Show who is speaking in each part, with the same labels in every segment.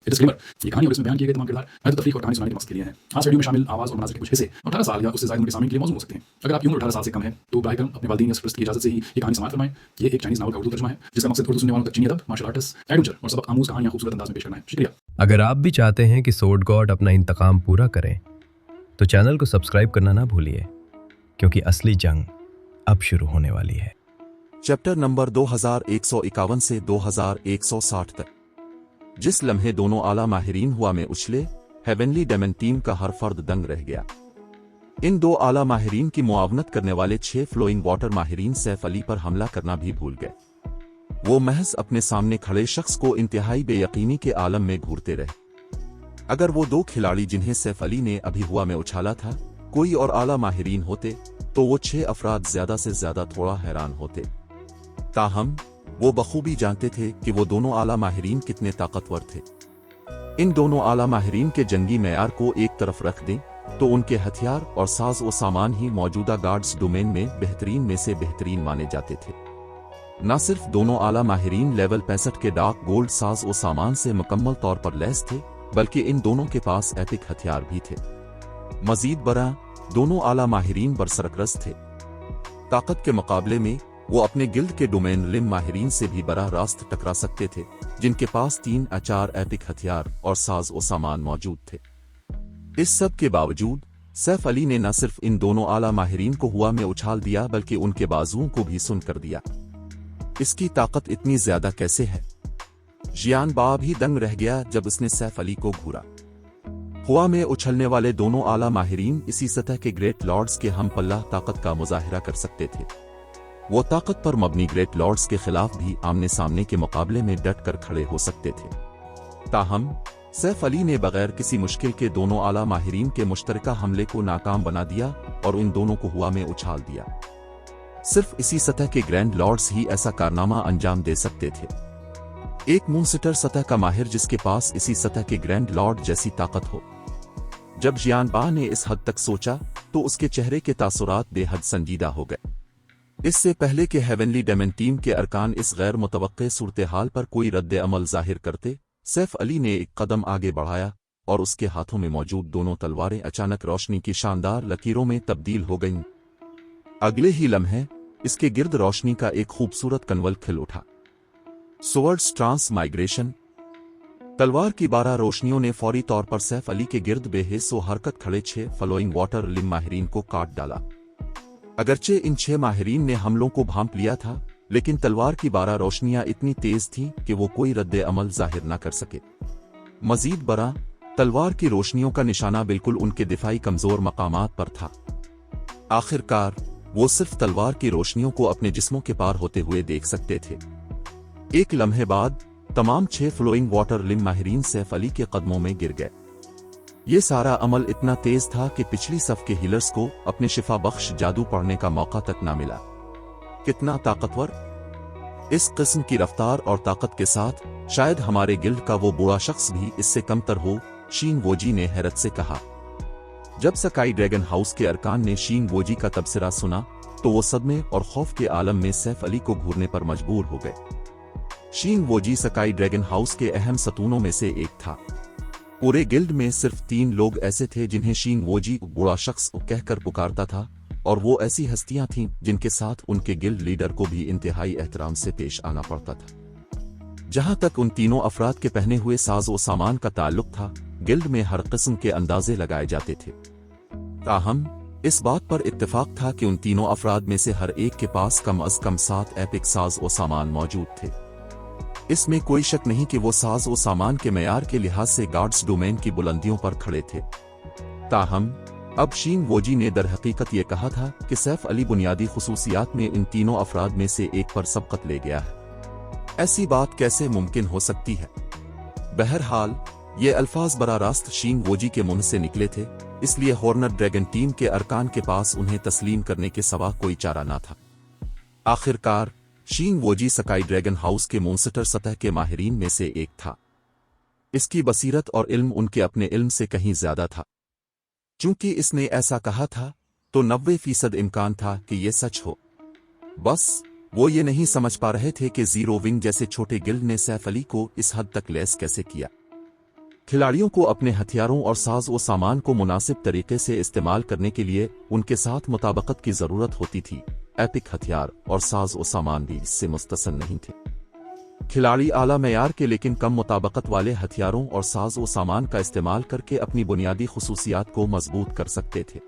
Speaker 1: Disclaimer, ये कहानी और इसमें बयान किए गए तमाम किरदार महज तफरीक और कहानी सुनाने के मकसद के लिए हैं। आज वीडियो में शामिल आवाज़ और मनाज़िर के कुछ हिस्से 18 साल या उससे ज़्यादा उम्र के सामीन के लिए मौजूद हो सकते हैं। अगर आपकी उम्र 18 साल से कम है तो बराह करम अपने वालिदैन या सरपरस्त की इजाज़त से ही ये कहानी समाअत फरमाएं। ये एक चाइनीज़ नावल का उर्दू तर्जुमा है जिसका मकसद उर्दू सुनने वालों तक चीनी अदब, मार्शल आर्ट्स, एडवेंचर और सबक आमूज़ कहानियाँ खूबसूरत अंदाज में पेश करना है। शुक्रिया।
Speaker 2: अगर आप भी चाहते हैं कि सोर्ड गॉड अपना इंतकाम पूरा करें तो चैनल को सब्सक्राइब करना ना भूलिए, क्योंकि असली जंग अब शुरू होने वाली है।
Speaker 3: चैप्टर नंबर 2151 से 2160 तक। जिस लम्हे दोनों आला माहिरीन हुआ में उछले, हेवनली डेमन टीम का हर फर्द दंग रह गया। इन दो आला माहिरीन की मुआवनत करने वाले 6 फ्लोइंग वाटर माहिरीन सैफ अली पर हमला करना भी भूल गए। वो महज अपने सामने खड़े शख्स को इंतहाई बेयकीनी के आलम में घूरते रहे। अगर वो दो खिलाड़ी जिन्हें सैफ अली ने अभी हुआ में उछाला था कोई और आला माहिरीन होते तो वो 6 अफराद ज्यादा से ज्यादा थोड़ा हैरान होते। ताहम वो बखूबी जानते थे कि वो दोनों आला माहिरीन कितने ताकतवर थे। इन दोनों आला माहिरीन के जंगी मेयार को एक तरफ रख दें तो उनके हथियार और साज व सामान ही मौजूदा गार्ड्स डोमेन में बेहतरीन में से बेहतरीन माने जाते थे। न सिर्फ दोनों आला माहिरीन लेवल 65 के डार्क गोल्ड साज व सामान से मुकम्मल तौर पर लैस थे, बल्कि इन दोनों के पास एपिक हथियार भी थे। मजीद बरा, दोनों आला माहिरीन बरसरकरस थे। ताकत के मुकाबले में वो अपने गिल्ड के डोमेन लिम माहिरीन से भी बराह रास्त टकरा सकते थे, जिनके पास 3-4 एपिक हथियार और साज व सामान मौजूद थे। इस सब के बावजूद सैफ अली ने न सिर्फ इन दोनों आला माहिरीन को हुआ में उछाल दिया बल्कि उनके बाजुओं को भी सुन कर दिया। इसकी ताकत इतनी ज्यादा कैसे है? जियान बा भी दंग रह गया जब उसने सैफ अली को घूरा। हुआ में उछलने वाले दोनों आला माहिरीन इसी सतह के ग्रेट लॉर्ड्स के हम पल्ला ताकत का मुजाहिरा कर सकते थे। वो ताकत पर मबनी ग्रेट लॉर्ड्स के खिलाफ भी आमने सामने के मुकाबले में डट कर खड़े हो सकते थे। ताहम सैफ अली ने बगैर किसी मुश्किल के दोनों आला माहिरीन के मुश्तरका हमले को नाकाम बना दिया और उन दोनों को हुआ में उछाल दिया। सिर्फ इसी सतह के ग्रैंड लॉर्ड्स ही ऐसा कारनामा अंजाम दे सकते थे। एक मूनसिटर सतह का माहिर जिसके पास इसी सतह के ग्रैंड लॉर्ड जैसी ताकत हो। जब जियान बा ने इस हद तक सोचा तो उसके चेहरे के तासुरात बेहद संजीदा हो गए। इससे पहले कि हेवनली डेमन टीम के अरकान इस गैर मुतवक्के सूरत हाल पर कोई रद्द अमल जाहिर करते, सैफ अली ने एक कदम आगे बढ़ाया और उसके हाथों में मौजूद दोनों तलवारें अचानक रोशनी की शानदार लकीरों में तब्दील हो गईं। अगले ही लम्हे इसके गिर्द रोशनी का एक खूबसूरत कनवल खिल उठा। सोवर्ड्स ट्रांस माइग्रेशन। तलवार की 12 रोशनियों ने फौरी तौर पर सैफ अली के गिर्द बेहिस व हरकत खड़े 6 फ्लोइंग वाटर लिम माहिरीन को काट डाला। अगरचे इन 6 माहिरीन ने हमलों को भांप लिया था, लेकिन तलवार की 12 रोशनियां इतनी तेज थीं कि वो कोई रद्द अमल जाहिर न कर सके। मजीद बरा, तलवार की रोशनियों का निशाना बिल्कुल उनके दिफाई कमजोर मकामात पर था। आखिरकार वो सिर्फ तलवार की रोशनियों को अपने जिस्मों के पार होते हुए देख सकते थे। एक लम्हे बाद तमाम 6 फ्लोइंग वाटर लिम माहिरीन सैफ अली के कदमों में गिर गए। ये सारा अमल इतना तेज था कि पिछली सफ के हीलर्स को अपने शिफा बख्श जादू पढ़ने का मौका तक ना मिला। कितना ताकतवर! इस किस्म की रफ्तार और ताकत के साथ शायद हमारे गिल्ड का वो बुरा शख्स भी इससे कमतर हो, शीन वोजी ने हैरत से कहा। जब स्काई ड्रैगन हाउस के अरकान ने शीन वोजी का तबसरा सुना तो वो सदमे और खौफ के आलम में सैफ अली को घूरने पर मजबूर हो गए। शीन वोजी स्काई ड्रैगन हाउस के अहम सतूनों में से एक था। पूरे गिल्ड में सिर्फ 3 लोग ऐसे थे जिन्हें शीन वोजी बुरा शख्स कहकर पुकारता था, और वो ऐसी हस्तियां थीं जिनके साथ उनके गिल्ड लीडर को भी इंतहाई एहतराम से पेश आना पड़ता था। जहां तक उन तीनों अफराद के पहने हुए साज व सामान का ताल्लुक था, गिल्ड में हर किस्म के अंदाजे लगाए जाते थे। ताहम इस बात पर इत्तेफाक था कि उन तीनों अफराद में से हर एक के पास कम अज कम 7 एपिक साज व सामान मौजूद थे। इसमें कोई शक नहीं कि वो साज व सामान के मेयार के लिहाज से गार्ड्स डोमेन की बुलंदियों पर खड़े थे। ताहम अब शीन वोजी ने दर हकीकत ये कहा था कि सैफ अली बुनियादी खुसूसियात में इन तीनों अफराद में से एक पर सबकत ले गया है। ऐसी बात कैसे मुमकिन हो सकती है? बहरहाल ये अल्फाज बरा रास्त शीन वोजी के मुंह से निकले थे, इसलिए हॉर्नर ड्रैगन टीम के अरकान के पास उन्हें तस्लीम करने के सिवा कोई चारा ना था। आखिरकार शीन वोजी स्काई ड्रैगन हाउस के मोनस्टर सतह के माहिरीन में से एक था। इसकी बसीरत और इल्म उनके अपने इल्म से कहीं ज्यादा था। चूंकि इसने ऐसा कहा था तो 90% इम्कान था कि यह सच हो। बस वो ये नहीं समझ पा रहे थे कि जीरो विंग जैसे छोटे गिल्ड ने सैफ अली को इस हद तक लेस कैसे किया। खिलाड़ियों को अपने हथियारों और साज व सामान को मुनासिब तरीके से इस्तेमाल करने के लिए उनके साथ मुताबकत की जरूरत होती थी। एपिक हथियार और साज व सामान भी इससे मुस्तसन नहीं थे। खिलाड़ी आला मेयार के लेकिन कम मुताबकत वाले हथियारों और साज व सामान का इस्तेमाल करके अपनी बुनियादी खुसूसियात को मजबूत कर सकते थे।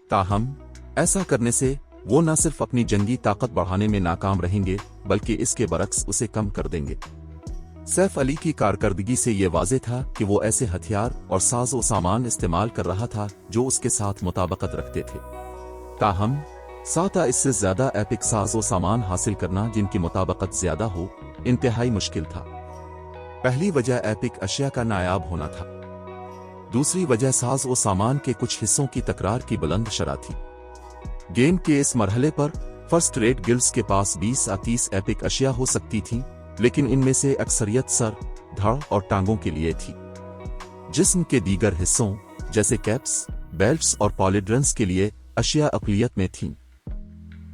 Speaker 3: ताहम ऐसा करने से वो न सिर्फ अपनी जंगी ताकत बढ़ाने में नाकाम रहेंगे बल्कि इसके बरक्स उसे कम कर देंगे। सैफ अली की कारकर्दगी से ये वाज़ेह था कि वो ऐसे हथियार और साज व सामान इस्तेमाल कर रहा था जो उसके साथ मुताबकत रखते थे। ताहम साता इससे ज्यादा एपिक साज व सामान हासिल करना जिनकी मुताबकत ज्यादा हो इंतहाई मुश्किल था। पहली वजह एपिक अशिया का नायाब होना था। दूसरी वजह साज व सामान के कुछ हिस्सों की तकरार की बुलंद शरह थी। गेम के इस मरहले पर फर्स्ट रेट गिल्ड्स के पास 20 या 30 एपिक अशिया हो सकती थी, लेकिन इनमें से अक्सरियत सर, धड़ और टांगों के लिए थी। जिस्म के दीगर हिस्सों जैसे कैप्स, बेल्ट्स और पॉलिड्रंस के लिए अशिया अक़लियत में थीं।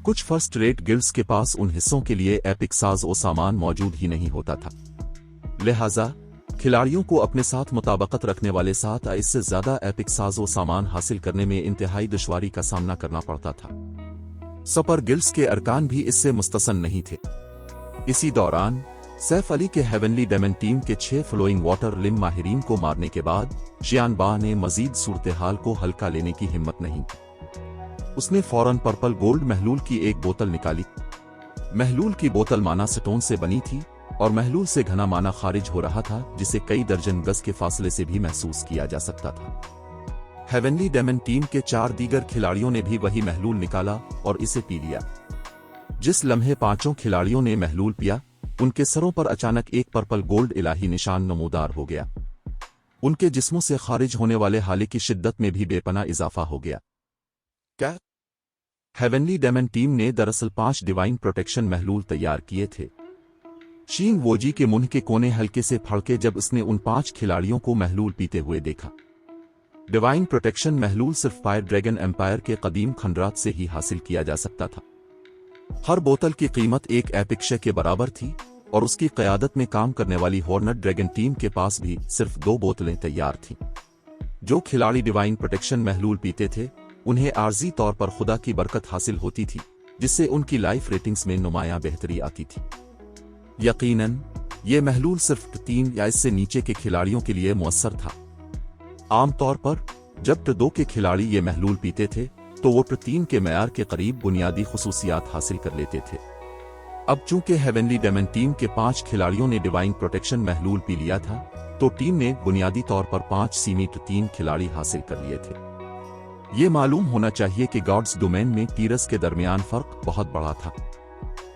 Speaker 3: कुछ फर्स्ट रेट गिल्ड्स के पास उन हिस्सों के लिए एपिक साज व सामान मौजूद ही नहीं होता था। लिहाजा खिलाड़ियों को अपने साथ मुताबकत रखने वाले 7 या इससे ज्यादा एपिक साज व सामान हासिल करने में इंतहाई दुश्वारी का सामना करना पड़ता था। सुपर गिल्ड्स के अरकान भी इससे मुस्तसन नहीं थे। इसी दौरान सैफ अली के हेवनली डेमन टीम के 6 फ्लोइंग वाटर लिम माहिरीन को मारने के बाद जियानबा ने मजीद सूरत हाल को हल्का लेने की हिम्मत नहीं की। उसने फौरन पर्पल गोल्ड महलूल की एक बोतल निकाली। महलूल की बोतल माना स्टोन से बनी थी और महलूल से घना माना खारिज हो रहा था जिसे कई दर्जन गज के फासले से भी महसूस किया जा सकता था। हेवनली डेमन टीम के 4 दीगर खिलाड़ियों ने भी वही महलूल निकाला और इसे पी लिया। जिस लम्हे 5 खिलाड़ियों ने महलूल पिया, उनके सरों पर अचानक एक पर्पल गोल्ड इलाही निशान नमूदार हो गया। उनके जिस्मों से खारिज होने वाले हाले की शिद्दत में भी बेपना इजाफा हो गया। क्या हेवनली डेमन टीम ने दरअसल 5 डिवाइन प्रोटेक्शन महलूल तैयार किए थे। शीन वोजी के मुंह के कोने हल्के से फड़के जब उसने उन 5 खिलाड़ियों को महलूल पीते हुए देखा। डिवाइन प्रोटेक्शन महलूल सिर्फ फायर ड्रैगन एम्पायर के कदीम खंडरात से ही हासिल किया जा सकता था। हर बोतल की कीमत एक एपिक शे के बराबर थी और उसकी क़यादत में काम करने वाली हॉर्नेट ड्रैगन टीम के पास भी सिर्फ 2 बोतलें तैयार थीं। जो खिलाड़ी डिवाइन प्रोटेक्शन महलूल पीते थे उन्हें आर्जी तौर पर खुदा की बरकत हासिल होती थी, जिससे उनकी लाइफ रेटिंग्स में नुमायां बेहतरी आती थी। यकीनन ये महलूल सिर्फ 3 या इससे नीचे के खिलाड़ियों के लिए मुअस्सर था। आमतौर पर जब T2 के खिलाड़ी ये महलूल पीते थे तो वो T3 के मेयार के करीब बुनियादी खुसूसियात हासिल कर लेते थे। अब चूंकि हेवनली डेमन टीम के 5 खिलाड़ियों ने डिवाइन प्रोटेक्शन महलूल पी लिया था, तो टीम ने बुनियादी तौर पर 5 सीमी T3 खिलाड़ी हासिल कर लिए थे। ये मालूम होना चाहिए कि गॉड्स डोमेन में टीरस के दरमियान फर्क बहुत बड़ा था।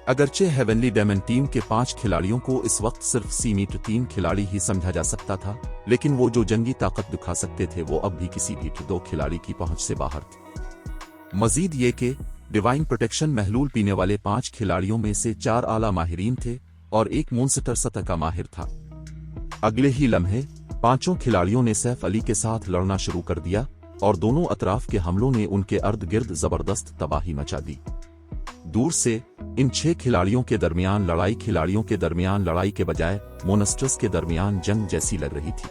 Speaker 3: अगरचे हेवनली डेमन टीम के 5 खिलाड़ियों को इस वक्त सिर्फ सीमी T3 खिलाड़ी ही समझा जा सकता था, लेकिन वो जो जंगी ताकत दिखा सकते थे वो अब भी किसी भी T2 खिलाड़ी की पहुंच से बाहर थे। मजीद ये कि डिवाइन प्रोटेक्शन महलूल पीने वाले 5 खिलाड़ियों में से 4 आला माहिरीन थे और एक मूनस्टर सतह का माहिर था। अगले ही लम्हे 5 खिलाड़ियों ने सैफ अली के साथ लड़ना शुरू कर दिया और दोनों अतराफ के हमलों ने उनके अर्द गिर्द जबरदस्त तबाही मचा दी। दूर से इन 6 खिलाड़ियों के दरमियान लड़ाई खिलाड़ियों के दरमियान लड़ाई के बजाय मोनस्टर्स के दरमियान जंग जैसी लग रही थी।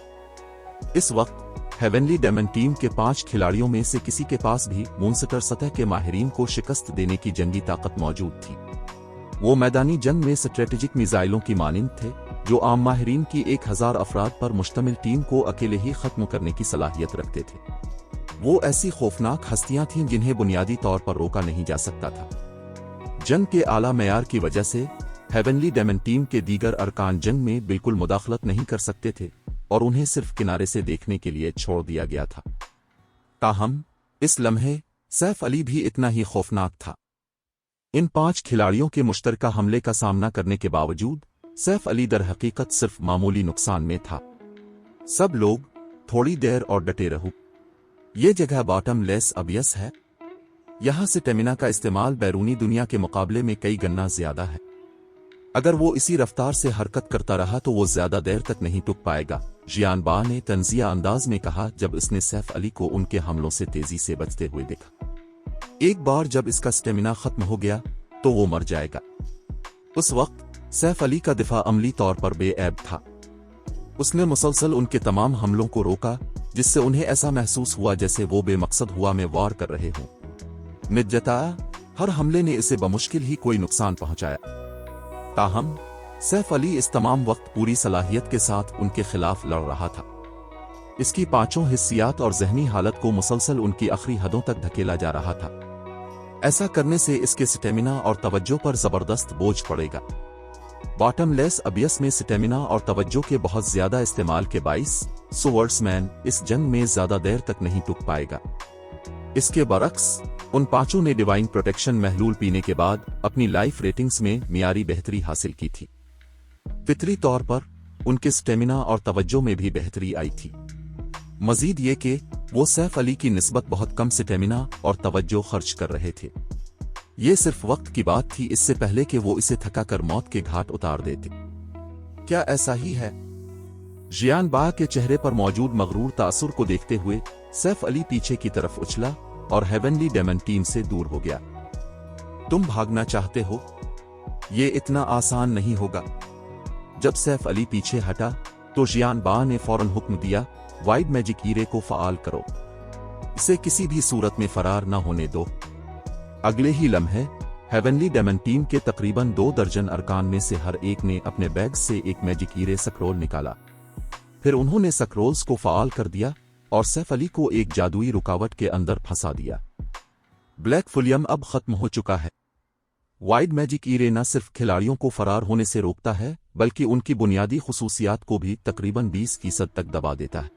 Speaker 3: इस वक्त हेवनली डेमन टीम के 5 खिलाड़ियों में से किसी के पास भी मोनस्टर सतह के माहिरीन को शिकस्त देने की जंगी ताकत मौजूद थी। वो मैदानी जंग में स्ट्रेटेजिक मिसाइलों की मानिंद थे जो आम माहिरीन की 1000 अफराद पर मुश्तमिल टीम को अकेले ही खत्म करने की सलाहियत रखते थे। वो ऐसी खौफनाक हस्तियां थीं जिन्हें बुनियादी तौर पर रोका नहीं जा सकता था। जंग के आला मेयार की वजह से हेवनली डेमन टीम के दीगर अरकान जंग में बिल्कुल मुदाखलत नहीं कर सकते थे और उन्हें सिर्फ किनारे से देखने के लिए छोड़ दिया गया था। ताहम इस लम्हे सैफ अली भी इतना ही खौफनाक था। इन 5 खिलाड़ियों के मुश्तरका हमले का सामना करने के बावजूद सैफ अली दर हकीकत सिर्फ मामूली नुकसान में था। सब लोग थोड़ी देर और डटे रहो। ये जगह बॉटम लेस अबियस है। यहां से स्टेमिना का इस्तेमाल बैरूनी दुनिया के मुकाबले में कई गुना ज्यादा है। अगर वो इसी रफ्तार से हरकत करता रहा तो वो ज्यादा देर तक नहीं टुक पाएगा, जियानबा ने तंजिया अंदाज में कहा जब उसने सैफ अली को उनके हमलों से तेजी से बचते हुए देखा। एक बार जब इसका स्टेमिना खत्म हो गया तो वो मर जाएगा। उस वक्त सैफ अली का दिफा अमली तौर पर बेऐब था। उसने मुसलसल उनके तमाम हमलों को रोका, जिससे उन्हें ऐसा महसूस हुआ जैसे वो बेमकसद हुआ में वार कर रहे हों। मित जताया, हर हमले ने इसे बमुश्किल ही कोई नुकसान पहुंचाया। ताहम सैफ अली इस तमाम वक्त पूरी सलाहियत के साथ उनके खिलाफ लड़ रहा था। इसकी पांचों हिस्सियात और जहनी हालत को मुसलसल उनकी आखिरी हदों तक धकेला जा रहा था। ऐसा करने से इसके स्टेमिना और तवज्जो पर जबरदस्त बोझ पड़ेगा। बॉटमलेस अबियस में स्टेमिना और तवज्जो के बहुत ज्यादा इस्तेमाल के बाइस सोवर्ड्समैन इस जंग में ज्यादा देर तक नहीं टिक पाएगा। इसके बरक्स उन पांचों ने डिवाइन प्रोटेक्शन महलूल पीने के बाद अपनी लाइफ रेटिंग्स में मियारी बेहतरी हासिल की थी। फितरी तौर पर उनके स्टेमिना और तवज्जो में भी बेहतरी आई थी। मजीद ये कि वो सैफ अली की निस्बत बहुत कम स्टेमिना और तवज्जो खर्च कर रहे थे। ये सिर्फ वक्त की बात थी, इससे पहले कि वो इसे थकाकर मौत के घाट उतार देते। क्या ऐसा ही है? जियान बाह के चेहरे पर मौजूद मगरूर तासुर को देखते हुए सैफ अली पीछे की तरफ उछला और हेवनली डेमन टीम से दूर हो गया। तुम भागना चाहते हो? ये इतना आसान नहीं होगा। जब सैफ अली पीछे हटा तो जियान बाह ने फौरन हुक्म दिया, वाइड मैजिक ईरे को फाल करो, इसे किसी भी सूरत में फरार न होने दो। अगले ही लम्हे हेवनली डेमन टीम के तकरीबन 2 दर्जन अरकान में से हर एक ने अपने बैग से एक मैजिक ईरे सक्रोल निकाला। फिर उन्होंने सक्रोल्स को फाल कर दिया और सैफ अली को एक जादुई रुकावट के अंदर फंसा दिया। ब्लैक फुलियम अब खत्म हो चुका है। वाइड मैजिक ईरे न सिर्फ खिलाड़ियों को फरार होने से रोकता है, बल्कि उनकी बुनियादी खुसूसियात को भी तकरीबन 20% तक दबा देता है।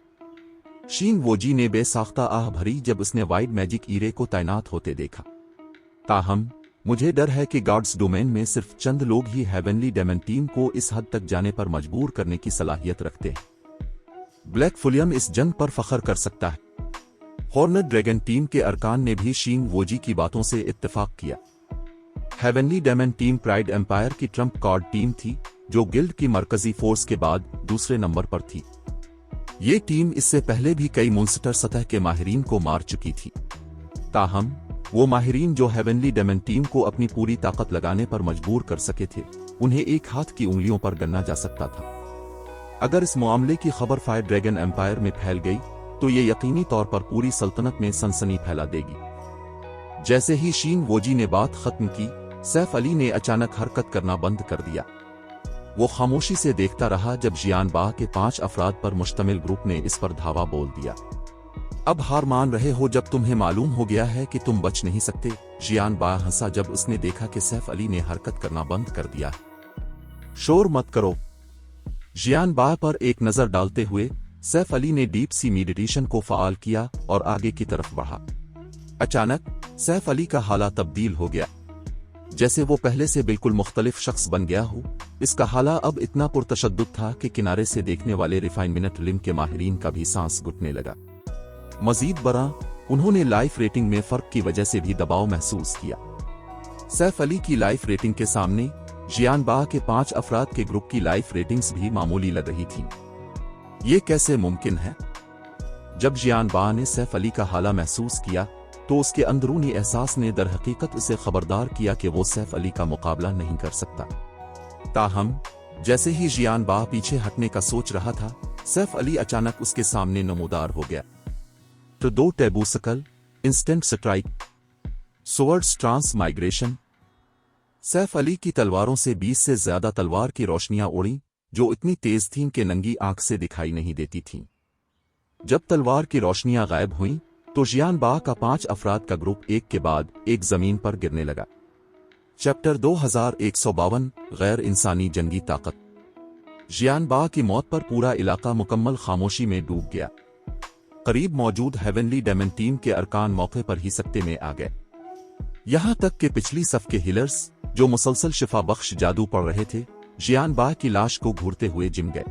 Speaker 3: शीन वोजी ने बेसाख्ता आह भरी जब उसने वाइड मैजिक ईरे को तैनात होते देखा। ताहम मुझे डर है कि गॉड्स डोमेन में सिर्फ चंद लोग ही हेवनली डेमन टीम को इस हद तक जाने पर मजबूर करने की सलाहियत रखते हैं। ब्लैक फुलियम इस जंग पर फख्र कर सकता है। हॉर्नर ड्रैगन टीम के अरकान ने भी शीन वोजी की बातों से इत्तेफाक किया। Heavenly demon team pride empire की ट्रम्प कार्ड टीम थी, जो गिल्ड की मरकजी फोर्स के बाद दूसरे नंबर पर थी। ये टीम इससे पहले भी कई मुंस्टर सतह के माहिरीन को मार चुकी थी। ताहम वो माहिरीन जो हेवनली डेमन टीम को अपनी पूरी ताकत लगाने पर मजबूर कर सके थे, उन्हें एक हाथ की उंगलियों पर गिना जा सकता था। अगर इस मामले की खबर फायर ड्रैगन एम्पायर में फैल गई तो ये यकीनी तौर पर पूरी सल्तनत में सनसनी फैला देगी। जैसे ही शीन वोजी ने बात खत्म की, सैफ अली ने अचानक हरकत करना बंद कर दिया। वो खामोशी से देखता रहा जब जियान बाह के 5 अफराद पर मुश्तमिल ग्रुप ने इस पर धावा बोल दिया। अब हार मान रहे हो जब तुम्हें मालूम हो गया है कि तुम बच नहीं सकते? जियान बाह हंसा जब उसने देखा कि सैफ अली ने हरकत करना बंद कर दिया। शोर मत करो। जियान बाह पर एक नजर डालते हुए सैफ अली ने डीप सी मेडिटेशन को फाल किया और आगे की तरफ बढ़ा। अचानक सैफ अली का हाला तब्दील हो गया, जैसे वो पहले से बिल्कुल मुख्तलिफ शख्स बन गया हो। इसका हाला अब इतना पुरतशद्दुद था कि किनारे से देखने वाले रिफाइनमेंट लिम के माहिरीन का भी सांस घुटने लगा। मजीद बरा, उन्होंने लाइफ रेटिंग में फर्क की वजह से भी दबाव महसूस किया। सैफ अली की लाइफ रेटिंग के सामने जियान बाह के 5 अफराद के ग्रुप की लाइफ रेटिंग्स भी मामूली लग रही थीं। ये कैसे मुमकिन है? जब जियान बाह ने सैफ अली का हाला महसूस किया तो उसके अंदरूनी एहसास ने दरहकीकत उसे खबरदार किया कि वो सैफ अली का मुकाबला नहीं कर सकता। ताहम जैसे ही जियान बाह पीछे हटने का सोच रहा था, सैफ अली अचानक उसके सामने नमूदार हो गया। तो 2 टैबू सकल, instant strike, swords transmigration. Saif Ali की तलवारों से 20 से ज्यादा तलवार की रोशनियां उड़ी, जो इतनी तेज थीं कि नंगी आंख से दिखाई नहीं देती थीं। जब तलवार की रोशनियां गायब हुईं तो जियान बाह का 5 अफराद का ग्रुप एक के बाद एक जमीन पर गिरने लगा। चैप्टर 2152 गैर इंसानी जंगी ताकत। जियान बाह की मौत पर पूरा इलाका मुकम्मल खामोशी में डूब गया। करीब मौजूद हेवनली डेमन टीम के अरकान मौके पर ही सकते में आ गए। यहां तक कि पिछली सफ के हिलर्स, जो मुसलसल शिफा बख्श जादू पढ़ रहे थे, जियान बाह की लाश को घूरते हुए जिम गए।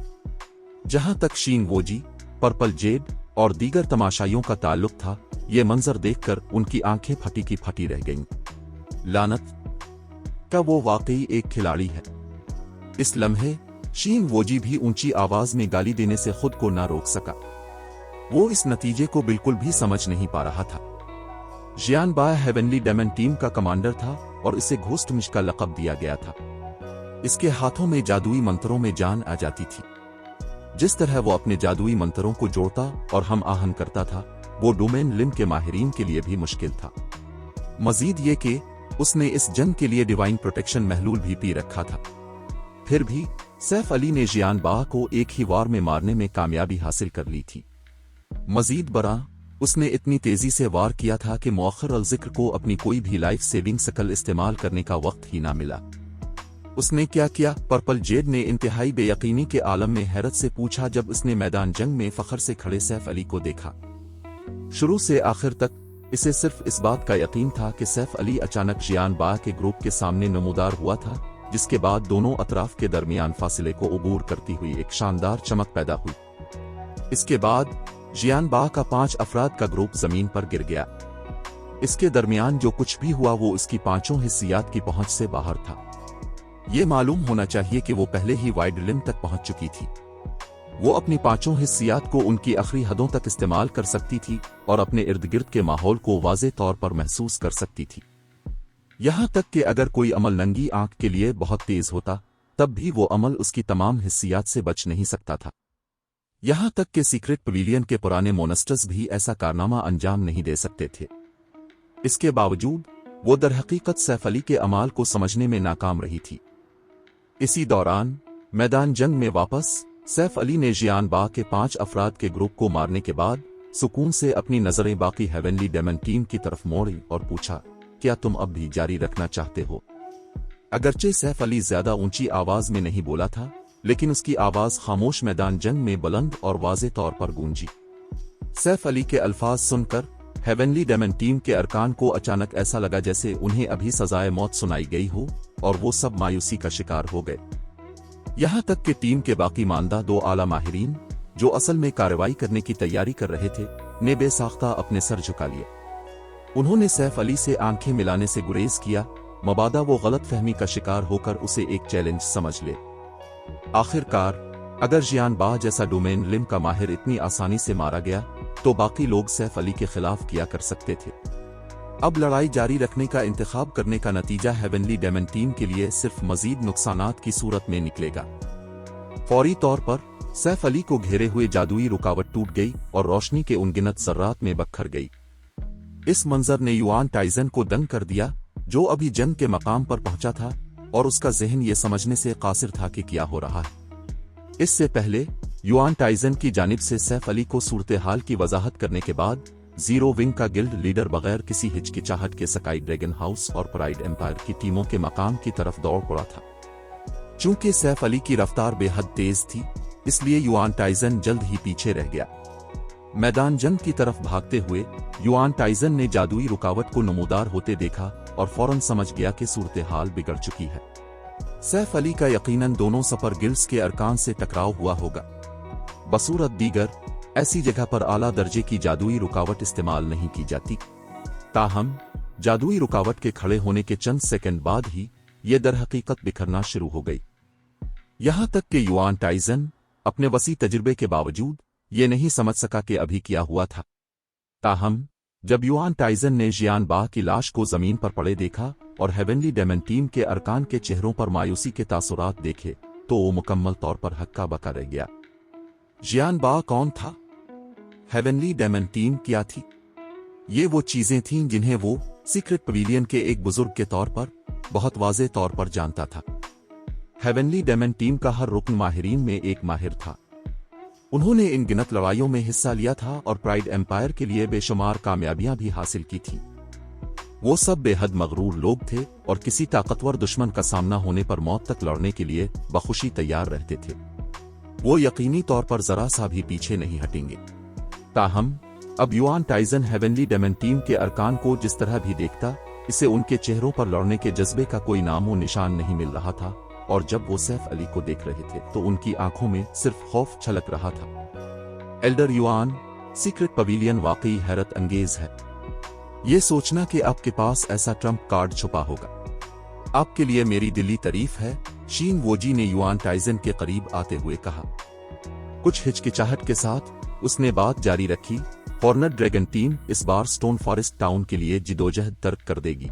Speaker 3: जहां तक शीन वोजी, पर्पल जेड और दीगर तमाशाइयों का ताल्लुक था, ये मंजर देखकर उनकी आंखें फटी की फटी रह गईं। लानत, क्या वो वाकई एक खिलाड़ी है? इस लम्हे शीन वोजी भी ऊंची आवाज में गाली देने से खुद को ना रोक सका। वो इस नतीजे को बिल्कुल भी समझ नहीं पा रहा था। जियान बाह हेवनली डेमन टीम का कमांडर था और इसे घोस्टमिश का लक़ब दिया गया था। इसके हाथों में जादुई मंत्रों में जान आ जाती थी। जिस तरह वो अपने जादुई मंत्रों को जोड़ता और हम आहन करता था, वो डोमेन लिम के माहिरीन के लिए भी मुश्किल था। मजीद ये कि उसने इस जंग के लिए डिवाइन प्रोटेक्शन महलूल भी पी रखा था। फिर भी सैफ अली ने जियान बाह को एक ही वार में मारने में कामयाबी हासिल कर ली थी। मजीद बरा, उसने इतनी तेजी से वार किया था कि मौखर अल जिक्र को अपनी कोई भी लाइफ सेविंग शकल इस्तेमाल करने का वक्त ही ना मिला। उसने क्या किया? पर्पल जेड ने इंतहाई बेयकीनी के आलम में हैरत से पूछा जब उसने मैदान जंग में फखर से खड़े सैफ अली को देखा। शुरू से आखिर तक इसे सिर्फ इस बात का यकीन था कि सैफ अली अचानक जियान बाह के ग्रुप के सामने नमूदार हुआ था, जिसके बाद दोनों अतराफ के दरमियान फासिले को अबूर करती हुई एक शानदार चमक पैदा हुई। इसके बाद जियान बाह का 5 अफराद का ग्रुप जमीन पर गिर गया। इसके दरमियान जो कुछ भी हुआ वो उसकी 5 हिस्सियात की पहुंच से बाहर था। ये मालूम होना चाहिए कि वो पहले ही वाइड लिम तक पहुंच चुकी थी। वो अपनी 5 हिस्सियात को उनकी आखिरी हदों तक इस्तेमाल कर सकती थी और अपने इर्द गिर्द के माहौल को वाज़े तौर पर महसूस कर सकती थी। यहां तक कि अगर कोई अमल नंगी आंख के लिए बहुत तेज होता, तब भी वो अमल उसकी तमाम हिस्सियात से बच नहीं सकता था। यहां तक कि सीक्रेट पवेलियन के पुराने मोनेस्टर्स भी ऐसा कारनामा अंजाम नहीं दे सकते थे। इसके बावजूद वो दरहकीकत सैफ अली के अमाल को समझने में नाकाम रही थी। इसी दौरान मैदान जंग में वापस सैफ अली ने जियान बाह के 5 अफराद के ग्रुप को मारने के बाद सुकून से अपनी नजरें बाकी हेवनली डेमन टीम की तरफ मोड़ी और पूछा, क्या तुम अब भी जारी रखना चाहते हो? अगरचे सैफ अली ज्यादा ऊंची आवाज में नहीं बोला था, लेकिन उसकी आवाज खामोश मैदान जंग में बुलंद और वाज़े तौर पर गूंजी। सैफ अली के अल्फाज सुनकर हेवनली डेमन टीम के अरकान को अचानक ऐसा लगा जैसे उन्हें अभी सजाए मौत सुनाई गई हो, और वो सब मायूसी का शिकार हो गए। यहां तक कि टीम के बाकी मानदा 2 आला माहिरीन, जो असल में कार्रवाई करने की तैयारी कर रहे थे, ने बेसाख्ता अपने सर झुका लिए। उन्होंने सैफ अली से आंखें मिलाने से गुरेज किया, मबादा वो गलत फहमी का शिकार होकर उसे एक चैलेंज समझ ले। आखिरकार अगर जियान बाह जैसा डोमेन लिम का माहिर इतनी आसानी से मारा गया, तो बाकी लोग सैफ अली के खिलाफ किया कर सकते थे। अब लड़ाई जारी रखने का इंतखाब करने का नतीजा हेवनली डेमन टीम के लिए सिर्फ मजीद नुकसानात की सूरत में निकलेगा। फौरी तौर पर सैफ अली को घेरे हुए जादुई रुकावट टूट गई और रोशनी के उनगिनत जर्रात में बखर गई। इस मंजर ने युआन टाइजन को दंग कर दिया, जो अभी जंग के मकाम पर पहुंचा था और उसका जहन ये समझने से कासिर था कि क्या हो रहा है। इससे पहले युआन टाइजन की जानिब से सैफ अली को सूरत हाल की वजाहत करने के बाद जीरो विंग का गिल्ड लीडर बगैर किसी हिचकिचाहट के स्काई ड्रैगन हाउस और प्राइड एम्पायर की टीमों के मकाम की तरफ दौड़ पड़ा था। चूंकि सैफ अली की रफ्तार बेहद तेज थी, इसलिए युआन टाइजन जल्द ही पीछे रह गया। मैदान जंग की तरफ भागते हुए युआन टाइजन ने जादुई रुकावट को नमूदार होते देखा और फौरन समझ गया कि सूरत हाल बिगड़ चुकी है। सैफ अली का यकीनन दोनों सफर गिल्ड्स के अरकान से टकराव हुआ होगा। बसूरत दीगर ऐसी जगह पर आला दर्जे की जादुई रुकावट इस्तेमाल नहीं की जाती। ताहम जादुई रुकावट के खड़े होने के चंद सेकंड बाद ही ये दरहकीकत बिखरना शुरू हो गई। यहां तक कि युआन टाइजन अपने वसी तजुर्बे के बावजूद ये नहीं समझ सका कि अभी क्या हुआ था। ताहम जब युआन टाइजन ने जियान बाह की लाश को जमीन पर पड़े देखा और हेवनली डेमन टीम के अरकान के चेहरों पर मायूसी के तासुरात देखे, तो वो मुकम्मल तौर पर हक्का बका रह गया। जियान बाह कौन था? हेवनली डेमन टीम क्या थी? ये वो चीजें थीं जिन्हें वो सीक्रेट पवेलियन के एक बुजुर्ग के तौर पर बहुत वाज़े तौर पर जानता था। हेवनली डेमन टीम का हर रुकन माहिरीन में एक माहिर था। उन्होंने इन गिनत लड़ाइयों में हिस्सा लिया था और प्राइड एम्पायर के लिए बेशुमार कामयाबियां भी हासिल की थी। वो सब बेहद मगरूर लोग थे और किसी ताकतवर दुश्मन का सामना होने पर मौत तक लड़ने के लिए बखुशी तैयार रहते थे। वो यकीनी तौर पर जरा सा भी पीछे नहीं हटेंगे। ताहम अब Yuan Taizen heavenly demon team के अरकान को जिस तरह भी देखता, इसे उनके चेहरों पर लड़ने के जज्बे का कोई नामो निशान नहीं मिल रहा था, और जब वो सैफ अली को देख रहे थे तो उनकी आंखों में सिर्फ खौफ छलक रहा था। एल्डर युआन, सीक्रेट पवेलियन वाकई हैरत अंगेज है। ये सोचना कि आपके पास ऐसा ट्रम्प कार्ड छुपा होगा। आपके लिए मेरी दिली तारीफ है, शीन वोजी ने युआन टाइजन के करीब आते हुए कहा। कुछ हिचकिचाहट के साथ उसने बात जारी रखी, हॉर्नर ड्रैगन टीम इस बार स्टोन फॉरेस्ट टाउन के लिए जिदोजहद तर्क कर देगी।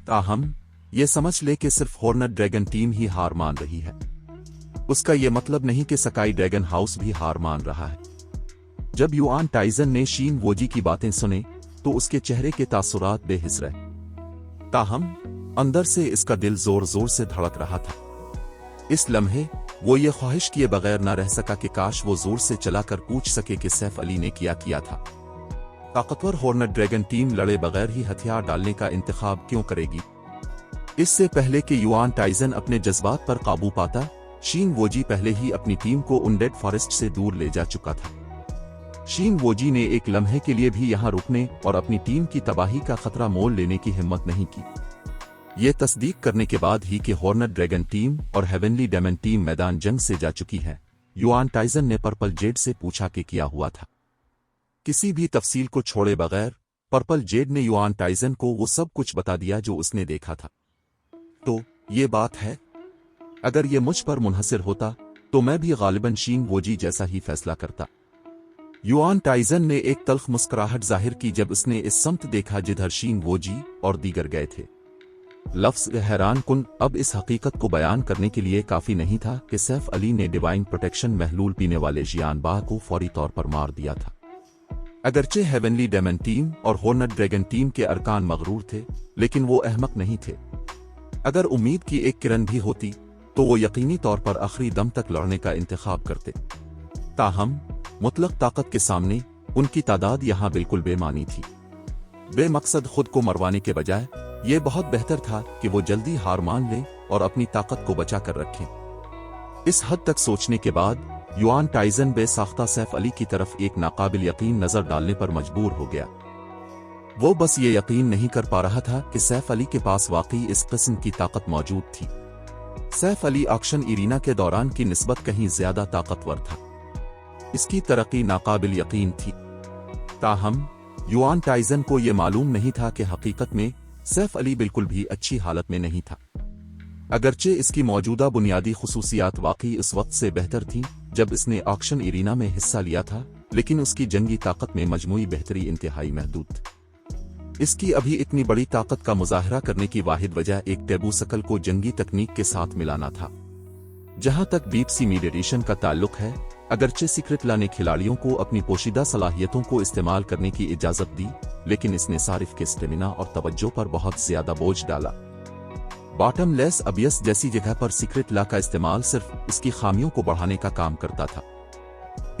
Speaker 3: ताहम ये समझ ले कि सिर्फ हॉर्नर ड्रैगन टीम ही हार मान रही है। उसका ये मतलब नहीं कि स्काई ड्रैगन हाउस भी हार मान रहा है। जब युआन टाइजन ने शीन वोजी की बातें सुने तो उसके चेहरे के तासुरात बेहिस रहे। ताहम अंदर से इसका दिल जोर जोर से धड़क रहा था। इस लम्हे वो ये ख्वाहिश किए बगैर न रह सका कि काश वो जोर से चलाकर पूछ सके कि सैफ अली ने किया था। ताकतवर हॉर्नेट ड्रैगन टीम लड़े बगैर ही हथियार डालने का इंतखाब क्यों करेगी? इससे पहले कि युआन टाइजन अपने जज्बात पर काबू पाता, शीन वोजी पहले ही अपनी टीम को अनडेड फॉरेस्ट से दूर ले जा चुका था। शीन वोजी ने एक लम्हे के लिए भी यहां रुकने और अपनी टीम की तबाही का खतरा मोल लेने की हिम्मत नहीं की। ये तस्दीक करने के बाद ही कि हॉर्नेट ड्रैगन टीम और हेवनली डेमन टीम मैदान जंग से जा चुकी है, युआन टाइजन ने पर्पल जेड से पूछा कि क्या हुआ था। किसी भी तफसील को छोड़े बगैर पर्पल जेड ने युआन टाइजन को वो सब कुछ बता दिया जो उसने देखा था। तो ये बात है, अगर ये मुझ पर मुनहसिर होता तो मैं भी गालिबन शीन वोजी जैसा ही फैसला करता। युआन टाइजन ने एक तल्ख मुस्कुराहट जाहिर की जब उसने इस समत देखा जिधर शीन वोजी और दीगर गए थे। लफ्ज़ हैरान कुन अब इस हकीकत को बयान करने के लिए काफी नहीं था कि सैफ अली ने डिवाइन प्रोटेक्शन महलूल पीने वाले जियान बाह को फौरी तौर पर मार दिया था। अगरचे हेवनली डेमन टीम और हॉर्नेट ड्रैगन टीम के अरकान मगरूर थे, लेकिन वो अहमक नहीं थे। अगर उम्मीद की एक किरण भी होती तो वो यकीनी तौर पर आखिरी दम तक लड़ने का इंतखाब करते। ताहम मुतलक ताकत के सामने उनकी तादाद यहां बिल्कुल बेमानी थी। बेमकसद खुद को मरवाने के बजाय ये बहुत बेहतर था कि वो जल्दी हार मान लें और अपनी ताकत को बचा कर रखें। इस हद तक सोचने के बाद युआन टाइजन बेसाख्ता सैफ अली की तरफ एक नाकाबिल यकीन नजर डालने पर मजबूर हो गया। वो बस ये यकीन नहीं कर पा रहा था कि सैफ अली के पास वाकई इस किस्म की ताकत मौजूद थी। सैफ अली ऑक्शन इरीना के दौरान की निस्बत कहीं ज्यादा ताकतवर था। इसकी तरक्की नाकाबिल यकीन थी। ताहम युआन टाइजन को यह मालूम नहीं था कि हकीकत में सैफ अली बिल्कुल भी अच्छी हालत में नहीं था। अगरचे इसकी मौजूदा बुनियादी खुसूसियात वाकई इस वक्त से बेहतर थीं जब इसने ऑक्शन इरीना में हिस्सा लिया था, लेकिन उसकी जंगी ताकत में मजमूई बेहतरी इंतहाई महदूद थी। इसकी अभी इतनी बड़ी ताकत का मुजाहरा करने की वाहिद वजह एक टेबू शकल को जंगी तकनीक के साथ मिलाना था। जहां तक डीप सी मेडिटेशन का ताल्लुक है, अगरचे सीक्रेट ला ने खिलाड़ियों को अपनी पोशीदा सलाहियतों को इस्तेमाल करने की इजाजत दी, लेकिन इसने सारिफ के स्टेमिना और तवज्जो पर बहुत ज्यादा बोझ डाला। बॉटमलेस अबियस जैसी जगह पर सीक्रेट ला का इस्तेमाल सिर्फ इसकी खामियों को बढ़ाने का काम करता था।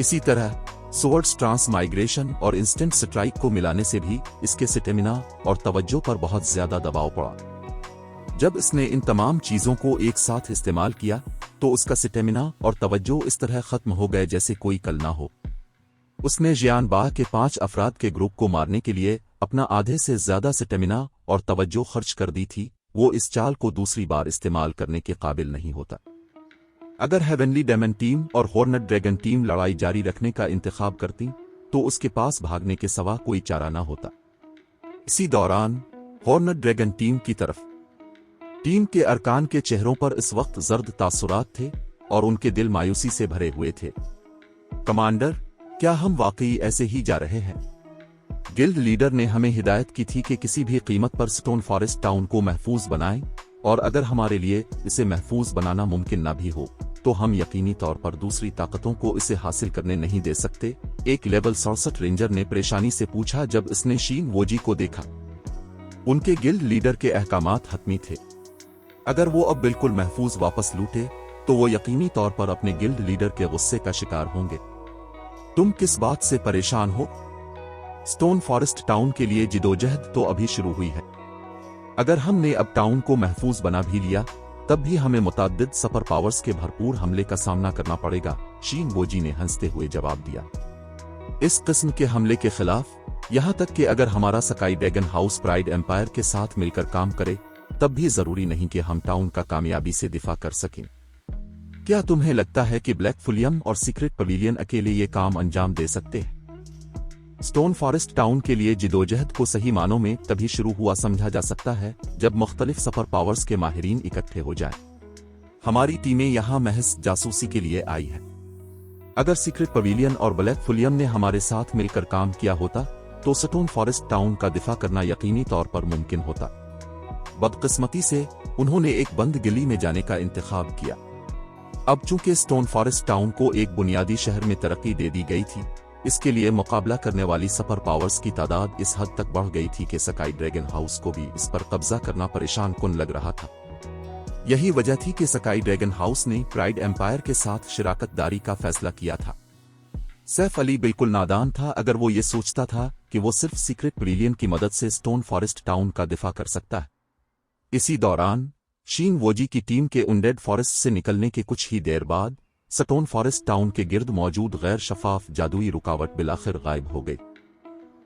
Speaker 3: इसी तरह सोवर्ड्स ट्रांसमाइग्रेशन और इंस्टेंट स्ट्राइक को मिलाने से भी इसके स्टेमिना और तवज्जो पर बहुत ज्यादा दबाव पड़ा। जब इसने इन तमाम चीजों को एक साथ इस्तेमाल किया तो उसका स्टेमिना और तवज्जो इस तरह खत्म हो गए जैसे कोई कल ना हो। उसने जियान बाह के 5 अफराद के ग्रुप को मारने के लिए अपना आधे से ज्यादा स्टेमिना और तवज्जो खर्च कर दी थी। वो इस चाल को दूसरी बार इस्तेमाल करने के काबिल नहीं होता। अगर हेवनली डेमन टीम और हॉर्नेट ड्रैगन टीम लड़ाई जारी रखने का इंतखाब करती तो उसके पास भागने के सिवा कोई चारा ना होता। इसी दौरान हॉर्नेट ड्रैगन टीम की तरफ टीम के अरकान के चेहरों पर इस वक्त जर्द तासुरात थे और उनके दिल मायूसी से भरे हुए थे। कमांडर, क्या हम वाकई ऐसे ही जा रहे हैं? गिल्ड लीडर ने हमें हिदायत की थी कि किसी भी कीमत पर स्टोन फॉरेस्ट टाउन को महफूज बनाएं, और अगर हमारे लिए इसे महफूज बनाना मुमकिन ना भी हो तो हम यकीनी तौर पर दूसरी ताकतों को इसे हासिल करने नहीं दे सकते। एक लेवल 67 रेंजर ने परेशानी से पूछा जब इसने शीन वोजी को देखा। उनके गिल्ड लीडर के अहकामात हतमी थे। अगर वो अब बिल्कुल महफूज वापस लूटे तो वो यकीनी तौर पर अपने गिल्ड लीडर के गुस्से का शिकार होंगे। तुम किस बात से परेशान हो? स्टोन फॉरेस्ट टाउन के लिए जिदोजहद तो अभी शुरू हुई है। अगर हमने अब टाउन को महफूज बना भी लिया तब भी हमें मुताद्दिद सुपर पावर्स के भरपूर हमले का सामना करना पड़ेगा, शीन वोजी ने हंसते हुए जवाब दिया। इस किस्म के हमले के खिलाफ यहां तक कि अगर हमारा sky dragon house pride empire के साथ मिलकर काम करे तब भी जरूरी नहीं कि हम टाउन का कामयाबी से दिफा कर सकें। क्या तुम्हें लगता है कि ब्लैक फुलियम और सीक्रेट पवेलियन अकेले ये काम अंजाम दे सकते हैं? स्टोन फॉरेस्ट टाउन के लिए जिदोजहद को सही मानों में तभी शुरू हुआ समझा जा सकता है जब मुख्तलिफ सुपर पावर्स के माहिरीन इकट्ठे हो जाएं। हमारी टीमें यहां महज जासूसी के लिए आई है। अगर सीक्रेट पवेलियन और ब्लैक फुलियम ने हमारे साथ मिलकर काम किया होता तो स्टोन फॉरेस्ट टाउन का दिफा करना यकीनी तौर पर मुमकिन होता। बदकिस्मती से उन्होंने एक बंद गली में जाने का इंतखाब किया। अब चूंकि स्टोन फॉरेस्ट टाउन को एक बुनियादी शहर में तरक्की दे दी गई थी, इसके लिए मुकाबला करने वाली सुपर पावर्स की तादाद इस हद तक बढ़ गई थी कि स्काई ड्रैगन हाउस को भी इस पर कब्जा करना परेशान कुन लग रहा था। यही वजह थी कि स्काई ड्रैगन हाउस ने प्राइड एम्पायर के साथ शराकतदारी का फैसला किया था। सैफ अली बिल्कुल नादान था अगर वो ये सोचता था कि वो सिर्फ सीक्रेट पवेलियन की मदद से स्टोन फॉरेस्ट टाउन का दिफा कर सकता है। इसी दौरान शीन वोजी की टीम के अनडेड फॉरेस्ट से निकलने के कुछ ही देर बाद स्टोन फॉरेस्ट टाउन के गिर्द मौजूद गैर शफाफ जादुई रुकावट बिलाखिर गायब हो गई।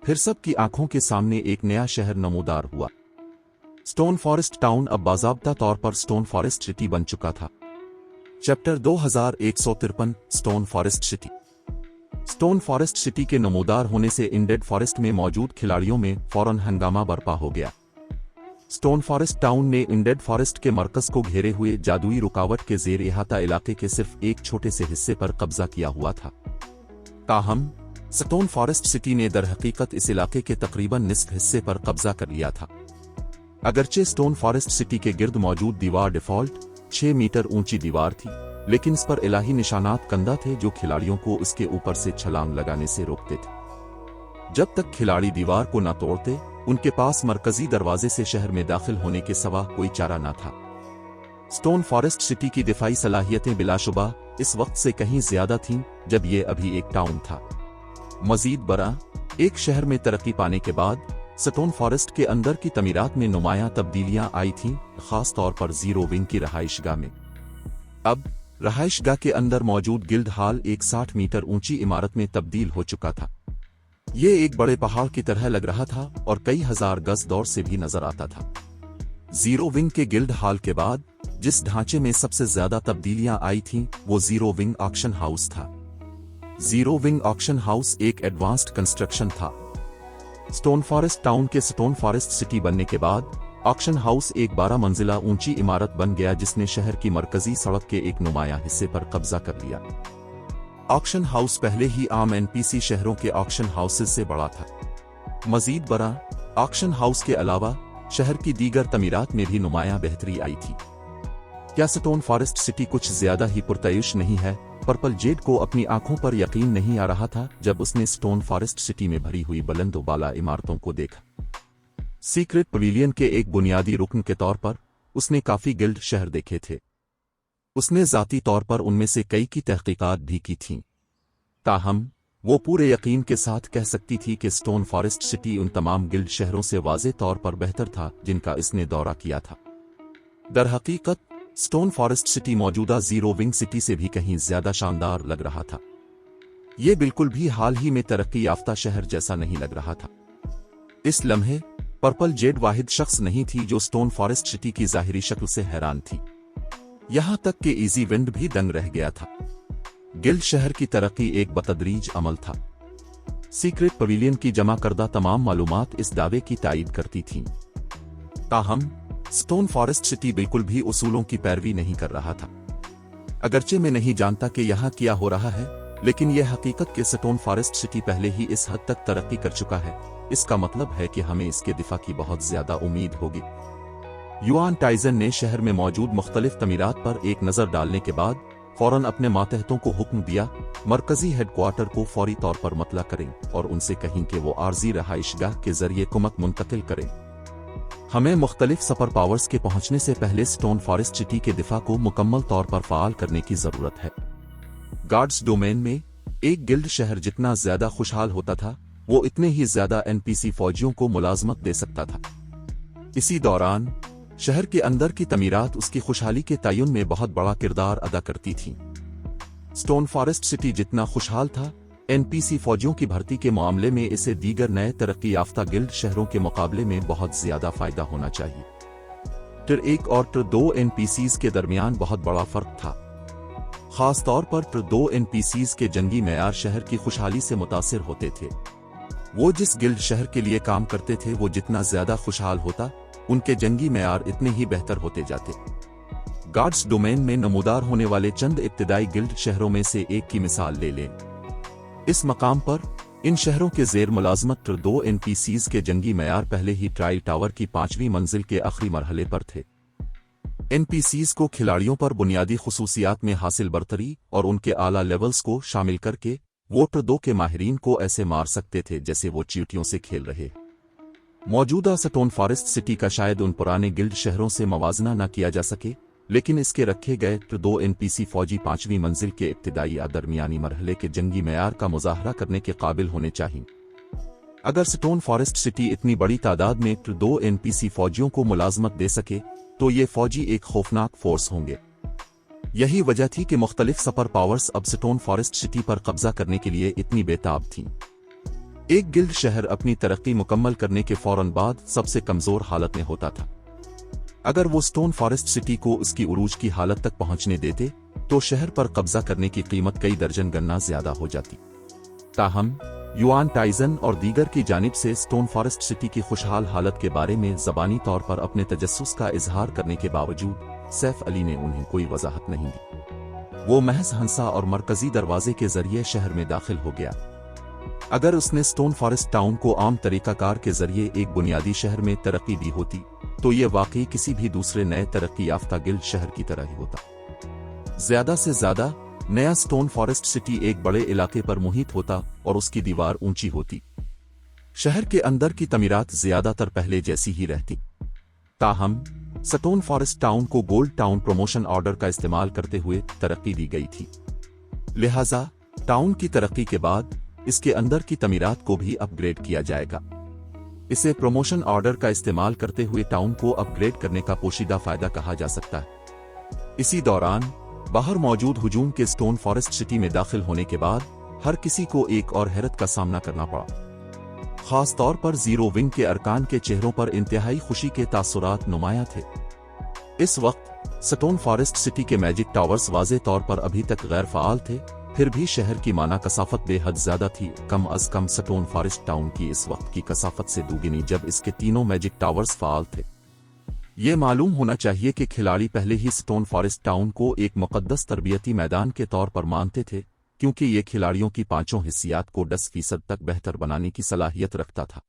Speaker 3: फिर सबकी आंखों के सामने एक नया शहर नमूदार हुआ। स्टोन फॉरेस्ट टाउन अब बाज़ाब्ता तौर पर स्टोन फॉरेस्ट सिटी बन चुका था। Chapter 2153 stone forest city. Stone forest city के नमूदार होने से अनडेड फॉरेस्ट में मौजूद खिलाड़ियों में फौरन हंगामा बरपा हो गया। स्टोन फॉरेस्ट टाउन ने अनडेड फॉरेस्ट के मरकज को घेरे हुए जादुई रुकावट के जेर इहाता इलाके के सिर्फ एक छोटे से हिस्से पर कब्जा किया हुआ था। ताहम स्टोन फॉरेस्ट सिटी ने दरहकीकत इस इलाके के तकरीबन निस्फ हिस्से पर कब्जा कर लिया था। अगरचे स्टोन फॉरेस्ट सिटी के गिर्द मौजूद दीवार डिफॉल्ट 6 मीटर ऊंची दीवार थी, लेकिन इस पर इलाही निशानात कंदा थे जो खिलाड़ियों को इसके ऊपर से छलांग लगाने से रोकते थे। जब तक खिलाड़ी दीवार को न तोड़ते, उनके पास मरकजी दरवाजे से शहर में दाखिल होने के सिवा कोई चारा न था। स्टोन फॉरेस्ट सिटी की दिफाई सलाहियतें बिलाशुबा इस वक्त से कहीं ज्यादा थीं जब ये अभी एक टाउन था। मजीद बरा, एक शहर में तरक्की पाने के बाद स्टोन फॉरेस्ट के अंदर की तमीरात में नुमायां तब्दीलियां आई थीं, खास तौर पर जीरो विंग की रहाइशगाह में। अब रहाइशगाह के अंदर मौजूद गिल्ड हॉल एक 60 मीटर ऊंची इमारत में तब्दील हो चुका था। ये एक बड़े पहाड़ की तरह लग रहा था और कई हजार गज दौर से भी नजर आता था। जीरो विंग के गिल्ड हॉल के बाद जिस ढांचे में सबसे ज्यादा तब्दीलियां आई थीं, वो जीरो विंग ऑक्शन हाउस था। जीरो विंग ऑक्शन हाउस एक एडवांस्ड कंस्ट्रक्शन था। स्टोन फॉरेस्ट टाउन के स्टोन फॉरेस्ट सिटी बनने के बाद ऑक्शन हाउस एक 12 मंजिला ऊंची इमारत बन गया जिसने शहर की मरकजी सड़क के एक नुमायां हिस्से पर कब्जा कर लिया। ऑक्शन हाउस पहले ही आम एनपीसी शहरों के ऑक्शन हाउसेज से बड़ा था। मजीद बरा, ऑक्शन हाउस के अलावा शहर की दीगर तमीरात में भी नुमायां बेहतरी आई थी। क्या स्टोन फॉरेस्ट सिटी कुछ ज्यादा ही पुरतयुश नहीं है? पर्पल जेड को अपनी आंखों पर यकीन नहीं आ रहा था जब उसने स्टोन फॉरेस्ट सिटी में भरी हुई बुलंदोबाला इमारतों को देखा। सीक्रेट पवेलियन के एक बुनियादी रुकन के तौर पर उसने काफी गिल्ड शहर देखे थे। उसने जाती तौर पर उनमें से कई की तहकीकात भी की थीं। ताहम वो पूरे यकीन के साथ कह सकती थी कि स्टोन फॉरेस्ट सिटी उन तमाम गिल्ड शहरों से वाज़े तौर पर बेहतर था जिनका इसने दौरा किया था। दरहकीकत स्टोन फॉरेस्ट सिटी मौजूदा जीरो विंग सिटी से भी कहीं ज्यादा शानदार लग रहा था। ये बिल्कुल भी हाल ही में तरक्की याफ्ता शहर जैसा नहीं लग रहा था। इस लम्हे पर्पल जेड वाहिद शख्स नहीं थी जो स्टोन फॉरेस्ट सिटी की जाहिरी शक्ल से हैरान थी। यहां तक कि इजी विंड भी दंग रह गया था। गिल्ड शहर की तरक्की एक बतदरीज अमल था। सीक्रेट पवेलियन की जमा करदा तमाम मालूमात इस दावे की तायीद करती थीं। ताहम स्टोन फॉरेस्ट सिटी बिल्कुल भी उसूलों की पैरवी नहीं कर रहा था। अगरचे मैं नहीं जानता कि यहाँ क्या हो रहा है, लेकिन यह हकीकत कि स्टोन फॉरेस्ट सिटी पहले ही इस हद तक तरक्की कर चुका है, इसका मतलब है कि हमें इसके दिफा की बहुत ज्यादा उम्मीद होगी। युआन टाइजन ने शहर में मौजूद मुख्तलिफ तमीरात पर एक नजर डालने के बाद फौरन अपने मातहतों को हुक्म दिया मरकजी हेडक्वार्टर को फौरी तौर पर मतला करें और उनसे कहें कि वो आर्जी रहाइशगाह के जरिए कुमक मुंतकिल करें। हमें मुख्तलिफ सुपर पावर्स के पहुंचने से पहले स्टोन फॉरेस्ट सिटी के दिफा को मुकम्मल तौर पर फाल करने की जरूरत है। गार्ड्स डोमेन में एक गिल्ड शहर जितना ज्यादा खुशहाल होता था, वो इतने ही ज्यादा एनपीसी फौजियों को मुलाजमत दे सकता था। इसी दौरान शहर के अंदर की तमीरात उसकी खुशहाली के तयन में बहुत बड़ा किरदार अदा करती थीं। स्टोन फॉरेस्ट सिटी जितना खुशहाल था, एनपीसी फौजियों की भर्ती के मामले में इसे दीगर नए तरक्की याफ्ता गिल्ड शहरों के मुकाबले में बहुत ज्यादा फायदा होना चाहिए। टिर 1 और टिर 2 एनपीसीज के दरमियान बहुत बड़ा फर्क था। खास तौर पर टिर 2 एनपीसीज के जंगी मेयार शहर की खुशहाली से मुतासिर होते थे। वो जिस गिल्ड शहर के लिए काम करते थे, वो जितना ज्यादा खुशहाल होता, उनके जंगी मेयार इतने ही बेहतर होते जाते। गार्ड्स डोमेन में नमूदार होने वाले चंद इब्तिदाई गिल्ड शहरों में से एक की मिसाल ले लें। इस मकाम पर इन शहरों के जेर मुलाजमत टिर 2 एनपीसीज के जंगी मेयार पहले ही ट्राई टावर की 5वीं मंजिल के आखिरी मरहले पर थे। एनपीसीज को खिलाड़ियों पर बुनियादी खुसूसियात में हासिल बरतरी और उनके आला लेवल्स को शामिल करके वोटर 2 के माहिरीन को ऐसे मार सकते थे जैसे वो चींटियों से खेल रहे। मौजूदा स्टोन फॉरेस्ट सिटी का शायद उन पुराने गिल्ड शहरों से मवाजना न किया जा सके, लेकिन इसके रखे गए 2 एनपीसी फौजी 5वीं मंजिल के इब्तिदाई या दरमियानी मरहले के जंगी मेयार का मुजाहरा करने के काबिल होने चाहिए। अगर स्टोन फॉरेस्ट सिटी इतनी बड़ी तादाद में 2 एनपीसी फौजियों को मुलाजमत दे सके तो ये फौजी एक खौफनाक फोर्स होंगे। यही वजह थी कि मुख्तलिफ सुपर पावर्स अब स्टोन फॉरेस्ट सिटी पर कब्जा करने के लिए इतनी बेताब थीं। एक गिल्ड शहर अपनी तरक्की मुकम्मल करने के फौरन बाद सबसे कमजोर हालत में होता था। अगर वो स्टोन फॉरेस्ट सिटी को उसकी उरूज की हालत तक पहुंचने देते तो शहर पर कब्जा करने की कीमत कई दर्जन गना ज्यादा हो जाती। ताहम युआन टाइजन और दीगर की जानिब से स्टोन फॉरेस्ट सिटी की खुशहाल हालत के बारे में ज़बानी तौर पर अपने तजस्सुस का इजहार करने के बावजूद सैफ अली ने उन्हें कोई वजाहत नहीं दी। वो महज हंसा और मरकजी दरवाजे के जरिए शहर में दाखिल हो गया। अगर उसने स्टोन फॉरेस्ट टाउन को आम तरीकाकार के जरिए एक बुनियादी शहर में तरक्की दी होती तो ये वाकई किसी भी दूसरे नए तरक्की याफ्ता गिल्ड शहर की तरह ही होता। ज्यादा से ज्यादा नया स्टोन फॉरेस्ट सिटी एक बड़े इलाके पर मुहित होता और उसकी दीवार ऊंची होती। शहर के अंदर की तमीरात ज्यादातर पहले जैसी ही रहती। ताहम स्टोन फॉरेस्ट टाउन को गोल्ड टाउन प्रमोशन ऑर्डर का इस्तेमाल करते हुए तरक्की दी गई थी। लिहाजा टाउन की तरक्की के बाद इसके अंदर की तमीरात को भी अपग्रेड किया जाएगा। इसे प्रमोशन ऑर्डर का इस्तेमाल करते हुए टाउन को अपग्रेड करने का पोशीदा फायदा कहा जा सकता है। इसी दौरान बाहर मौजूद हुजूम के स्टोन फॉरेस्ट सिटी में दाखिल होने के बाद हर किसी को एक और हैरत का सामना करना पड़ा। खास तौर पर जीरो विंग के अरकान के चेहरों पर इंतहाई खुशी के तासुरात नुमाया थे। इस वक्त स्टोन फॉरेस्ट सिटी के मैजिक टावर्स वाज़े तौर पर अभी तक गैर फाल थे, फिर भी शहर की माना कसाफत बेहद ज्यादा थी। कम अज कम स्टोन फॉरेस्ट टाउन की इस वक्त की कसाफत से दुगनी जब इसके तीनों मैजिक टावर्स फाल थे। ये मालूम होना चाहिए कि खिलाड़ी पहले ही स्टोन फॉरेस्ट टाउन को एक मुकद्दस तरबियती मैदान के तौर पर मानते थे, क्योंकि ये खिलाड़ियों की 5 हिस्सियात को 10% तक बेहतर बनाने की सलाहियत रखता था।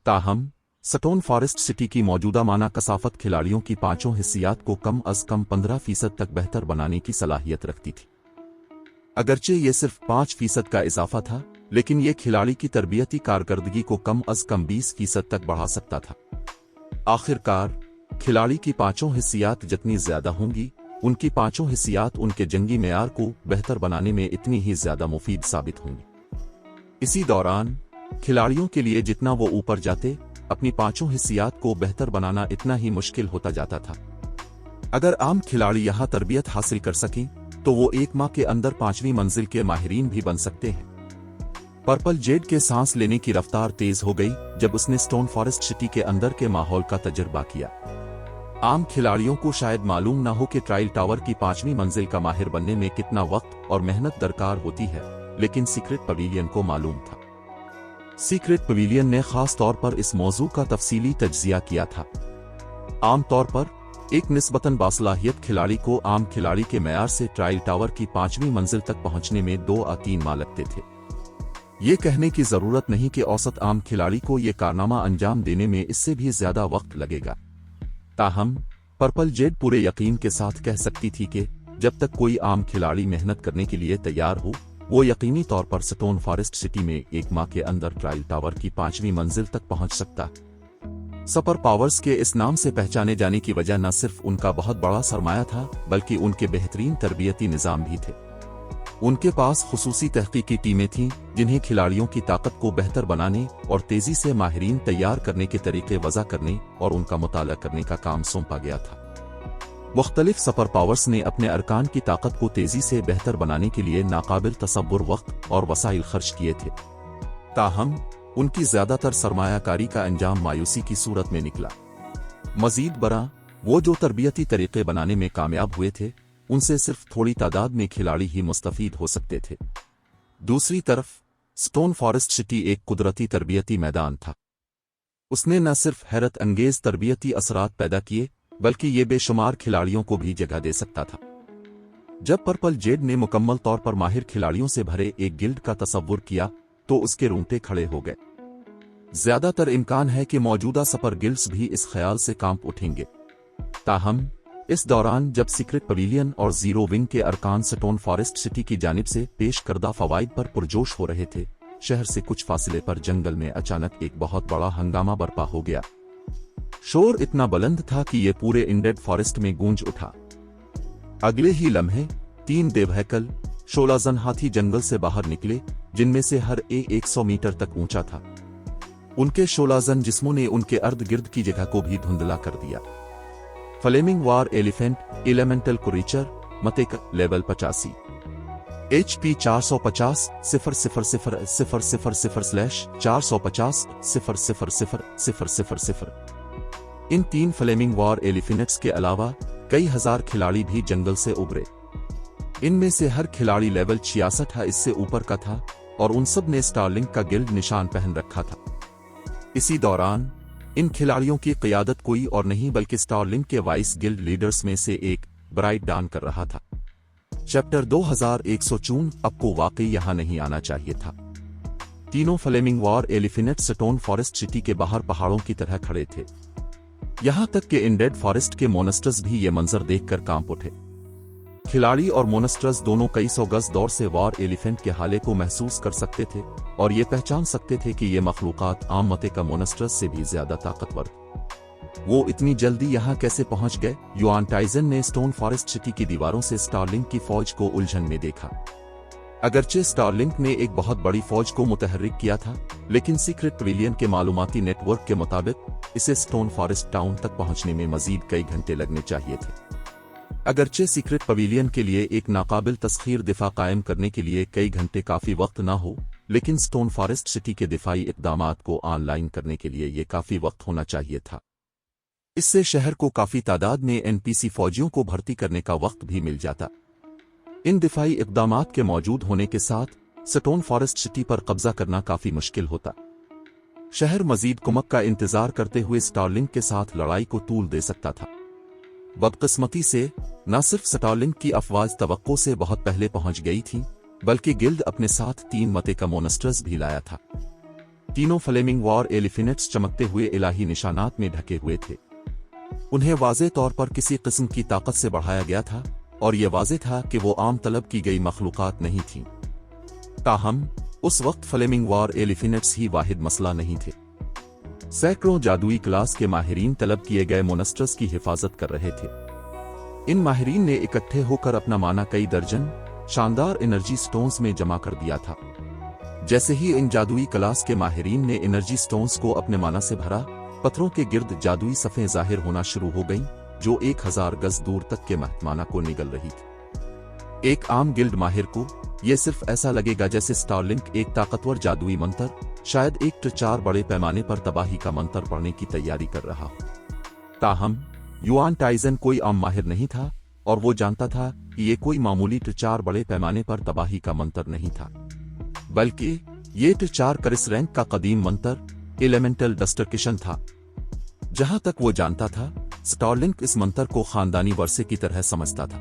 Speaker 3: ताहम स्टोन फॉरेस्ट सिटी की मौजूदा माना कसाफत खिलाड़ियों की 5 हिस्सियात को कम अज कम 15% तक बेहतर बनाने की सलाहियत रखती थी। अगरचे ये सिर्फ 5% का इजाफा था, लेकिन ये खिलाड़ी की तरबियती कारकर्दगी को कम अज कम 20% तक बढ़ा सकता था। आखिरकार खिलाड़ी की 5 हिस्सियात जितनी ज्यादा होंगी, उनकी 5 हिस्सियात उनके जंगी मेयार को बेहतर बनाने में इतनी ही ज्यादा मुफीद साबित होंगी। इसी दौरान खिलाड़ियों के लिए जितना वो ऊपर जाते, अपनी 5 हिस्सियात को बेहतर बनाना इतना ही मुश्किल होता जाता था। अगर आम खिलाड़ी यहां तरबियत हासिल कर सकें तो वो 1 माह के अंदर 5वीं मंजिल के माहिरीन भी बन सकते हैं। पर्पल जेड के सांस लेने की रफ्तार तेज हो गई जब उसने स्टोन फॉरेस्ट सिटी के अंदर के माहौल का तजुर्बा किया। आम खिलाड़ियों को शायद मालूम ना हो कि ट्रायल टावर की 5वीं मंजिल का माहिर बनने में कितना वक्त और मेहनत दरकार होती है, लेकिन सीक्रेट पवेलियन को मालूम था। सीक्रेट पवेलियन ने खास तौर पर इस मौजू का तफसीली तज्जिया किया था। आम तौर पर एक निस्बतन बासलाहियत खिलाड़ी को आम खिलाड़ी के मेयार से ट्रायल टावर की 5वीं मंजिल तक पहुंचने में 2 या 3 माह लगते थे। ये कहने की जरूरत नहीं कि औसत आम खिलाड़ी को ये कारनामा अंजाम देने में इससे भी ज्यादा वक्त लगेगा। ताहम पर्पल जेड पूरे यकीन के साथ कह सकती थी कि जब तक कोई आम खिलाड़ी मेहनत करने के लिए तैयार हो, वो यकीनी तौर पर स्टोन फॉरेस्ट सिटी में 1 माह के अंदर ट्रायल टावर की 5वीं मंजिल तक पहुंच सकता। सुपर पावर्स के इस नाम से पहचाने जाने की वजह न सिर्फ उनका बहुत बड़ा सरमाया था, बल्कि उनके बेहतरीन तरबियती निज़ाम भी थे। उनके पास खुसूसी तहकीकी टीमें थीं जिन्हें खिलाड़ियों की ताकत को बेहतर बनाने और तेजी से माहिरीन तैयार करने के तरीके वज़ा करने और उनका मुताला करने का काम सौंपा गया था। मुख्तलिफ सुपर पावर्स ने अपने अरकान की ताकत को तेजी से बेहतर बनाने के लिए नाकाबिल तसव्वुर वक्त और वसाइल खर्च किए थे। ताहम उनकी ज्यादातर सरमायाकारी का अंजाम मायूसी की सूरत में निकला। मजीद बरा, वो जो तरबियती तरीके बनाने में कामयाब हुए थे, उनसे सिर्फ थोड़ी तादाद में खिलाड़ी ही मुस्तफीद हो सकते थे। दूसरी तरफ स्टोन फॉरेस्ट सिटी एक कुदरती तरबियती मैदान था। उसने न सिर्फ हैरत अंगेज तरबियती असरात पैदा किए, बल्कि ये बेशुमार खिलाड़ियों को भी जगह दे सकता था। जब पर्पल जेड ने मुकम्मल तौर पर माहिर खिलाड़ियों से भरे एक गिल्ड का तसव्वुर किया तो उसके रोंगटे खड़े हो गए। ज्यादातर इम्कान है कि मौजूदा सुपर गिल्ड्स भी इस ख्याल से कांप उठेंगे। ताहम इस दौरान जब सीक्रेट पवेलियन और जीरो विंग के अरकान स्टोन फॉरेस्ट सिटी की जानिब से पेश करदा फवाइद पर पुरजोश हो रहे थे, शहर से कुछ फासले पर जंगल में अचानक एक बहुत बड़ा हंगामा बर्पा हो गया। शोर इतना बुलंद था कि ये पूरे इंडेड फॉरेस्ट में गूंज उठा। अगले ही लम्हे 3 देवहैकल 16 जन हाथी जंगल से बाहर निकले, जिनमें से हर एक 100 मीटर तक ऊंचा था। उनके 16 जन जिस्मों ने उनके अर्ध गिर्द की जगह को भी धुंधला कर दिया। Flaming war elephant elemental creature मतेक लेवल 85 HP 450 000/450 000। इन 3 फ्लेमिंग वार एलिफेंट्स के अलावा कई हजार खिलाड़ी भी जंगल से उभरे। इनमें से हर खिलाड़ी लेवल 66 इससे ऊपर का था और उन सब ने स्टारलिंक का गिल्ड निशान पहन रखा था। इसी दौरान इन खिलाड़ियों की क़ियादत कोई और नहीं बल्कि स्टारलिंक के वाइस गिल्ड लीडर्स में से एक ब्राइट डान कर रहा था। चैप्टर 2154 आपको वाकई यहां नहीं आना चाहिए था। तीनों Fleming war elephant stone forest city के बाहर पहाड़ों की तरह खड़े थे। यहां तक कि इंडेड फॉरेस्ट के मोनेस्टर्स भी ये मंजर देखकर कांप उठे। खिलाड़ी और मोनेस्टर्स दोनों कई सौ गज दौर से वार एलिफेंट के हाले को महसूस कर सकते थे और ये पहचान सकते थे कि ये मखलूकात आम मते का मोनेस्टर्स से भी ज्यादा ताकतवर। वो इतनी जल्दी यहाँ कैसे पहुंच गए? युआन टाइजन ने स्टोन फॉरेस्ट सिटी की दीवारों से स्टारलिंक की फौज को उलझन में देखा। अगरचे स्टारलिंक ने एक बहुत बड़ी फौज को मुतहर्रिक किया था, लेकिन सीक्रेट पवेलियन के मालूमाती नेटवर्क के मुताबिक इसे स्टोन फॉरेस्ट टाउन तक पहुंचने में मजीद कई घंटे लगने चाहिए थे। अगरचे सीक्रेट पवेलियन के लिए एक नाकाबिल तस्खीर दिफा कायम करने के लिए कई घंटे काफी वक्त ना हो, लेकिन स्टोन फॉरेस्ट सिटी के दिफाई इक़दामात को ऑनलाइन करने के लिए ये काफी वक्त होना चाहिए था। इससे शहर को काफी तादाद में NPC फौजियों को भर्ती करने का वक्त भी मिल जाता। इन दिफाई इक़दामात के मौजूद होने के साथ स्टोन फॉरेस्ट सिटी पर कब्जा करना काफी मुश्किल होता। शहर मजीद कुमक का इंतजार करते हुए स्टारलिंक के साथ लड़ाई को तूल दे सकता था। बदकिस्मती से न सिर्फ स्टारलिंक की अफवाज तवक्को से बहुत पहले पहुंच गई थी, बल्कि गिल्ड अपने साथ 3 मते का मोनेस्टर्स भी लाया था। तीनों फ्लेमिंग वार एलिफेंट्स चमकते हुए इलाही निशानात में ढके हुए थे। उन्हें वाज़े तौर पर किसी किस्म की ताकत से बढ़ाया गया था और यह वाज़े था कि वो आम तलब की गई मखलूकात नहीं थीं। ताहम उस वक्त फ्लेमिंग वार एलिफेंट्स ही वाहिद मसला नहीं थे। सैकड़ों जादुई क्लास के माहिरीन तलब किए गए मोनेस्टर्स की हिफाजत कर रहे थे। इन माहिरीन ने इकट्ठे होकर अपना माना कई दर्जन शानदार एनर्जी स्टोन्स में जमा कर दिया था। जैसे ही इन जादुई क्लास के माहिरीन ने एनर्जी स्टोन्स को अपने माना से भरा, पत्थरों के गिर्द जादुई सफ़ें जाहिर होना शुरू हो गईं, जो 1000 गज दूर तक के महत्माना को निगल रही थी। एक आम गिल्ड माहिर को यह सिर्फ ऐसा लगेगा जैसे स्टारलिंक एक ताकतवर जादुई मंत्र, शायद 1/4 बड़े पैमाने पर तबाही का मंत्र पढ़ने की तैयारी कर रहा हो। ताहम युआन टाइजन कोई आम माहिर नहीं था और वो जानता था कि ये कोई मामूली 4 बड़े पैमाने पर तबाही का मंत्र नहीं था, बल्कि ये 4 करिस रैंक का कदीम मंत्र एलिमेंटल डिस्ट्रक्शन था। जहां तक वो जानता था, स्टारलिंक इस मंत्र को खानदानी वर्से की तरह समझता था।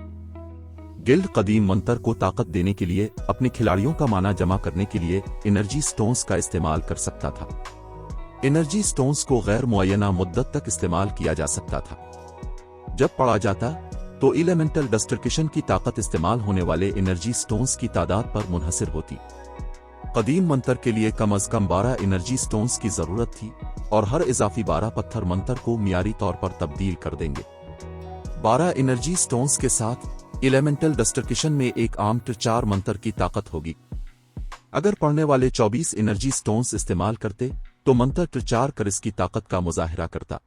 Speaker 3: गिल्ड कदीम मंत्र को ताकत देने के लिए अपने खिलाड़ियों का माना जमा करने के लिए एनर्जी स्टोन्स का इस्तेमाल कर सकता था। एनर्जी स्टोन्स को गैर मुअय्यना मुद्दत तक इस्तेमाल किया जा सकता था। जब पढ़ा जाता तो एलिमेंटल डिस्ट्रक्शन की ताकत इस्तेमाल होने वाले एनर्जी स्टोन्स की तादाद पर मुनहसिर होती। कदीम मंत्र के लिए कम अज कम 12 एनर्जी स्टोन्स की जरूरत थी और हर इजाफी 12 पत्थर मंत्र को मियारी तौर पर तब्दील कर देंगे। 12 एनर्जी स्टोन्स के साथ एलिमेंटल डिस्ट्रक्शन में एक आम 4 मंत्र की ताकत होगी। अगर पढ़ने वाले 24 एनर्जी स्टोन्स इस्तेमाल करते तो मंत्र 4 करिस की ताकत का मुजाहिरा करता।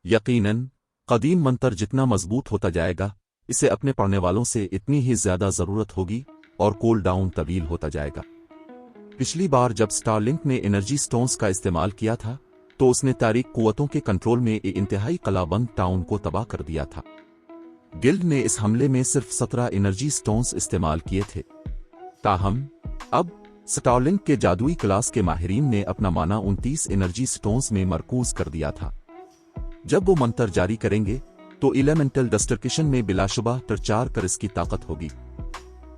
Speaker 3: यकीनन कदीम मंत्र जितना मजबूत होता जाएगा, इसे अपने पढ़ने वालों से इतनी ही ज्यादा जरूरत होगी और कूल डाउन तवील होता जाएगा। पिछली बार जब स्टारलिंक ने एनर्जी स्टोन्स का इस्तेमाल किया था तो उसने तारीक कुव्वतों के कंट्रोल में एक इंतहाई कलाबंद टाउन को तबाह कर दिया था। गिल्ड ने इस हमले में सिर्फ 17 एनर्जी स्टोन्स इस्तेमाल किए थे। ताहम अब स्टारलिंक के जादुई क्लास के माहिरीन ने अपना माना 29 एनर्जी स्टोन्स में मरकूज कर दिया था। जब वो मंत्र जारी करेंगे तो एलिमेंटल डिस्ट्रक्शन में बिलाशुबा 4 करिस की ताकत होगी।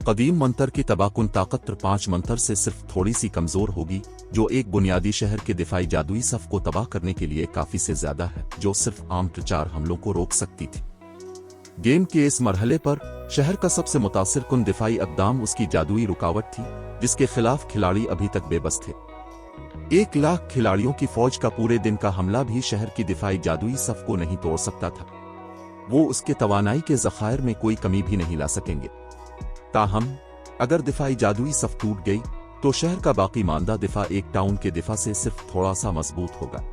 Speaker 3: कदीम मंत्र की तबाकुन ताकत 5 मंत्र से सिर्फ थोड़ी सी कमजोर होगी, जो एक बुनियादी शहर के दिफाई जादुई सफ को तबाह करने के लिए काफी से ज्यादा है, जो सिर्फ आम 4 हमलों को रोक सकती थी। गेम के इस मरहले पर शहर का सबसे मुतासिर कुन दिफाई इक़दाम उसकी जादुई रुकावट थी, जिसके खिलाफ खिलाड़ी अभी तक बेबस थे। 1 लाख खिलाड़ियों की फौज का पूरे दिन का हमला भी शहर की दिफाई जादुई सफ को नहीं तोड़ सकता था। वो उसके तवानाई के ज़खायर में कोई कमी भी नहीं ला सकेंगे। ताहम अगर दिफाई जादुई सफ टूट गई तो शहर का बाकी मानदा दिफा एक टाउन के दिफा से सिर्फ थोड़ा सा मजबूत होगा।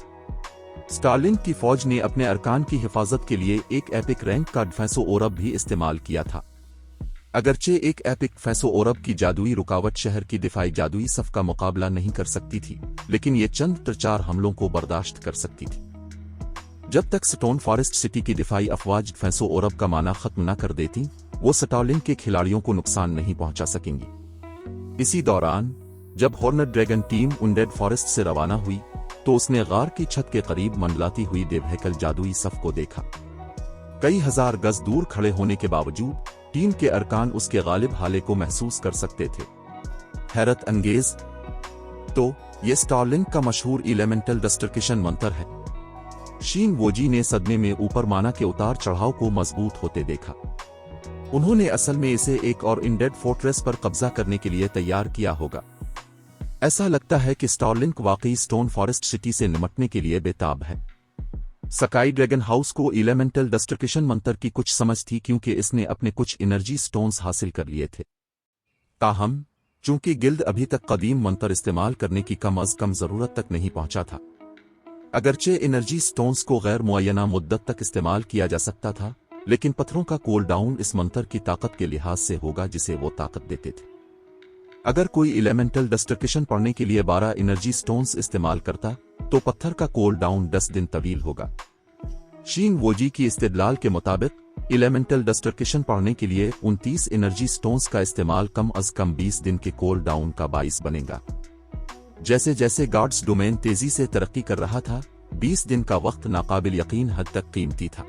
Speaker 3: स्टारलिंक की फौज ने अपने अरकान की हिफाजत के लिए एक एपिक रैंक का फैसो ओरब भी इस्तेमाल किया था। अगरचे एक एपिक फैसो ओरब की जादुई रुकावट शहर की दिफाई जादुई सफ का मुकाबला नहीं कर सकती थी, लेकिन ये चंद 4 हमलों को बर्दाश्त कर सकती थी। जब तक स्टोन फॉरेस्ट सिटी की दिफाई अफवाज फैसो ओरब का माना खत्म न कर देती, वो स्टारलिंक के खिलाड़ियों को नुकसान नहीं पहुंचा सकेंगी। इसी दौरान जब हॉर्नर ड्रैगन टीम उनडेड फॉरेस्ट से रवाना हुई तो उसने गार की छत के करीब मंडलाती हुई देवहैकल जादुई सफ को देखा। कई हजार गज दूर खड़े होने के बावजूद टीम के अरकान उसके गालिब हाले को महसूस कर सकते थे। हैरत अंगेज तो ये स्टारलिंक का मशहूर एलिमेंटल डिस्ट्रक्शन मंत्र है। शीन वोजी ने सदमे में ऊपर माना के उतार चढ़ाव को मजबूत होते देखा। उन्होंने असल में इसे एक और इनडेड फोर्ट्रेस पर कब्जा करने के लिए तैयार किया होगा। ऐसा लगता है कि स्टारलिंक वाकई स्टोन फॉरेस्ट सिटी से निपटने के लिए बेताब है। स्काई ड्रैगन हाउस को एलिमेंटल डिस्ट्रक्शन मंत्र की कुछ समझ थी, क्योंकि इसने अपने कुछ एनर्जी स्टोन्स हासिल कर लिए थे। ताहम चूंकि गिल्ड अभी तक कदीम मंत्र इस्तेमाल करने की कम अज कम जरूरत तक नहीं पहुंचा था, अगरचे एनर्जी स्टोन्स को गैर मुअय्यना मुद्दत तक इस्तेमाल किया जा सकता था, लेकिन पत्थरों का कूल डाउन इस मंत्र की ताकत के लिहाज से होगा जिसे वो ताकत देते थे। अगर कोई एलिमेंटल डिस्ट्रक्शन पढ़ने के लिए 12 एनर्जी स्टोन्स इस्तेमाल करता तो पत्थर का कूल डाउन 10 दिन तवील होगा। शीन वोजी की इस्तेदलाल के मुताबिक एलिमेंटल डिस्ट्रक्शन पढ़ने के लिए 29 एनर्जी स्टोन्स का इस्तेमाल कम अज कम 20 दिन के कूल डाउन का बाइस बनेगा। जैसे जैसे गॉड्स डोमेन तेजी से तरक्की कर रहा था, 20 दिन का वक्त नाकाबिल यकीन हद तक कीमती था।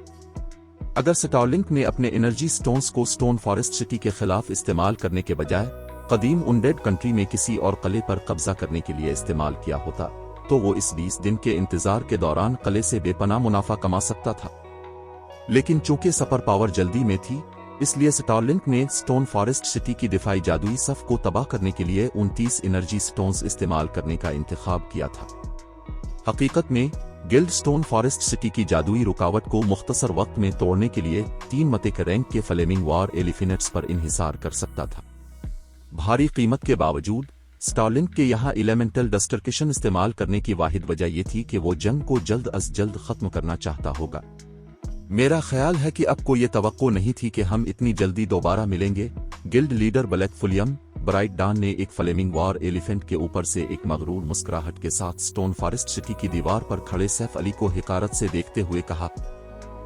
Speaker 3: अगर स्टारलिंक ने अपने एनर्जी स्टोन्स को स्टोन फॉरेस्ट सिटी के खिलाफ इस्तेमाल करने के बजाय कदीम उनडेड कंट्री में किसी और किले पर कब्जा करने के लिए इस्तेमाल किया होता, तो वो इस 20 दिन के इंतजार के दौरान किले से बेपनाह मुनाफा कमा सकता था। लेकिन चूंकि सुपर पावर जल्दी में थी, इसलिए स्टारलिंक ने स्टोन फॉरेस्ट सिटी की दिफाई जादुई सफ को तबाह करने के लिए 29 एनर्जी स्टोन्स इस्तेमाल करने का इंतखाब किया था। हकीकत में गिल्ड स्टोन फॉरेस्ट सिटी की जादुई रुकावट को मुख्तसर वक्त में तोड़ने के लिए 3 मते के रैंक के फ्लेमिंग वार एलिफिनेट्स पर इन्हिसार कर सकता था। भारी कीमत के बावजूद स्टारलिंक के यहाँ एलिमेंटल डिस्ट्रक्शन इस्तेमाल करने की वाहिद वजह यह थी कि वो जंग को जल्द अज जल्द खत्म करना चाहता होगा। मेरा ख्याल है कि अब को ये तवक्को नहीं थी कि हम इतनी जल्दी दोबारा मिलेंगे। गिल्ड लीडर ब्लैक फुलियम ब्राइट डान ने एक फ्लेमिंग वार एलिफेंट के ऊपर से एक मगरूर मुस्कुराहट के साथ स्टोन फॉरेस्ट सिटी की दीवार पर खड़े सैफ अली को हिकारत से देखते हुए कहा,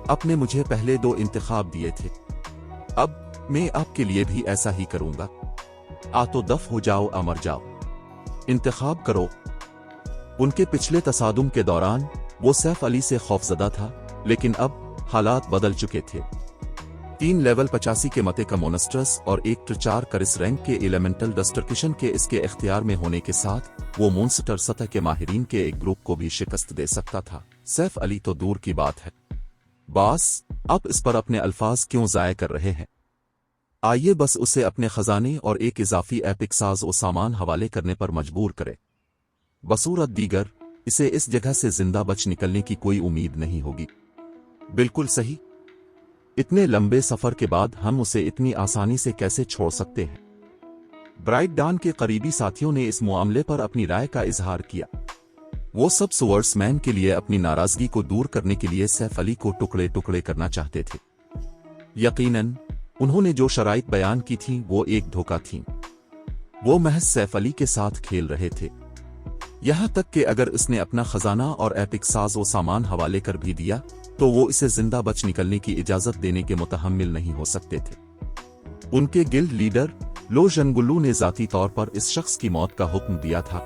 Speaker 3: आपने मुझे पहले 2 इंतखाब दिए थे, अब मैं आपके लिए भी ऐसा ही करूंगा। आ तो दफ हो जाओ, अमर जाओ, इंतखाब करो। उनके पिछले तसादुम के दौरान वो सैफ अली से खौफजदा था, लेकिन अब हालात बदल चुके थे। 3 लेवल 85 के मते का मोनस्ट्रस और 1-4 करिस रैंक के एलिमेंटल डिस्ट्रक्शन के इसके इख्तियार में होने के साथ वो मोन्स्टर सतह के माहिरीन के एक ग्रुप को भी शिकस्त दे सकता था। सैफ अली तो दूर की बात है। बास, आप इस पर अपने अल्फाज क्यों ज़ाया कर रहे हैं? आइए बस उसे अपने खजाने और एक इजाफी एपिक साज और सामान हवाले करने पर मजबूर करे। बसूरत दीगर इसे इस जगह से जिंदा बच निकलने की कोई उम्मीद नहीं होगी। बिल्कुल सही। इतने लंबे सफर के बाद हम उसे इतनी आसानी से कैसे छोड़ सकते हैं? ब्राइट डान के करीबी साथियों ने इस मामले पर अपनी राय का इजहार किया। वो सब स्वर्ड्समैन के लिए अपनी नाराजगी को दूर करने के लिए सैफ अली को टुकड़े टुकड़े करना चाहते थे। यकीनन उन्होंने जो शराइत बयान की थी वो एक धोखा थी। वो महज सैफ अली के साथ खेल रहे थे। यहां तक कि अगर उसने अपना खजाना और एपिक साज व सामान हवाले कर भी दिया तो वो इसे जिंदा बच निकलने की इजाजत देने के मुतहम्मिल नहीं हो सकते थे। उनके गिल्ड लीडर लो जंगुल्लू ने जाती तौर पर इस शख्स की मौत का हुक्म दिया था।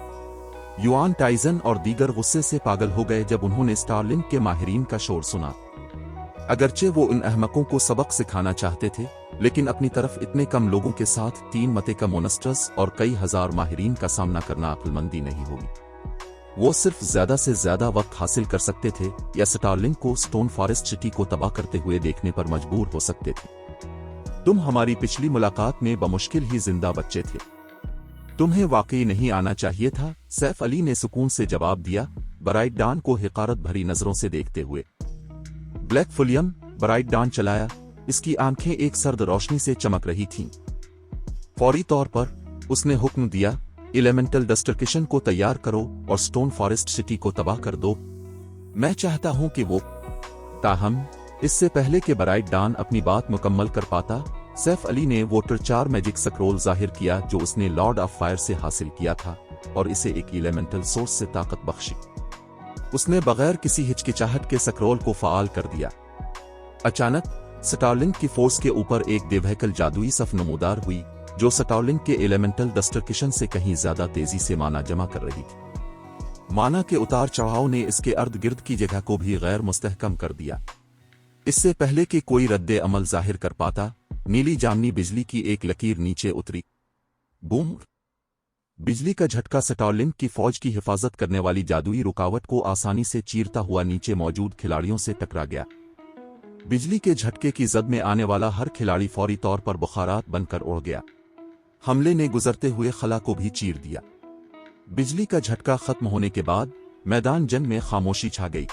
Speaker 3: युआन टाइजन और दीगर गुस्से से पागल हो गए जब उन्होंने स्टारलिंक के माहिरीन का शोर सुना। अगरचे वो उन अहमकों को सबक सिखाना चाहते थे, लेकिन अपनी तरफ इतने कम लोगों के साथ 3 मते का मोनस्टर्स और कई हजार माहिरीन का सामना करना अक्लमंदी नहीं होगी। वो सिर्फ ज्यादा से ज्यादा वक्त हासिल कर सकते थे या स्टारलिंक को स्टोन फॉरेस्ट सिटी को तबाह करते हुए देखने पर मजबूर हो सकते थे। तुम हमारी पिछली मुलाकात में बमुश्किल ही जिंदा बच्चे थे। तुम्हें वाकई नहीं आना चाहिए था, सैफ अली ने सुकून से जवाब दिया, ब्राइट डॉन को हिकारत भरी नजरों से देखते हुए। ब्लैक फुलियम, ब्राइट डॉन चलाया, इसकी आंखें एक सर्द रोशनी से चमक रही थीं। फौरी तौर पर उसने हुक्म दिया, एलिमेंटल डिस्ट्रक्शन को तैयार करो और स्टोन फॉरेस्ट सिटी को तबाह कर दो। मैं चाहता हूं कि वो। ताहम इससे पहले कि ब्राइट डॉन अपनी बात मुकम्मल कर पाता, सैफ अली ने वोटर 4 मैजिक स्क्रोल जाहिर किया जो उसने लॉर्ड ऑफ फायर से हासिल किया था और इसे एक एलिमेंटल सोर्स से ताकत बख्शी। उसने बगैर किसी हिचकिचाहट के स्क्रोल को फाल कर दिया। अचानक स्टारलिंक की फोर्स के ऊपर एक बेवहकल जादुई सफ नमूदार हुई जो स्टारलिंक के एलिमेंटल डिस्ट्रक्शन से कहीं ज्यादा तेजी से माना जमा कर रही थी। माना के उतार चढ़ाव ने इसके अर्द गिर्द की जगह को भी गैर मुस्तहकम कर दिया। इससे पहले कि कोई रद्दे अमल जाहिर कर पाता, नीली जामनी बिजली की एक लकीर नीचे उतरी। बूम! बिजली का झटका स्टारलिंक की फौज की हिफाजत करने वाली जादुई रुकावट को आसानी से चीरता हुआ नीचे मौजूद खिलाड़ियों से टकरा गया। बिजली के झटके की जद में आने वाला हर खिलाड़ी फौरी तौर पर बुखारात बनकर उड़ गया। हमले ने गुजरते हुए खला को भी चीर दिया। बिजली का झटका खत्म होने के बाद मैदान जंग में खामोशी छा गई।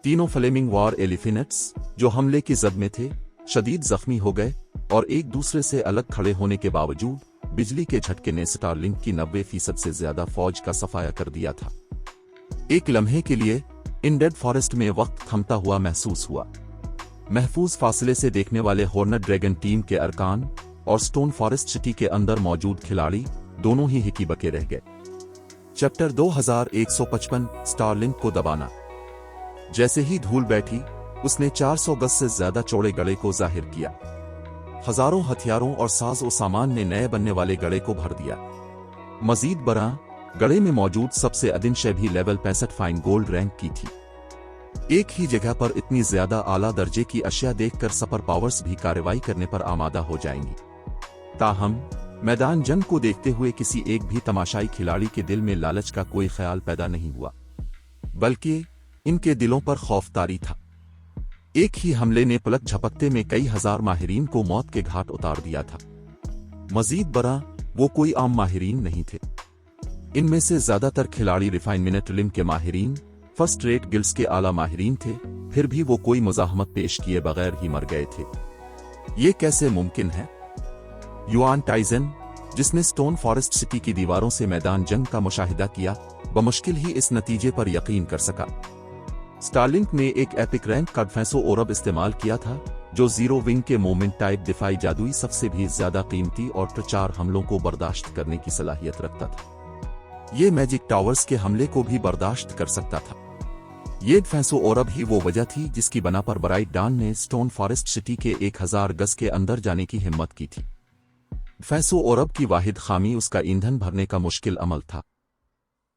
Speaker 3: तीनों फ्लेमिंग वॉर एलिफेनेट्स जो हमले की जद में थे शदीद जख्मी हो गए और एक दूसरे से अलग खड़े होने के बावजूद बिजली के झटके ने स्टारलिंक की 90% से ज्यादा फौज का सफाया कर दिया था। एक लम्हे के लिए इन डेड फॉरेस्ट में वक्त थमता हुआ महसूस हुआ। महफूज फासले से देखने वाले हॉर्नेट ड्रैगन टीम के अरकान और स्टोन फॉरेस्ट सिटी के अंदर मौजूद खिलाड़ी दोनों ही हिकी बके रह गए। चैप्टर 2155 स्टारलिंक को दबाना। जैसे ही धूल बैठी, उसने 400 गज से ज्यादा चौड़े गड़े को जाहिर किया। हजारों हथियारों और साज और सामान ने नए बनने वाले गड़े को भर दिया। मजीद बरा गड़े में मौजूद सबसे अदीन शय भी लेवल 65 फाइन गोल्ड रैंक की थी। एक ही जगह पर इतनी ज्यादा आला दर्जे की अशिया देखकर सुपर पावर्स भी कार्रवाई करने पर आमादा हो जाएंगी। ताहम मैदान जंग को देखते हुए किसी एक भी तमाशाई खिलाड़ी के दिल में लालच का कोई ख्याल पैदा नहीं हुआ, बल्कि इनके दिलों पर खौफ तारी था। एक ही हमले ने पलक झपकते में कई हजार माहिरीन को मौत के घाट उतार दिया था। मजीद बरा वो कोई आम माहिरीन नहीं थे। इनमें से ज्यादातर खिलाड़ी रिफाइनमेंट इल्म के माहिरीन, फर्स्ट रेट गिल्ड्स के आला माहिरीन थे, फिर भी वो कोई मुजाहमत पेश किए बगैर ही मर गए थे। ये कैसे मुमकिन है? युआन टाइजन, जिसने स्टोन फॉरेस्ट सिटी की दीवारों से मैदान जंग का मुशाहिदा किया, बमुश्किल ही इस नतीजे पर यकीन कर सका। स्टारलिंक ने एक एपिक रैंक का फैंसो ओरब इस्तेमाल किया था जो जीरो विंग के मोमेंट टाइप दिफाई जादुई सबसे भी ज्यादा कीमती और 4 हमलों को बर्दाश्त करने की सलाहियत रखता था। ये मैजिक टावर्स के हमले को भी बर्दाश्त कर सकता था। ये फैंसो ओरब ही वो वजह थी जिसकी बना पर ब्राइट डॉन ने स्टोन फॉरेस्ट सिटी के 1000 गज के अंदर जाने की हिम्मत की थी। फैंसो ओरब की वाहिद खामी उसका ईंधन भरने का मुश्किल अमल था।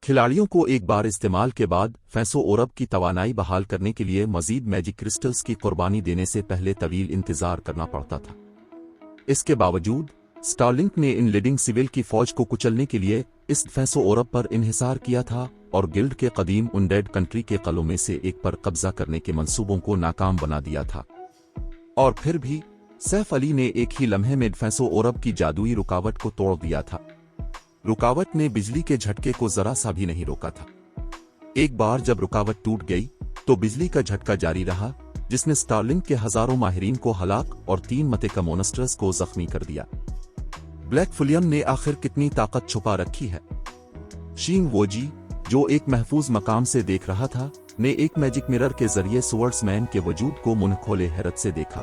Speaker 3: खिलाड़ियों को एक बार इस्तेमाल के बाद फैंसो ओरब की तवानाई बहाल करने के लिए मजीद मैजिक क्रिस्टल्स की कुर्बानी देने से पहले तवील इंतजार करना पड़ता था। इसके बावजूद स्टारलिंक ने इन लीडिंग सिविल की फौज को कुचलने के लिए इस फैंसो ओरब पर इन्हिसार किया था और गिल्ड के कदीम अनडेड कंट्री के कलों में से एक पर कब्जा करने के मंसूबों को नाकाम बना दिया था। और फिर भी सैफ अली ने एक ही लम्हे में फैंसो ओरब की जादुई रुकावट को तोड़ दिया था। रुकावट ने बिजली के झटके को जरा सा भी नहीं रोका था। एक बार जब रुकावट टूट गई तो बिजली का झटका जारी रहा, जिसने स्टारलिंक के हजारों माहिरीन को हलाक और 3 मतेका मोनस्टर्स को जख्मी कर दिया। ब्लैक फुलियम ने आखिर कितनी ताकत छुपा रखी है? शीन वोजी, जो एक महफूज मकाम से देख रहा था, ने एक मैजिक मिरर के जरिए स्वर्ड्समैन के वजूद को मुंह खोले हैरत से देखा।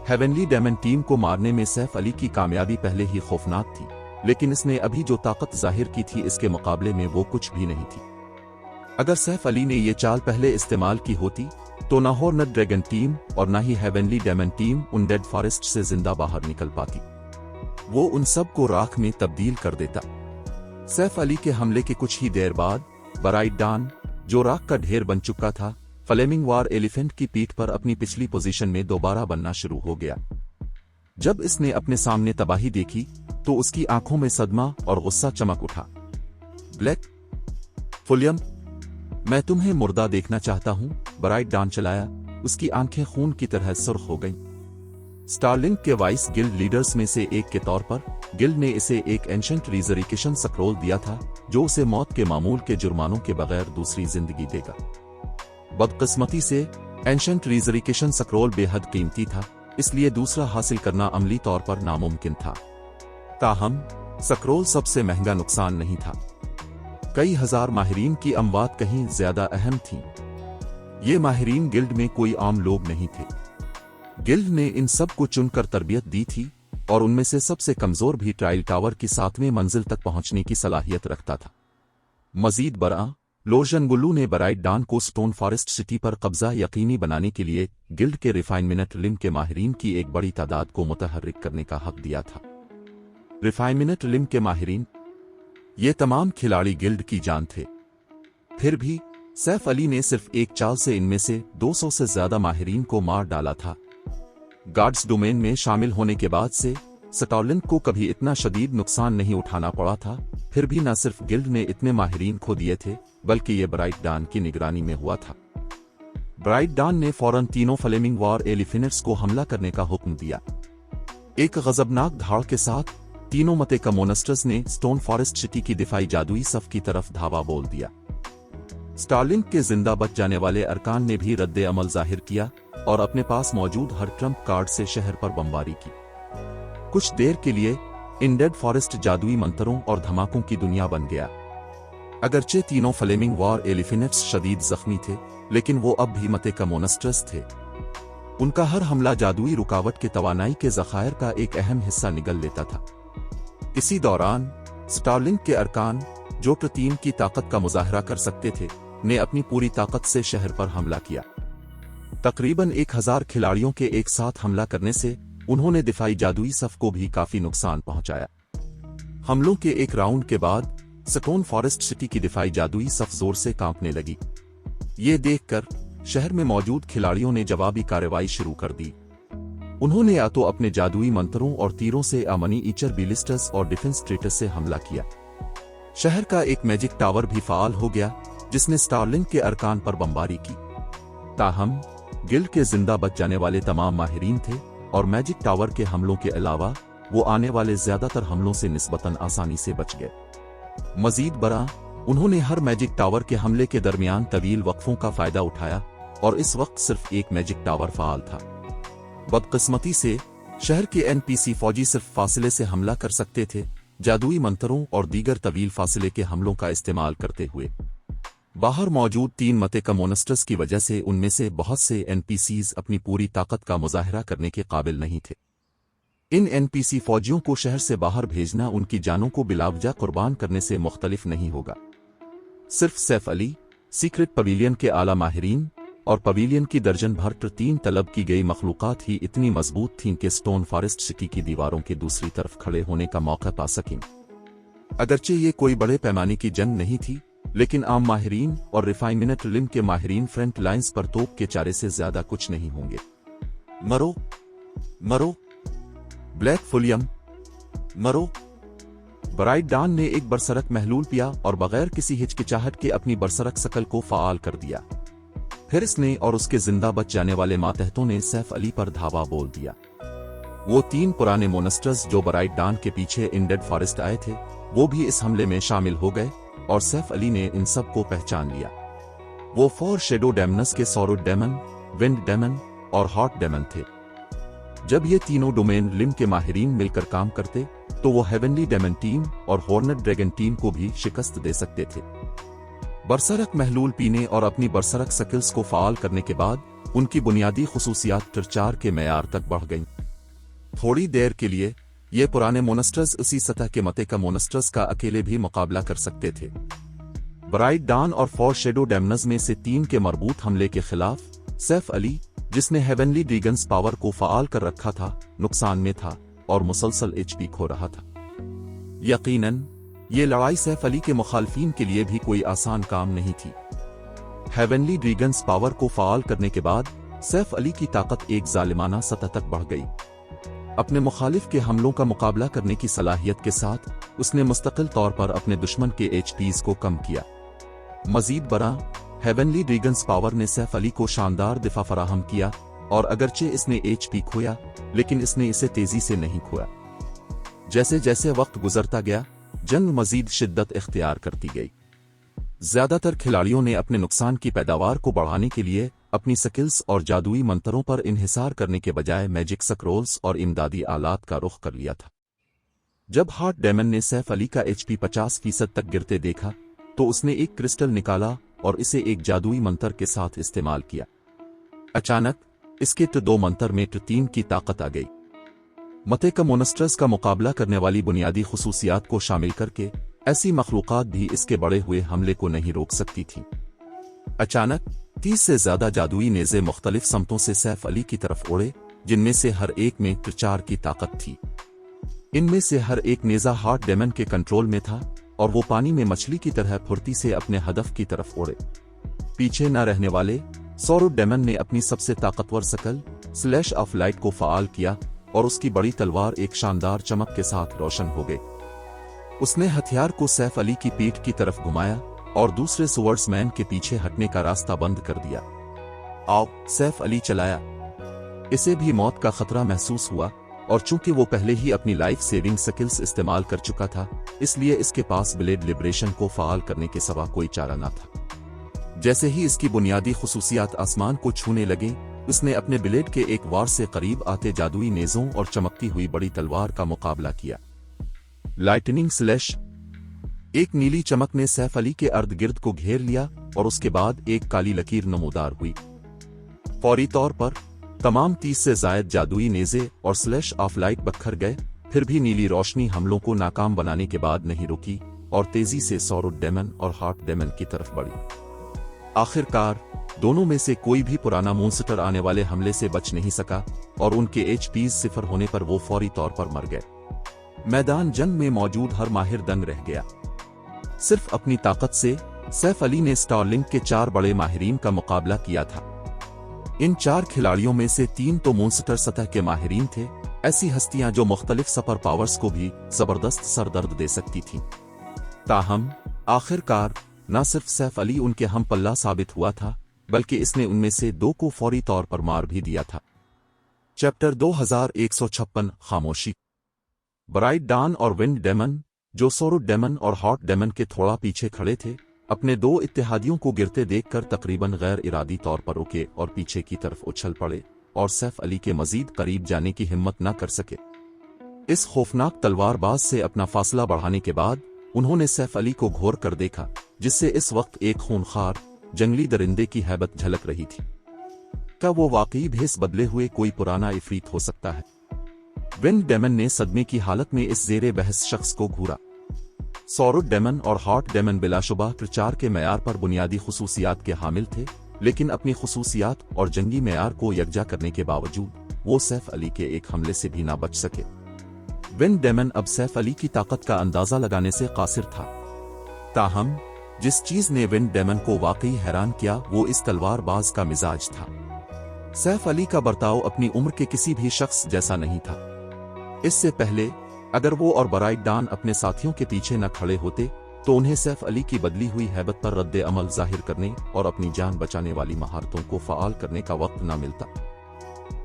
Speaker 3: हेवनली डेमन टीम को मारने में सैफ अली की कामयाबी पहले ही खौफनाक थी, लेकिन इसने अभी जो ताकत जाहिर की थी इसके मुकाबले में वो कुछ भी नहीं थी। अगर सैफ अली ने ये चाल पहले इस्तेमाल की होती तो ना हॉर्नेट ड्रैगन टीम और ना ही हेवनली डेमन टीम उन डेड फॉरेस्ट से जिंदा बाहर निकल पाती। वो उन सब को राख में तब्दील कर देता। सैफ अली के हमले के कुछ ही देर बाद ब्राइट डॉन, जो राख का ढेर बन चुका था, फ्लेमिंग वॉर एलिफेंट की पीठ पर अपनी पिछली पोजीशन में दोबारा बनना शुरू हो गया। जब इसने अपने सामने तबाही देखी तो उसकी आंखों में सदमा और गुस्सा चमक उठा। ब्लैक फुलियम, मैं तुम्हें मुर्दा देखना चाहता हूं, ब्राइट डान चलाया। उसकी आंखें खून की तरह सुर्ख हो गईं। स्टारलिंक के वाइस गिल्ड लीडर्स में से एक के तौर पर गिल्ड ने इसे एक एंशंट रिजरिकेशन स्क्रॉल दिया था जो उसे मौत के मामूल के जुर्मानों के बगैर दूसरी जिंदगी देगा। बदकिस्मती से एंशंट रिजरिकेशन स्क्रॉल बेहद कीमती था, इसलिए दूसरा हासिल करना अमली तौर पर नामुमकिन था। ताहम स्क्रॉल सबसे महंगा नुकसान नहीं था। कई हजार माहिरीन की अमवात कहीं ज्यादा अहम थीं। ये माहिरीन गिल्ड में कोई आम लोग नहीं थे। गिल्ड ने इन सब को चुनकर तरबियत दी थी और उनमें से सबसे कमजोर भी ट्रायल टावर की 7वें मंजिल तक पहुंचने की सलाहियत रखता था। मजीद बरआ, लोर्जनगुल्लू ने ब्राइट डान को स्टोन फॉरेस्ट सिटी पर कब्जा यकीनी बनाने के लिए गिल्ड के रिफाइनमेंट लिम के माहिरीन की एक बड़ी तादाद को मुतहर्रिक करने का हक दिया था। रिफाइनमेंट लिम के माहिरीन, ये तमाम खिलाड़ी गिल्ड की जान थे। फिर भी सैफ अली ने सिर्फ एक चाल से इनमें से 200 से ज्यादा माहिरीन को मार डाला था। गार्ड्स डोमेन में शामिल होने के बाद से स्टारलिंक को कभी इतना शदीद नुकसान नहीं उठाना पड़ा था। फिर भी न सिर्फ गिल्ड ने इतने माहिरीन खो दिए थे, बल्कि ये ब्राइट डान की निगरानी में हुआ था। ब्राइट डान ने फौरन तीनों फ्लेमिंग वॉर एलिफिनेट्स को हमला करने का हुक्म दिया। एक गजबनाक धाड़ के साथ तीनों मतेका मोनेस्टर्स ने स्टोन फॉरेस्ट सिटी की दिफाई जादुई सफ की तरफ धावा बोल दिया। स्टारलिंक के जिंदा बच जाने वाले अरकान ने भी रद्द अमल जाहिर किया और अपने पास मौजूद हर ट्रम्प कार्ड से शहर पर बमबारी की। कुछ देर के लिए इंडेड फॉरेस्ट जादुई मंतरों और धमाकों की दुनिया बन गया। अगरचे तीनों फ्लेमिंग वॉर एलिफिनेट्स शदीद जख्मी थे, लेकिन वो अब भी मतेका मोनेस्टर्स थे। उनका हर हमला जादुई रुकावट के तवानाई के ज़खायर का एक अहम हिस्सा निगल लेता था। इसी दौरान स्टारलिंक के अरकान, जो टीम की ताकत का मुजाहरा कर सकते थे, ने अपनी पूरी ताकत से शहर पर हमला किया। तकरीबन 1000 खिलाड़ियों के एक साथ हमला करने से उन्होंने दिफाई जादुई सफ को भी काफी नुकसान पहुंचाया। हमलों के एक राउंड के बाद स्टोन फॉरेस्ट सिटी की दिफाई जादुई सफ जोर से कांपने लगी। ये देखकर शहर में मौजूद खिलाड़ियों ने जवाबी कार्रवाई शुरू कर दी। उन्होंने या तो अपने जादुई मंत्रों और तीरों से मनी ईचर बिलिस्टर्स और डिफेंस ट्रेटस से हमला किया। शहर का एक मैजिक टावर भी फाल हो गया, जिसने स्टारलिंक के अरकान पर बमबारी की। ताहम गिल्ड के जिंदा बच जाने वाले तमाम माहिरीन थे और मैजिक टावर के हमलों के अलावा वो आने वाले ज्यादातर हमलों से निस्बतन आसानी से बच गए। मजीद बरा, उन्होंने हर मैजिक टावर के हमले के दरमियान तवील वक्फों का फायदा उठाया और इस वक्त सिर्फ एक मैजिक टावर फाल था। बदकिस्मती से शहर के एनपीसी फौजी सिर्फ फासले से हमला कर सकते थे, जादुई मंत्रों और दीगर तवील फासले के हमलों का इस्तेमाल करते हुए। बाहर मौजूद 3 मतेका मोनेस्टर्स की वजह से उनमें से बहुत से एनपीसीज अपनी पूरी ताकत का मुजाहरा करने के काबिल नहीं थे। इन एनपीसी फौजियों को शहर से बाहर भेजना उनकी जानों को बिलावजा कुर्बान करने से मुख्तलिफ नहीं होगा। सिर्फ सैफ अली, सीक्रेट पवेलियन के आला माहिरीन और पवेलियन की दर्जन भर 3 तलब की गई मखलूकात ही इतनी मजबूत थीं कि स्टोन फॉरेस्ट सिटी की दीवारों के दूसरी तरफ खड़े होने का मौका पा सकें। अगरचे ये कोई बड़े पैमाने की जंग नहीं थी, लेकिन आम माहिरीन और रिफाइनमेंट लिम के माहिरीन फ्रंट लाइंस पर तोप के चारे से ज्यादा कुछ नहीं होंगे। मरो मरो ब्लैक फुलियम, मरो। ब्राइट डान ने एक बरसरक महलूल पिया और बगैर किसी हिचकिचाहट के अपनी बरसरक शकल को फाल कर दिया। फिर इसने और उसके जिंदा बच जाने वाले मातहतों ने सैफ अली पर धावा बोल दिया। वो 3 पुराने मोनेस्टर्स जो ब्राइट डान के पीछे इंडेड फॉरेस्ट आए थे, वो भी इस हमले में शामिल हो गए और सैफ अली ने इन सब को पहचान लिया। वो 4 शेडो डेमनस के सौरुड डेमन, विंड डेमन और हॉट डेमन थे। जब ये तीनों डोमेन लिम के माहिरीन मिलकर काम करते तो वो हेवनली डेमन टीम और हॉर्नेट ड्रैगन टीम को भी शिकस्त दे सकते थे। बरसरक महलूल पीने और अपनी बरसरक स्किल्स को फाल करने के बाद उनकी बुनियादी खुसूसियात टिरचार के मेयार तक बढ़ गईं। थोड़ी देर के लिए ये पुराने मोनेस्टर्स उसी सतह के मतेका मोनेस्टर्स का अकेले भी मुकाबला कर सकते थे। ब्राइट डान और 4 शेडो डेमनस में से 3 के मरबूत हमले के खिलाफ सैफ अली, जिसने हेवनली ड्रैगन्स पावर को फाल कर रखा था, नुकसान में था और मुसलसल एचपी खो रहा था। यकीनन ये लड़ाई सैफ अली के मुखालफीन के लिए भी कोई आसान काम नहीं थी। हेवनली ड्रैगन्स पावर को फाल करने के बाद सैफ अली की ताकत एक जालिमाना सतह तक बढ़ गई। अपने मुखालिफ के हमलों का मुकाबला करने की सलाहियत के साथ उसने मुस्तकिल तौर पर अपने दुश्मन के एचपीज को कम किया। मजीद बरा हेवनली ड्रैगन्स पावर ने सैफ अली को शानदार दिफा फराहम किया और अगरचे इसने HP खोया लेकिन इसने इसे तेजी से नहीं खोया। जैसे जैसे वक्त गुजरता गया जंग मजीद शिद्दत इख्तियार करती गई। ज्यादातर खिलाड़ियों ने अपने नुकसान की पैदावार को बढ़ाने के लिए अपनी स्किल्स और जादुई मंत्रों पर इन्हिसार करने के बजाय मैजिक स्क्रोल्स और इमदादी आलात का रुख कर लिया था। जब हार्ट डेमन ने सैफ अली का HP 50% तक गिरते देखा तो उसने एक क्रिस्टल निकाला और इसे एक जादुई मंत्र के साथ इस्तेमाल किया। अचानक इसके T2 मंत्र में T3 की ताकत आ गई। मते का मोनस्टर्स का मुकाबला करने वाली बुनियादी खुसूसियात को शामिल करके ऐसी मखलूकात भी इसके बढ़े हुए हमले को नहीं रोक सकती थी। अचानक 30 से ज्यादा जादुई नेज़े मुख्तलिफ समतों से सैफ अली की तरफ उड़े, जिनमें से हर एक में T4 की ताकत थी। इनमें से हर एक नेज़ा हार्ट डेमन के कंट्रोल में था और वो पानी में मछली की तरह फुर्ती से अपने हदफ की तरफ उड़े। पीछे न रहने वाले सौरभ डेमन ने अपनी सबसे ताकतवर शकल स्लैश ऑफ लाइट को फाल किया और उसकी बड़ी तलवार एक शानदार चमक के साथ रोशन हो गई। उसने हथियार को सैफ अली की पीठ की तरफ घुमाया और दूसरे स्वर्ड्समैन के पीछे हटने का रास्ता बंद कर दिया। आओ, सैफ अली चलाया। इसे भी मौत का खतरा महसूस हुआ और चूंकि वो पहले ही अपनी लाइफ सेविंग स्किल्स इस्तेमाल कर चुका था, इसलिए इसके पास ब्लेड लिबरेशन को फाल करने के सिवा कोई चारा न था। जैसे ही इसकी बुनियादी खुसूसियात आसमान को छूने लगे, उसने अपने ब्लेड के एक वार से करीब आते जादुई नेज़ों और चमकती हुई बड़ी तलवार का मुकाबला किया। Lightning slash. एक नीली चमक ने सैफ अली के अर्द गिर्द को घेर लिया और उसके बाद एक काली लकीर नमूदार हुई। फौरी तौर पर तमाम 30 से जायद जादुई नेज़े और स्लैश ऑफ लाइट बखर गए। फिर भी नीली रोशनी हमलों को नाकाम बनाने के बाद नहीं रुकी और तेजी से सौरभ डेमन और हार्ट डेमन की तरफ बढ़ी। आखिरकार दोनों में से कोई भी पुराना मॉन्स्टर आने वाले हमले से बच नहीं सका और उनके HPs 0 होने पर वो फौरी तौर पर मर गए। मैदान जंग में मौजूद हर माहिर दंग रह गया। सिर्फ अपनी ताकत से सैफ अली ने स्टारलिंक के 4 बड़े माहिरीन का मुकाबला किया था। इन 4 खिलाड़ियों में से 3 तो मॉन्स्टर सतह के माहिरीन थे, ऐसी हस्तियां जो मुख्तलिफ सुपर पावर्स को भी जबरदस्त सरदर्द दे सकती थीं। ताहम आखिरकार न सिर्फ सैफ अली उनके हम पल्ला साबित हुआ था, बल्कि इसने उनमें से 2 को फौरी तौर पर मार भी दिया था। चैप्टर 2156 खामोशी। ब्राइट डान और विंड डेमन, जो सौरभ डेमन और हॉट डेमन के थोड़ा पीछे खड़े थे, अपने 2 इत्तेहादियों को गिरते देखकर तकरीबन गैर इरादी तौर पर रुके और पीछे की तरफ उछल पड़े और सैफ अली के मजीद करीब जाने की हिम्मत न कर सके। इस खौफनाक तलवारबाज से अपना फासला बढ़ाने के बाद उन्होंने सैफ अली को घोर कर देखा, जिससे इस वक्त एक खूनखार जंगली दरिंदे की हैबत झलक रही थी। क्या वो वाकई भेस बदले हुए कोई पुराना इफरीत हो सकता है? विंड डेमन ने सदमे की हालत में इस ज़ेरे बहस शख्स को घूरा। सौरभ डेमन और हॉट डेमन बिलाशुबा प्रचार के मेयार पर बुनियादी खुसूसियात के हामिल थे, लेकिन अपनी खुसूसियात और जंगी मेयार को यकजा करने के बावजूद वो सैफ अली के एक हमले से भी ना बच सके। विंड डेमन अब सैफ अली की ताकत का अंदाजा लगाने से कासिर था। ताहम जिस चीज ने विंड डेमन को वाकई हैरान किया वो इस तलवारबाज का मिजाज था। सैफ अली का बर्ताव अपनी उम्र के किसी भी शख्स जैसा नहीं था। इससे पहले अगर वो और ब्राइट डान अपने साथियों के पीछे न खड़े होते तो उन्हें सैफ अली की बदली हुई हैबत पर रद्द अमल जाहिर करने और अपनी जान बचाने वाली महारतों को फ़आल करने का वक्त न मिलता।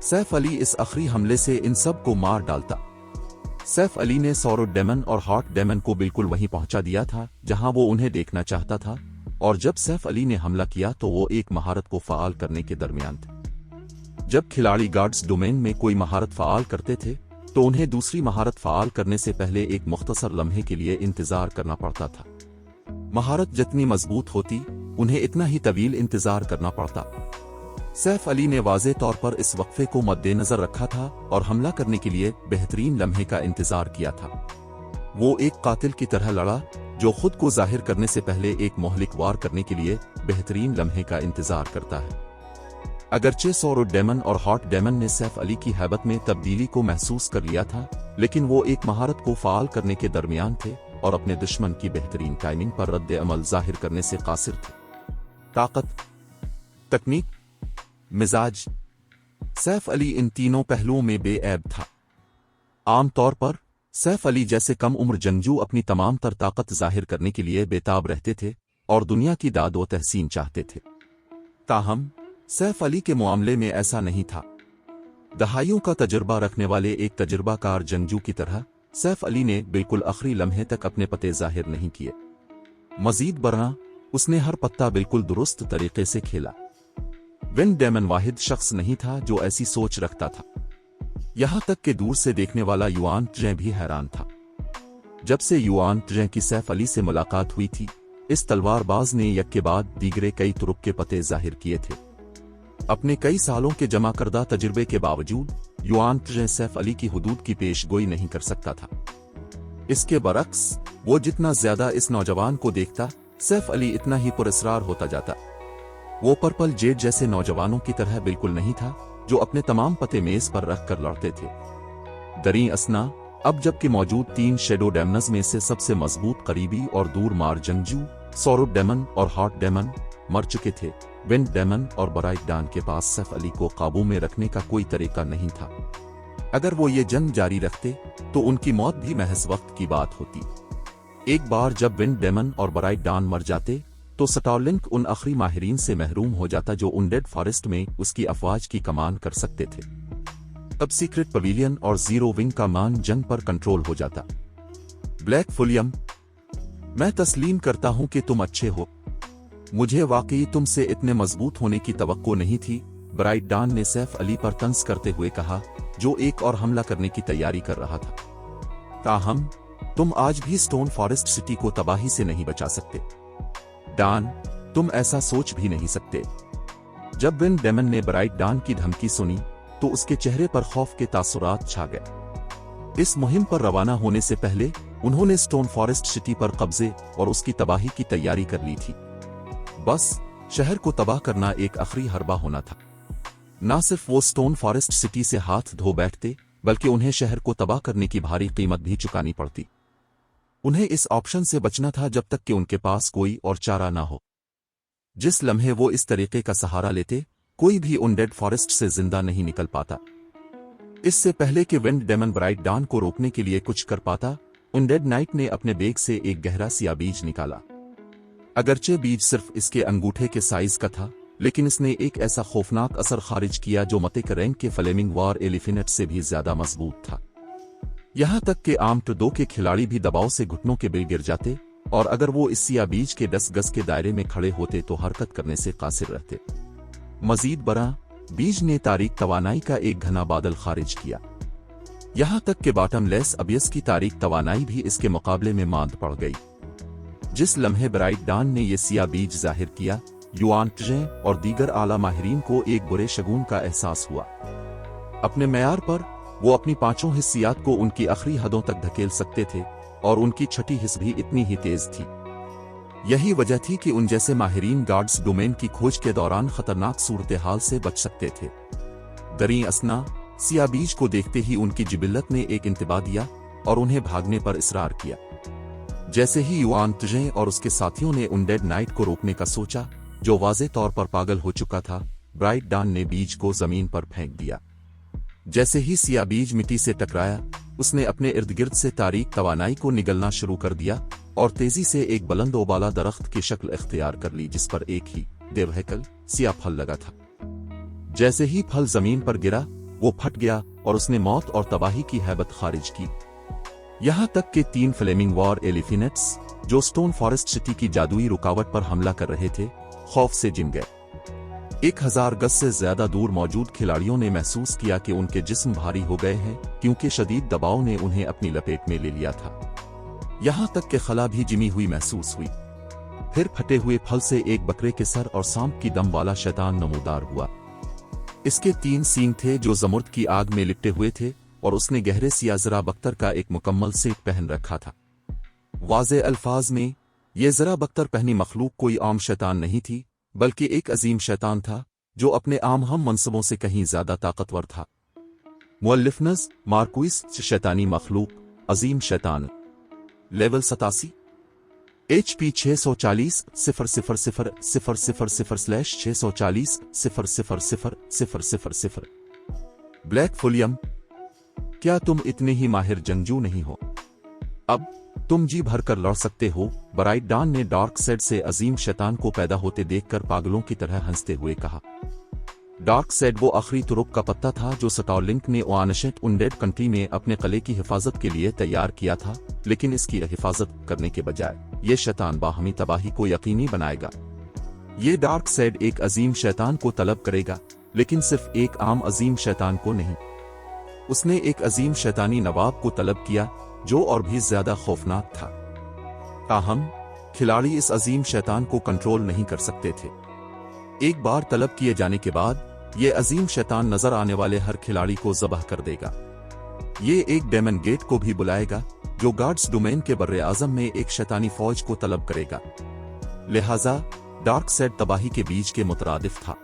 Speaker 3: सैफ अली इस आखिरी हमले से इन सब को मार डालता। सैफ अली ने सौरभ डेमन और हॉट डेमन को बिल्कुल वहीं पहुंचा दिया था जहां वो उन्हें देखना चाहता था, और जब सैफ अली ने हमला किया तो वो एक महारत को फ़आल करने के दरमियान थे। जब खिलाड़ी गार्ड्स डोमेन में कोई महारत फ़आल करते थे तो उन्हें दूसरी महारत फ़आल करने से पहले एक मुख्तसर लम्हे के लिए इंतजार करना पड़ता था। महारत जितनी मजबूत होती, उन्हें इतना ही तवील इंतजार करना पड़ता। सैफ अली ने वाज़े तौर पर इस वक्फे को मद्देनजर रखा था और हमला करने के लिए बेहतरीन लम्हे का इंतजार किया था। वो एक कातिल की तरह लड़ा जो खुद को जाहिर करने से पहले एक मोहलिक वार करने के लिए बेहतरीन लम्हे का इंतजार करता है। अगरचे सौरभ डेमन और हॉट डेमन ने सैफ अली की हैबत में तब्दीली को महसूस कर लिया था, लेकिन वो एक महारत को फ़आल करने के दरमियान थे और अपने दुश्मन की बेहतरीन टाइमिंग पर रद्द अमल जाहिर करने से कासिर थे। ताकत, तकनीक, मिजाज। सैफ अली इन तीनों पहलुओं में बेऐब था। आम तौर पर सैफ अली जैसे कम उम्र जंगजू अपनी तमाम तर ताकत जाहिर करने के लिए बेताब रहते थे, और दुनिया की दाद व तहसीन चाहते थे। ताहम सैफ अली के मामले में ऐसा नहीं था। दहाइयों का तजुर्बा रखने वाले एक तजुर्बाकार जंगजू की तरह सैफ अली ने बिल्कुल आखिरी लम्हे तक अपने पते जाहिर नहीं किए। मजीद बरना उसने हर पत्ता बिल्कुल दुरुस्त तरीके से खेला। विन डेमन वाहिद शख्स नहीं था जो ऐसी सोच रखता था। यहां तक कि दूर से देखने वाला युआन ट्रें भी हैरान था। जब से युआन ट्रें की सैफ अली से मुलाकात हुई थी, इस तलवारबाज ने एक के बाद दीगरे कई तुरुक के पते जाहिर किए थे। अपने कई सालों के जमा करदा तजुर्बे के बावजूद युआन ट्रें सैफ अली की हुदूद की पेशगोई नहीं कर सकता था। इसके बरक्स वो जितना ज्यादा इस नौजवान को देखता, सैफ अली इतना ही पुरस्रार होता जाता। वो पर्पल जेड जैसे नौजवानों की तरह बिल्कुल नहीं था जो अपने तमाम पते मेज पर रख कर लड़ते थे। दरी असना अब जबकि मौजूद 3 शेडो डेमनज में से सबसे मजबूत, करीबी और दूर मार जंगजू सौरभ डेमन और हॉट डेमन मर चुके थे। विंड डेमन और ब्राइट डान के पास सैफ अली को काबू में रखने का कोई तरीका नहीं था। अगर वो ये जंग जारी रखते तो उनकी मौत भी महज वक्त की बात होती। एक बार जब विंड डेमन और ब्राइट डान मर जाते तो स्टारलिंक उन आखिरी माहिरीन से महरूम हो जाता जो उनडेड फॉरेस्ट में उसकी अफवाज की कमान कर सकते थे। तब सीक्रेट पवेलियन और जीरो विंग का मान जंग पर कंट्रोल हो जाता। ब्लैक फुलियम, मैं तस्लीम करता हूं कि तुम अच्छे हो। मुझे वाकई तुमसे इतने मजबूत होने की तवक्को नहीं थी, ब्राइट डान ने सैफ अली पर तंज करते हुए कहा, जो एक और हमला करने की तैयारी कर रहा था। ताहम तुम आज भी स्टोन फॉरेस्ट सिटी को तबाही से नहीं बचा सकते। डान, तुम ऐसा सोच भी नहीं सकते। जब विन डेमन ने ब्राइट डान की धमकी सुनी तो उसके चेहरे पर खौफ के तासुरात छा गए। इस मुहिम पर रवाना होने से पहले उन्होंने स्टोन फॉरेस्ट सिटी पर कब्जे और उसकी तबाही की तैयारी कर ली थी। बस शहर को तबाह करना एक आखिरी हरबा होना था। न सिर्फ वो स्टोन फॉरेस्ट सिटी से हाथ धो बैठते, बल्कि उन्हें शहर को तबाह करने की भारी कीमत भी चुकानी पड़ती। उन्हें इस ऑप्शन से बचना था जब तक कि उनके पास कोई और चारा ना हो। जिस लम्हे वो इस तरीके का सहारा लेते, कोई भी उनडेड फॉरेस्ट से जिंदा नहीं निकल पाता। इससे पहले कि विंड डेमन ब्राइट डान को रोकने के लिए कुछ कर पाता, उनडेड नाइट ने अपने बेग से एक गहरा सिया बीज निकाला। अगरचे बीज सिर्फ इसके अंगूठे के साइज का था, लेकिन इसने एक ऐसा खौफनाक असर खारिज किया जो मते रैंक के फ्लेमिंग वार एलिफिनेट से भी ज्यादा मजबूत था। यहां तक कि आम टो के खिलाड़ी भी दबाव से घुटनों के बिल गिर जाते, और अगर वो इस सिया बीज के 10 गज के दायरे में खड़े होते तो हरकत करने से कासिर रहते। मजीद बरा, बीज ने तारीक तवानाई का एक घना बादल खारिज किया। यहां तक कि बॉटम लेस अबियस की तारीक तवानाई भी इसके मुकाबले में मांद पड़ गई। जिस लम्हे ब्राइट डान ने यह सिया बीज जाहिर किया, युआन ट्रें और दीगर आला माहिरीन को एक बुरे शगुन का एहसास हुआ। अपने मैार पर वो अपनी 5 हिस्सियात को उनकी आखिरी हदों तक धकेल सकते थे, और उनकी छठी हिस्स भी इतनी ही तेज थी। यही वजह थी कि उन जैसे माहिरीन गार्ड्स डोमेन की खोज के दौरान खतरनाक सूरत हाल से बच सकते थे। दरी असना सिया बीज को देखते ही उनकी जिबिल्लत ने एक इंतबा दिया और उन्हें भागने पर इसरार किया। जैसे ही युआन ट्रें और उसके साथियों ने उनडेड नाइट को रोकने का सोचा, जो वाज़े तौर पर पागल हो चुका था, ब्राइट डान ने बीज को जमीन पर फेंक दिया। जैसे ही सिया बीज मिट्टी से टकराया, उसने अपने इर्द गिर्द से तारीक तवानाई को निगलना शुरू कर दिया और तेजी से एक बुलंद ओबाला दरख्त की शक्ल इख्तियार कर ली, जिस पर एक ही देवहैकल सिया फल लगा था। जैसे ही फल जमीन पर गिरा, वो फट गया और उसने मौत और तबाही की हैबत खारिज की। यहां तक कि 3 फ्लेमिंग वॉर एलिफिनेट्स जो स्टोन फॉरेस्ट सिटी की जादुई रुकावट पर हमला कर रहे थे, खौफ से जिम गए। 1000 गज से ज्यादा दूर मौजूद खिलाड़ियों ने महसूस किया कि उनके जिस्म भारी हो गए हैं, क्योंकि शदीद दबाव ने उन्हें अपनी लपेट में ले लिया था। यहां तक कि खला भी जिमी हुई महसूस हुई। फिर फटे हुए फल से एक बकरे के सर और सांप की दम वाला शैतान नमूदार हुआ। इसके 3 सींग थे जो जमुर्द की आग में लिपटे हुए थे, और उसने गहरे सिया ज़रा बख्तर का एक मुकम्मल सेट पहन रखा था। वाज़े अल्फाज में, ये ज़रा बख्तर पहनी मखलूक कोई आम शैतान नहीं थी, बल्कि एक अजीम शैतान था जो अपने आम हम मनसबों से कहीं ज्यादा ताकतवर था। मुअल्लिफनस मार्कुइस शैतानी मखलूक, अजीम शैतान, लेवल 87, HP 640 000/640/0000000। ब्लैक फुलियम, क्या तुम इतने ही माहिर जंगजू नहीं हो? अब तुम जी भर कर लड़ सकते हो, ब्राइट डॉन ने डार्क सेड से अजीम शैतान को पैदा होते देखकर पागलों की तरह हंसते हुए कहा। डार्क सेड वो आखिरी तुरुप का पत्ता था जो स्टारलिंक ने वानशेट उनडेड कंट्री में अपने कले की हिफाजत के लिए तैयार किया था, लेकिन इसकी हिफाजत करने के बजाय ये शैतान बाहमी तबाही को यकीनी बनाएगा। ये डार्क सेड एक अजीम शैतान को तलब करेगा, लेकिन सिर्फ एक आम अजीम शैतान को नहीं। उसने एक अजीम शैतानी नवाब को तलब किया जो और भी ज्यादा खौफनाक था। ताहम खिलाड़ी इस अजीम शैतान को कंट्रोल नहीं कर सकते थे। एक बार तलब किए जाने के बाद ये अजीम शैतान नजर आने वाले हर खिलाड़ी को ज़बह कर देगा। ये एक डेमन गेट को भी बुलाएगा जो गार्ड्स डोमेन के बर्रे आजम में एक शैतानी फौज को तलब करेगा। लिहाजा डार्क सेड तबाही के बीज के मुतरादिफ था।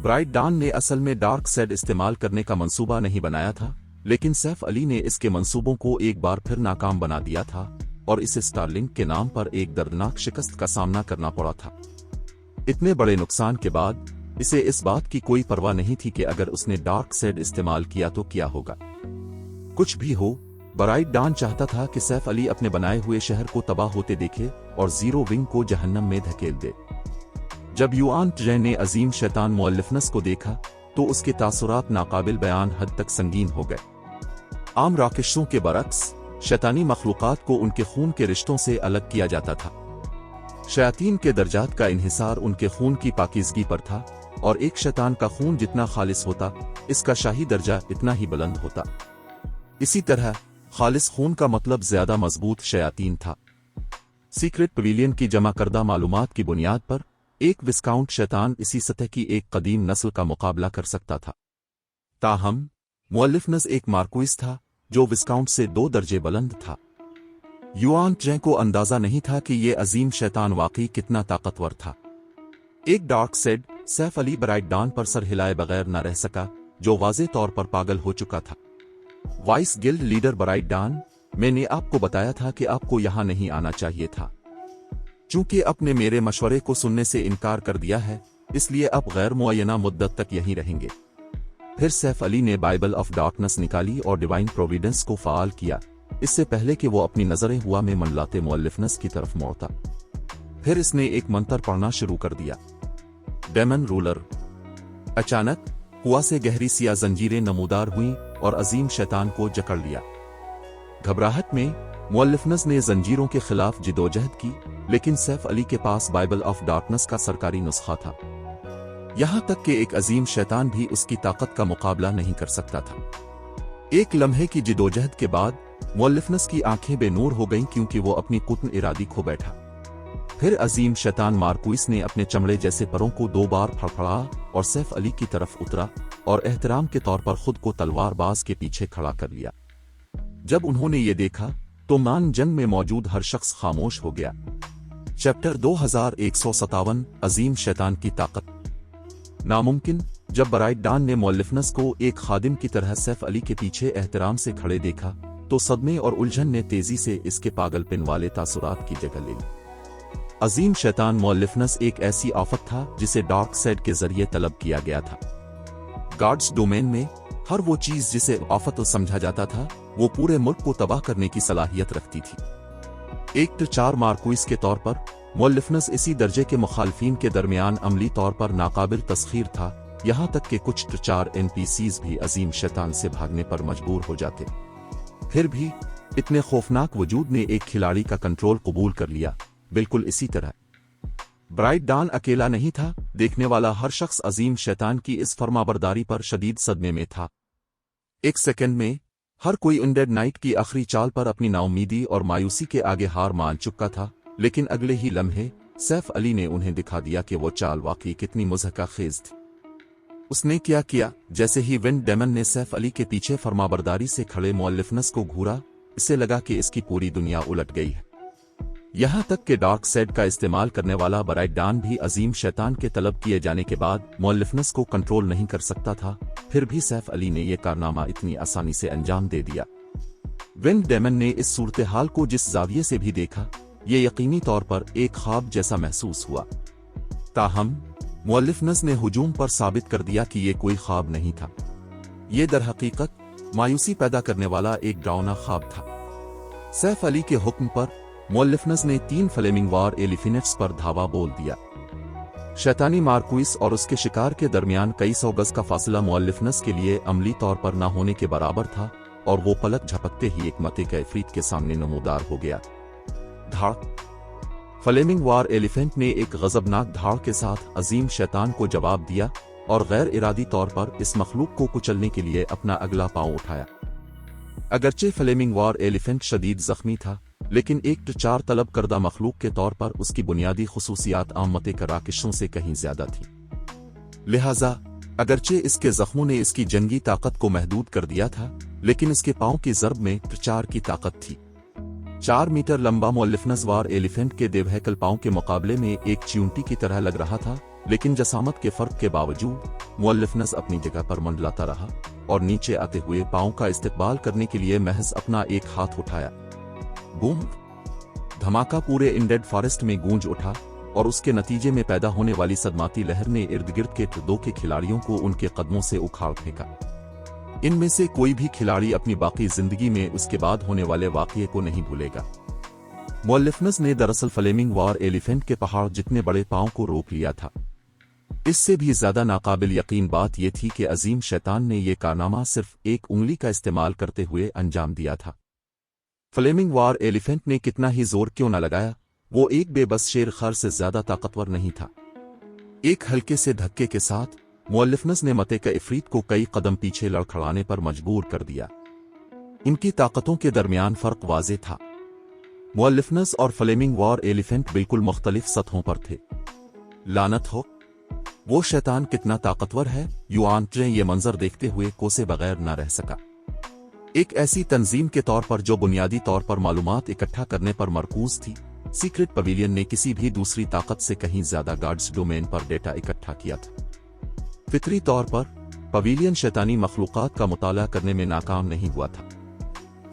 Speaker 3: ब्राइट डॉन ने असल में डार्क सेड इस्तेमाल करने का मंसूबा नहीं बनाया था, लेकिन सैफ अली ने इसके मंसूबों को एक बार फिर नाकाम बना दिया था और इसे स्टारलिंक के नाम पर एक दर्दनाक शिकस्त का सामना करना पड़ा था। इतने बड़े नुकसान के बाद इसे इस बात की कोई परवाह नहीं थी कि अगर उसने डार्क सेड इस्तेमाल किया तो क्या होगा। कुछ भी हो, ब्राइट डॉन चाहता था कि सैफ अली अपने बनाए हुए शहर को तबाह होते देखे और जीरो विंग को जहन्नम में धकेल दे। जब युआन ट्रेन ने अजीम शैतान मुअल्लिफनस को देखा तो उसके तासुरात नाकाबिल बयान हद तक संगीन हो गए। आम राकेशों के बरक्स शैतानी मखलूकात को उनके खून के रिश्तों से अलग किया जाता था। शयातीन के दर्जात का इन्हिसार उनके खून की पाकीज़गी पर था और एक शैतान का खून जितना खालिस होता, इसका शाही दर्जा इतना ही बुलंद होता। इसी तरह खालिस खून का मतलब ज्यादा मजबूत शयातीन था। सीक्रेट पवेलियन की जमा करदा मालूमात की बुनियाद पर एक विस्काउंट शैतान इसी सतह की एक कदीम नस्ल का मुकाबला कर सकता था। ताहम मुअल्लिफनस एक मार्क्विस था जो विस्काउंट से 2 दर्जे बुलंद था। युआन ट्रेन को अंदाजा नहीं था कि ये अजीम शैतान वाकई कितना ताकतवर था। एक डार्क सेड सैफ अली ब्राइट डॉन पर सर हिलाए बगैर न रह सका, जो वाज़े तौर पर पागल हो चुका था। Vice guild leader bright dawn, मैंने आपको बताया था कि आपको यहां नहीं आना चाहिए था। चूंकि आपने मेरे मशवरे को सुनने से इनकार कर दिया है, इसलिए आप गैर मुअय्यना मुद्दत तक यहीं रहेंगे। फिर सैफ अली ने बाइबल ऑफ डार्कनेस निकाली और डिवाइन प्रोविडेंस को फाल किया, इससे पहले कि वो अपनी नजरें हुआ में मंडलाते मुअल्लिफनस की तरफ मोड़ता। फिर इसने एक मंत्र पढ़ना शुरू कर दिया। Demon ruler. अचानक हुआ से गहरी सिया जंजीरें नमूदार हुईं और अजीम शैतान को जकड़ लिया। घबराहट में मुअल्लिफनस ने जंजीरों के खिलाफ जिदोजहद की, लेकिन सैफ अली के पास बाइबल ऑफ डार्कनेस का सरकारी नुस्खा था। यहां तक कि एक अजीम शैतान भी उसकी ताकत का मुकाबला नहीं कर सकता था। एक लम्हे की जिदोजहद के बाद मुअल्लिफनस की आंखें बेनूर हो गईं क्योंकि वो अपनी कुत्न इरादी खो बैठा। फिर अजीम शैतान मार्क्विस ने अपने चमड़े जैसे परों को 2 बार फड़फड़ाया और सैफ अली की तरफ उतरा और एहतराम के तौर पर खुद को तलवारबाज के पीछे खड़ा कर लिया। जब उन्होंने ये देखा तो मान जंग में मौजूद हर शख्स खामोश हो गया। चैप्टर 2157 अजीम शैतान की ताकत। नामुमकिन। जब ब्राइट डॉन ने मुअल्लिफनस को एक खादिम की तरह सैफ अली के पीछे एहतराम से खड़े देखा तो सदमे और उलझन ने तेजी से इसके पागलपन वाले तासुरात की जगह ले ली। अजीम शैतान मुअल्लिफनस एक ऐसी आफत था जिसे डार्क सेड के जरिए तलब किया गया था। गार्ड्स डोमेन में हर वो चीज जिसे आफत समझा जाता था वो पूरे मुल्क को तबाह करने की सलाहियत रखती थी। एक तो 4 मार्क्विस के तौर पर मुअल्लिफनस इसी दर्जे के मुखालफीन के दरमियान अमली तौर पर नाकाबिल तस्खीर था, यहाँ तक कि कुछ 4 NPCs भी अजीम शैतान से भागने पर मजबूर हो जाते। फिर भी इतने खौफनाक वजूद ने एक खिलाड़ी का कंट्रोल कबूल कर लिया। बिल्कुल इसी तरह ब्राइट डॉन अकेला नहीं था, देखने वाला हर शख्स अजीम शैतान की इस फरमाबरदारी पर शदीद सदमे में था। एक सेकंड में हर कोई अनडेड नाइट की आखिरी चाल पर अपनी नाउमीदी और मायूसी के आगे हार मान चुका था, लेकिन अगले ही लम्हे सैफ अली ने उन्हें दिखा दिया कि वो चाल वाकई कितनी मुज़हका खेज थी। उसने क्या किया, जैसे ही विंड डेमन ने सैफ अली के पीछे फरमाबरदारी से खड़े मुअल्लिफनस को घूरा, इसे लगा कि इसकी पूरी दुनिया उलट गई है। यहां तक कि डार्क सेड का इस्तेमाल करने वाला ब्राइट डॉन भी अजीम शैतान के तलब किए जाने के बाद मुअल्लिफनस को कंट्रोल नहीं कर सकता था। फिर भी सैफ अली ने यह कारनामा इतनी आसानी से अंजाम दे दिया। विंड डेमन ने इस सूरत हाल को जिस जाविये से भी देखा, ये यकीनी तौर पर एक ख्वाब जैसा महसूस हुआ। ताहम मुअल्लिफनस ने हुजूम पर साबित कर दिया कि ये कोई ख्वाब नहीं था। ये दरहकीकत मायूसी पैदा करने वाला एक डरावना ख्वाब था। सैफ अली के हुक्म पर मुअल्लिफनस ने 3 फ्लेमिंग वार एलिफेंट्स पर धावा बोल दिया। शैतानी मार्कुइस और उसके शिकार के दरमियान कई सौ गज का फासला मुअल्लिफनस के लिए अमली तौर पर न होने के बराबर था और वो पलक झपकते ही एक मते के इफरीत के सामने नमूदार हो गया। धाड़। फ्लेमिंग वार एलिफेंट ने एक गजबनाक धाड़ के साथ अजीम शैतान को जवाब दिया और गैर इरादी तौर पर इस मखलूक को कुचलने के लिए अपना अगला पांव उठाया। अगरचे फ्लेमिंग वार एलिफेंट शदीद जख्मी था, लेकिन एक चार तलब करदा मखलूक के तौर पर उसकी बुनियादी खुसूसियात आमते कराकिशों से कहीं ज्यादा थी। लिहाजा अगरचे इसके जख्मों ने इसकी जंगी ताकत को महदूद कर दिया था, लेकिन इसके पांव की जरब में 4 की ताकत थी। 4 मीटर लंबा मुअल्लिफनस वार एलिफेंट के देवहैकल पांव के मुकाबले में एक चींटी की तरह लग रहा था, लेकिन जसामत के फर्क के बावजूद मुअल्लिफनस अपनी जगह पर मंडलाता रहा और नीचे आते हुए पांव का इस्तेकबाल करने के लिए महज अपना एक हाथ उठाया। बूम! धमाका पूरे इंडेड फॉरेस्ट में गूंज उठा और उसके नतीजे में पैदा होने वाली सदमाती लहर ने इर्द गिर्द के 2 के खिलाड़ियों को उनके कदमों से उखाड़ फेंका। इनमें से कोई भी खिलाड़ी अपनी बाकी जिंदगी में उसके बाद होने वाले वाकये को नहीं भूलेगा। मुअल्लिफनस ने दरअसल फ्लेमिंग वार एलिफेंट के पहाड़ जितने बड़े पांव को रोक लिया था। इससे भी ज्यादा नाकाबिल यकीन बात यह थी कि अजीम शैतान ने यह कारनामा सिर्फ एक उंगली का इस्तेमाल करते हुए अंजाम दिया था। फ्लेमिंग वार एलिफेंट ने कितना ही जोर क्यों न लगाया, वो एक बेबस शेर खर से ज्यादा ताकतवर नहीं था। एक हल्के से धक्के के साथ मुअल्लिफनस ने मते का इफरीत को कई कदम पीछे लड़खड़ाने पर मजबूर कर दिया। इनकी ताकतों के दरमियान फर्क वाज़ेह था। मुअल्लिफनस और फ्लेमिंग वार एलिफेंट बिल्कुल मुख्तलिफ सतहों पर थे। लानत हो, वो शैतान कितना ताकतवर है, युआन ट्रे ये मंजर देखते हुए कोसे बगैर न रह सका। एक ऐसी तंजीम के तौर पर जो बुनियादी तौर पर मालूमात इकट्ठा करने पर मरकूज थी, सीक्रेट पवेलियन ने किसी भी दूसरी ताकत से कहीं ज्यादा गार्ड्स डोमेन पर डेटा इकट्ठा किया था। फितरी तौर पर पवेलियन शैतानी मखलूकात का मुताला करने में नाकाम नहीं हुआ था।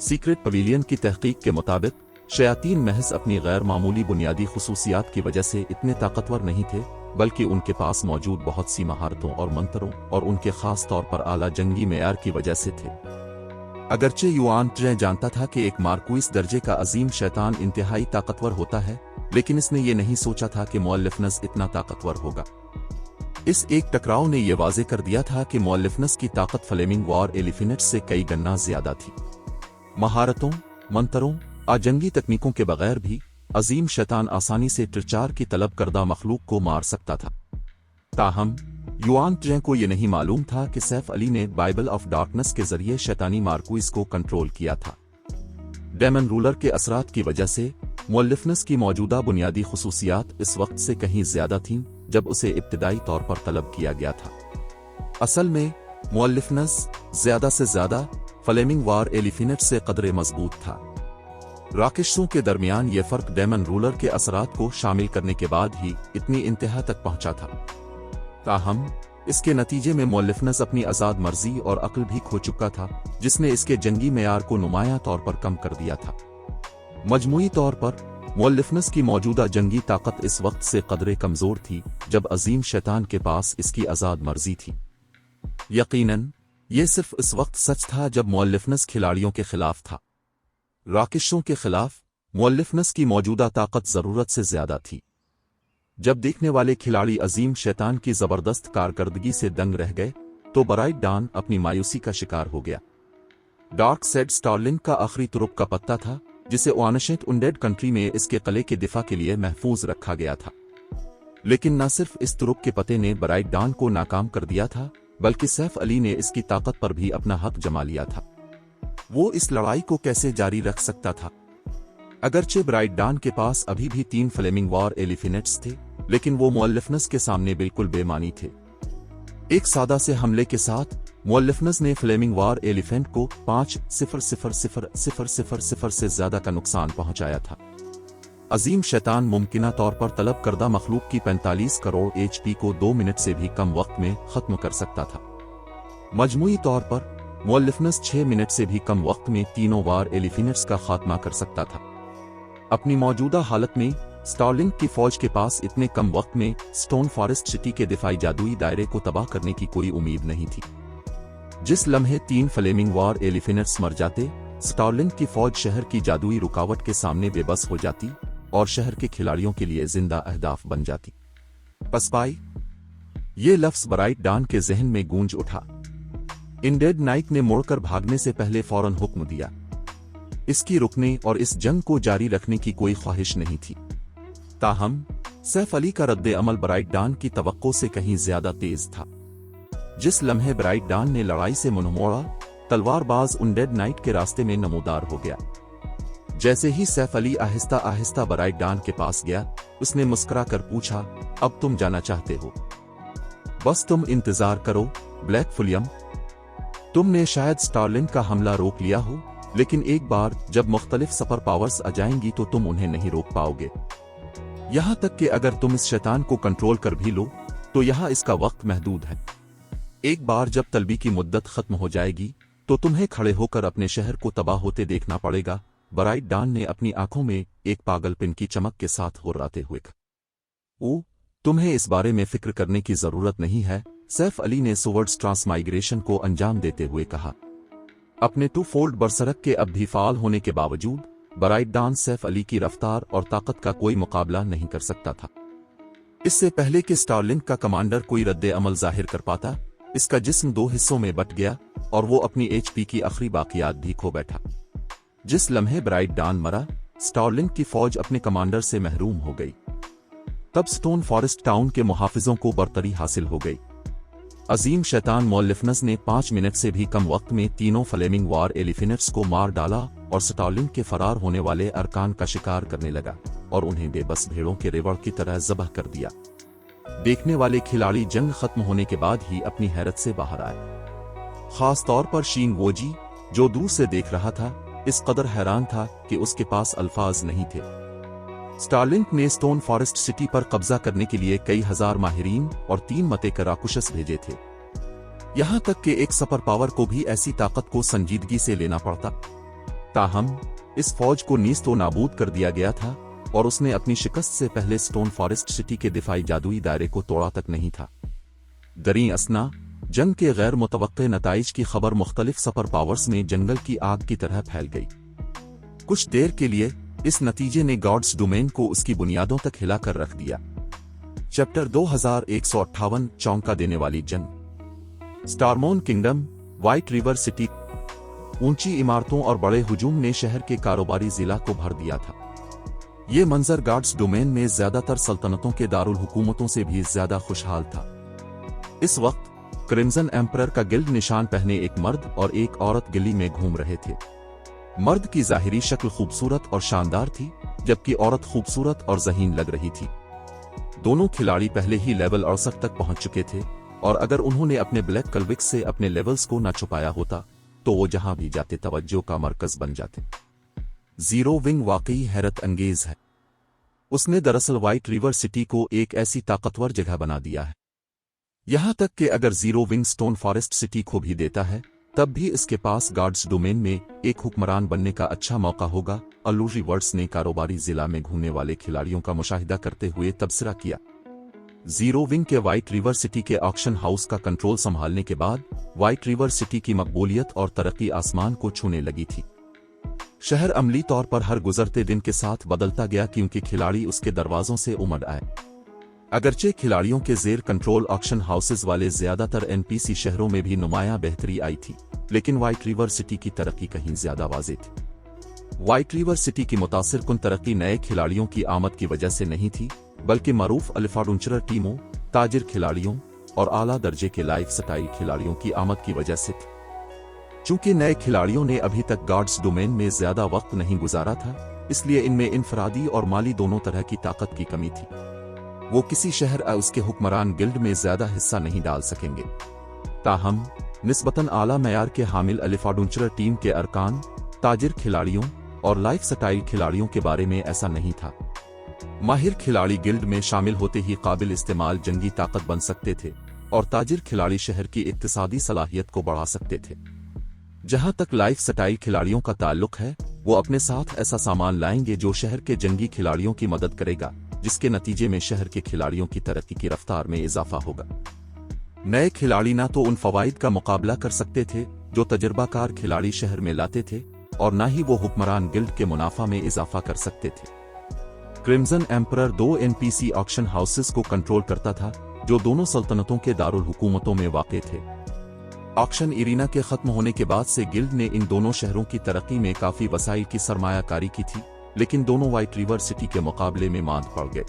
Speaker 3: सीक्रेट पवेलियन की तहकीक के मुताबिक शयातीन महज अपनी गैर मामूली बुनियादी खुसूसियात की वजह से इतने ताकतवर नहीं थे, बल्कि उनके पास मौजूद बहुत सी महारतों और मंत्रों और उनके खास तौर पर आला जंगी मेयार की वजह से थे। अगरचे युआन ट्रे जानता था कि एक मार्कुइस दर्जे का अजीम शैतान इंतहाई ताकतवर होता है, लेकिन इसने ये नहीं सोचा था कि मुअल्लिफनस इतना ताकतवर होगा। इस एक टकराव ने यह वाज़ेह कर दिया था कि मुअल्लिफनस की ताकत फ्लेमिंग वार एलिफेंट से कई गन्ना ज्यादा थी। महारतों, मंत्रों, आजंगी तकनीकों के बगैर भी अजीम शैतान आसानी से 4 की तलब करदा मखलूक को मार सकता था। ताहम युआन ट्रे को यह नहीं मालूम था कि सैफ अली ने बाइबल ऑफ डार्कनेस के जरिए शैतानी मार्कुइस को कंट्रोल किया था। डेमन रूलर के असरात की वजह से मुअल्लिफनस की मौजूदा बुनियादी खुसूसियात इस वक्त से कहीं ज्यादा थीं जब उसे इब्तिदाई तौर पर तलब किया गया था। असल में मुअल्लिफनस ज्यादा से ज्यादा फ्लेमिंग वार एलिफेंट से कदरे मजबूत था। राकेशों के दरमियान यह फर्क डेमन रूलर के असरात को शामिल करने के बाद ही इतनी इंतहा तक पहुंचा था। ताहम इसके नतीजे में मुअल्लिफनस अपनी आजाद मर्जी और अक्ल भी खो चुका था, जिसने इसके जंगी मेयार को नुमायां तौर पर कम कर दिया था। मजमूई तौर पर मुअल्लिफनस की मौजूदा जंगी ताकत इस वक्त से कदरे कमजोर थी जब अजीम शैतान के पास इसकी आजाद मर्जी थी। यकीनन यह सिर्फ इस वक्त सच था जब मुअल्लिफनस खिलाड़ियों के खिलाफ था। राकेशों के खिलाफ मुअल्लिफनस की मौजूदा ताकत जरूरत से ज्यादा थी। जब देखने वाले खिलाड़ी अजीम शैतान की जबरदस्त कारकर्दगी से दंग रह गए तो ब्राइट डॉन अपनी मायूसी का शिकार हो गया। डार्क सेड स्टारलिंग का आखिरी तुरुप का पत्ता था, जिसे ओआनशेंट उनडेड कंट्री में इसके कले के दिफा के लिए महफूज रखा गया था। लेकिन न सिर्फ इस तुरुप के पते ने ब्राइट डॉन को नाकाम कर दिया था, बल्कि सैफ अली ने इसकी ताकत पर भी अपना हक जमा लिया था। वो इस लड़ाई को कैसे जारी रख सकता था? अगरचे ब्राइट डॉन के पास अभी भी 3 फ्लेमिंग वार एलिफेंट्स थे, लेकिन वो मुअल्लिफनस के सामने बिल्कुल बेमानी थे। एक सादा से हमले के साथ मुअल्लिफनस ने फ्लेमिंग वार एलिफेंट को 5,000,000 से ज्यादा का नुकसान पहुंचाया था। अजीम शैतान मुमकिना तौर पर तलब करदा मखलूक की 45 करोड़ HP को 2 मिनट से भी कम वक्त में खत्म कर सकता था। मजमूई तौर पर मुअल्लिफनस 6 मिनट से भी कम वक्त में तीनों वार एलिफेंट्स का खात्मा कर सकता था। अपनी मौजूदा हालत में स्टारलिंग की फौज के पास इतने कम वक्त में स्टोन फॉरेस्ट सिटी के दिफाई जादुई दायरे को तबाह करने की कोई उम्मीद नहीं थी। जिस लम्हे 3 फ्लेमिंग वार एलिफेंट्स मर जाते, स्टारलिंक की फौज शहर की जादुई रुकावट के सामने बेबस हो जाती और शहर के खिलाड़ियों के लिए जिंदा अहदाफ बन जाती। पस्पाई, ये लफ्ज ब्राइट डान के जहन में गूंज उठा। इंडेड नाइट ने मुड़कर भागने से पहले फौरन हुक्म दिया। इसकी रुकने और इस जंग को जारी रखने की कोई ख्वाहिश नहीं थी। ताहम सैफ अली का रद्द अमल ब्राइट डान की तवक्को से कहीं ज्यादा तेज था। जिस लम्हे ब्राइट डान ने लड़ाई से मुंह मोड़ा, तलवारबाज अनडेड नाइट के रास्ते में नमूदार हो गया। जैसे ही सैफ अली आहिस्ता आहिस्ता ब्राइट डान के पास गया, उसने मुस्कुरा कर पूछा, अब तुम जाना चाहते हो? बस तुम इंतजार करो ब्लैक फुलियम। तुमने शायद स्टारलिंक का हमला रोक लिया हो, लेकिन एक बार जब मुख्तलिफ सुपर पावर्स आ जाएंगी तो तुम उन्हें नहीं रोक पाओगे। यहां तक कि अगर तुम इस शैतान को कंट्रोल कर भी लो तो यहां इसका वक्त महदूद है। एक बार जब तलबी की मुद्दत खत्म हो जाएगी तो तुम्हें खड़े होकर अपने शहर को तबाह होते देखना पड़ेगा। ब्राइट डान ने अपनी आंखों में एक पागलपन की चमक के साथ हुर्राते हुए कहा, तुम्हें इस बारे में फिक्र करने की जरूरत नहीं है, सैफ अली ने सोवर्ड्स ट्रांसमाइग्रेशन को अंजाम देते हुए कहा। अपने टू फोल्ड बरसरक के अब भी फाल होने के बावजूद ब्राइट डान सैफ अली की रफ्तार और ताकत का कोई मुकाबला नहीं कर सकता था। इससे पहले कि स्टारलिंक का कमांडर कोई रद्द अमल जाहिर कर पाता, इसका जिस्म दो हिस्सों में बट गया और वो अपनी HP की आखिरी बाकियात भी खो बैठा। जिस लम्हे ब्राइट डान मरा, स्टारलिंक की फौज अपने कमांडर से महरूम हो गई। तब स्टोन फॉरेस्ट टाउन के मुहाफिजों को बरतरी हासिल हो गई। अजीम शैतान मोलिफनस ने 5 मिनट से भी कम वक्त में तीनों फ्लेमिंग वार एलिफिनेट्स को मार डाला और स्टारलिंक के फरार होने वाले अरकान का शिकार करने लगा और उन्हें बेबस भेड़ों के रेवड़ की तरह ज़बह कर दिया। देखने वाले खिलाड़ी जंग खत्म होने के बाद ही अपनी हैरत से बाहर आए। खास तौर पर शीन वोजी, जो दूर से देख रहा था, इस कदर हैरान था कि उसके पास अल्फाज नहीं थे। स्टारलिंक ने स्टोन फॉरेस्ट सिटी पर कब्जा करने के लिए कई हजार माहिरीन और 3 मते कराकुशस भेजे थे। यहां तक कि एक सुपर पावर को भी ऐसी ताकत को संजीदगी से लेना पड़ता। ताहम इस फौज को नीस्तो नाबूद कर दिया गया था और उसने अपनी शिकस्त से पहले स्टोन फॉरेस्ट सिटी के दिफाई जादुई दायरे को तोड़ा तक नहीं था। दरी असना जंग के गैर मुतवक्के नताइज की खबर मुख्तलिफ सुपर पावर्स में जंगल की आग की तरह फैल गई। कुछ देर के लिए इस नतीजे ने गॉड्स डोमेन को उसकी बुनियादों तक हिलाकर रख दिया। चैप्टर 2158 चौंका देने वाली जंग। स्टारमोन किंगडम, व्हाइट रिवर सिटी। ऊंची इमारतों और बड़े हुजूम ने शहर के कारोबारी जिला को भर दिया था। ये मंजर गॉड्स डोमेन में ज्यादातर सल्तनतों के दारुल हुकूमतों से भी ज्यादा खुशहाल था। इस वक्त क्रिम्सन एम्परर का गिल्ड निशान पहने एक मर्द और एक औरत गली में घूम रहे थे। मर्द की जाहिरी शक्ल खूबसूरत और शानदार थी, जबकि औरत खूबसूरत और ज़हीन लग रही थी। दोनों खिलाड़ी पहले ही लेवल 68 तक पहुंच चुके थे और अगर उन्होंने अपने ब्लैक कलविक्स से अपने लेवल्स को न छुपाया होता तो वो जहां भी जाते तवज्जो का मरकज बन जाते। जीरो विंग वाकई हैरत अंगेज है। उसने दरअसल व्हाइट रिवर सिटी को एक ऐसी ताकतवर जगह बना दिया है। यहां तक कि अगर zero wing stone forest city को भी देता है, तब भी इसके पास गॉड्स डोमेन में एक हुक्मरान बनने का अच्छा मौका होगा। अलूरी वर्ड्स ने कारोबारी जिला में घूमने वाले खिलाड़ियों का मुशाहिदा करते हुए तबसरा किया। जीरो विंग के व्हाइट रिवर सिटी के ऑक्शन हाउस का कंट्रोल संभालने के बाद व्हाइट रिवर सिटी की मकबूलियत और तरक्की आसमान को छूने लगी थी। शहर अमली तौर पर हर गुजरते दिन के साथ बदलता गया क्योंकि खिलाड़ी उसके दरवाजों से उमड़ आए। अगरचे खिलाड़ियों के जेर कंट्रोल ऑक्शन हाउसेज वाले ज्यादातर NPC शहरों में भी नुमायां बेहतरी आई थी, लेकिन व्हाइट रिवर सिटी की तरक्की कहीं ज्यादा वाज़ेह थी। व्हाइट रिवर सिटी की मुतासिर कुन तरक्की नए खिलाड़ियों की आमद की वजह से नहीं थी, बल्कि मरूफ अल्फाडुंचरर टीमों, ताजिर खिलाड़ियों और आला दर्जे के लाइफ स्टाइल खिलाड़ियों की आमद की वजह से थी। चूंकि नए खिलाड़ियों ने अभी तक गॉड्स डोमेन में ज्यादा वक्त नहीं गुजारा था, इसलिए इनमें इनफरादी और माली दोनों तरह की ताकत की कमी थी। वो किसी शहर या उसके हुक्मरान गिल्ड में ज्यादा हिस्सा नहीं डाल सकेंगे। ताहम निस्बतन आला मयार के हामिल अल्फाडुंचरर टीम के अरकान, ताजिर खिलाड़ियों और लाइफ स्टाइल खिलाड़ियों के बारे में ऐसा नहीं था। माहिर खिलाड़ी गिल्ड में शामिल होते ही काबिल इस्तेमाल जंगी ताकत बन सकते थे और ताजिर खिलाड़ी शहर की इक्तिसादी सलाहियत को बढ़ा सकते थे। जहां तक लाइफ स्टाइल खिलाड़ियों का ताल्लुक है, वो अपने साथ ऐसा सामान लाएंगे जो शहर के जंगी खिलाड़ियों की मदद करेगा, जिसके नतीजे में शहर के खिलाड़ियों की तरक्की की रफ्तार में इजाफा होगा। नए खिलाड़ी ना तो उन फवाइद का मुकाबला कर सकते थे जो तजर्बाकार खिलाड़ी शहर में लाते थे, और न ही वो हुक्मरान गिल्ड के मुनाफा में इजाफा कर सकते थे। Crimson emperor 2 NPC auction houses को कंट्रोल करता था जो दोनों सल्तनतों के दारुल हुकूमतों में वाक़ थे। ऑक्शन इरीना के खत्म होने के बाद से गिल्ड ने इन दोनों शहरों की तरक्की में काफी वसाइल की सरमायाकारी की थी, लेकिन दोनों व्हाइट रिवर सिटी के मुकाबले में मांद पड़ गए।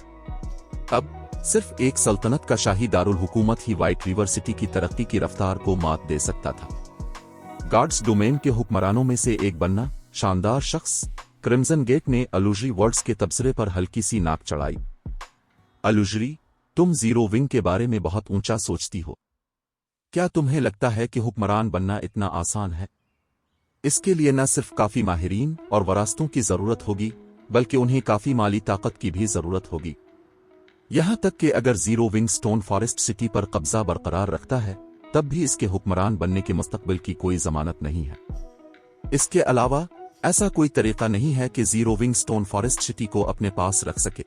Speaker 3: अब सिर्फ एक सल्तनत का शाही दारुल हुकूमत ही व्हाइट रिवर सिटी की तरक्की की रफ्तार को मात दे सकता था। गार्ड्स डोमेन के हुक्मरानों में से एक बनना शानदार शख्स क्रिम्सन गेट ने अलुजरी वर्ड्स के तबसरे पर हल्की सी नाक चढ़ाई। अलुजरी, तुम जीरो विंग के बारे में बहुत ऊंचा सोचती हो। क्या तुम्हें लगता है कि हुक्मरान बनना इतना आसान है? इसके लिए न सिर्फ काफी माहिरीन और वरासतों की जरूरत होगी, बल्कि उन्हें काफी माली ताकत की भी जरूरत होगी। यहां तक कि अगर zero wing stone forest city पर कब्जा बरकरार रखता है, तब भी इसके हुक्मरान बनने के मुस्तकबिल की कोई जमानत नहीं है। इसके अलावा ऐसा कोई तरीका नहीं है कि zero wing stone forest city को अपने पास रख सके।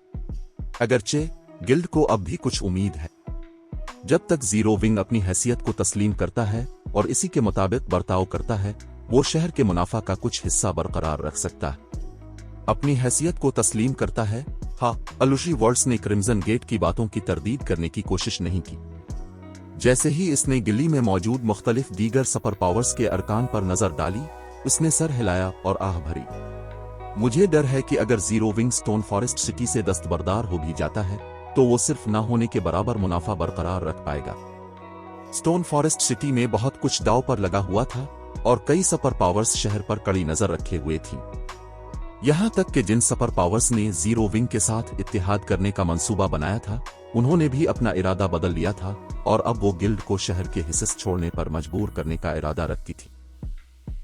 Speaker 3: अगरचे गिल्ड को अब भी कुछ उम्मीद है। जब तक जीरो विंग अपनी हैसियत को तस्लीम करता है और इसी के मुताबिक बर्ताव करता है, वो शहर के मुनाफा का कुछ हिस्सा बरकरार रख सकता है। अपनी हैसियत को तस्लीम करता है। हाँ, अलुजरी वर्ड्स ने क्रिम्सन गेट की बातों की तरदीद करने की कोशिश नहीं की। जैसे ही इसने गिल्ली में मौजूद मुख्तलिफ दीगर सुपर पावर्स के अरकान पर नजर डाली, उसने सर हिलाया और आह भरी। मुझे डर है कि अगर zero wing stone forest city से दस्तबरदार हो भी जाता है, तो वो सिर्फ ना होने के बराबर मुनाफा बरकरार रख पाएगा। स्टोन फॉरेस्ट सिटी में बहुत कुछ दांव पर लगा हुआ था और कई सुपर पावर्स शहर पर कड़ी नजर रखे हुए थी। यहां तक कि जिन सुपर पावर्स ने जीरो विंग के साथ इत्तेहाद करने का मंसूबा बनाया था, उन्होंने भी अपना इरादा बदल लिया था और अब वो गिल्ड को शहर के हिस्से छोड़ने पर मजबूर करने का इरादा रखती थी।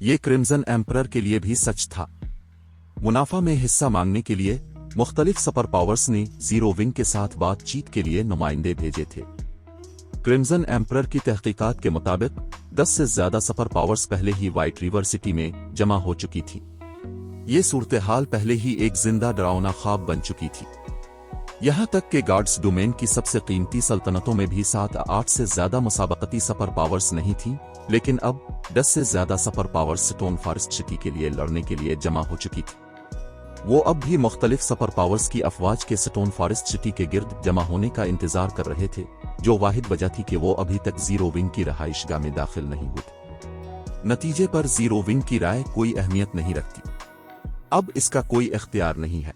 Speaker 3: ये क्रिम्सन एम्परर के लिए भी सच था। मुनाफा में हिस्सा मांगने के लिए मुख्तलिफ सुपर पावर्स ने जीरो विंग के साथ बातचीत के लिए नुमाइंदे भेजे थे। क्रिम्सन एम्परर की तहकीकात के मुताबिक 10 से ज्यादा सुपर पावर्स पहले ही व्हाइट रिवर सिटी में जमा हो चुकी थी। ये सूरत हाल पहले ही एक जिंदा डरावना ख्वाब बन चुकी थी। यहां तक कि गार्ड्स डोमेन की सबसे कीमती सल्तनतों में भी 7-8 से ज्यादा मुसाबकती सुपर पावर्स नहीं थी, लेकिन अब 10 से ज्यादा super powers stone forest city के लिए लड़ने के लिए जमा हो चुकी थी। वो अब भी मुख्तलिफ सुपर पावर्स की अफवाज के स्टोन फॉरेस्ट सिटी के गिर्द जमा होने का इंतजार कर रहे थे, जो वाहिद वजह थी कि वो अभी तक जीरो विंग की रहाइशगाह में दाखिल नहीं हुए। नतीजे पर जीरो विंग की राय कोई अहमियत नहीं रखती। अब इसका कोई इख्तियार नहीं है।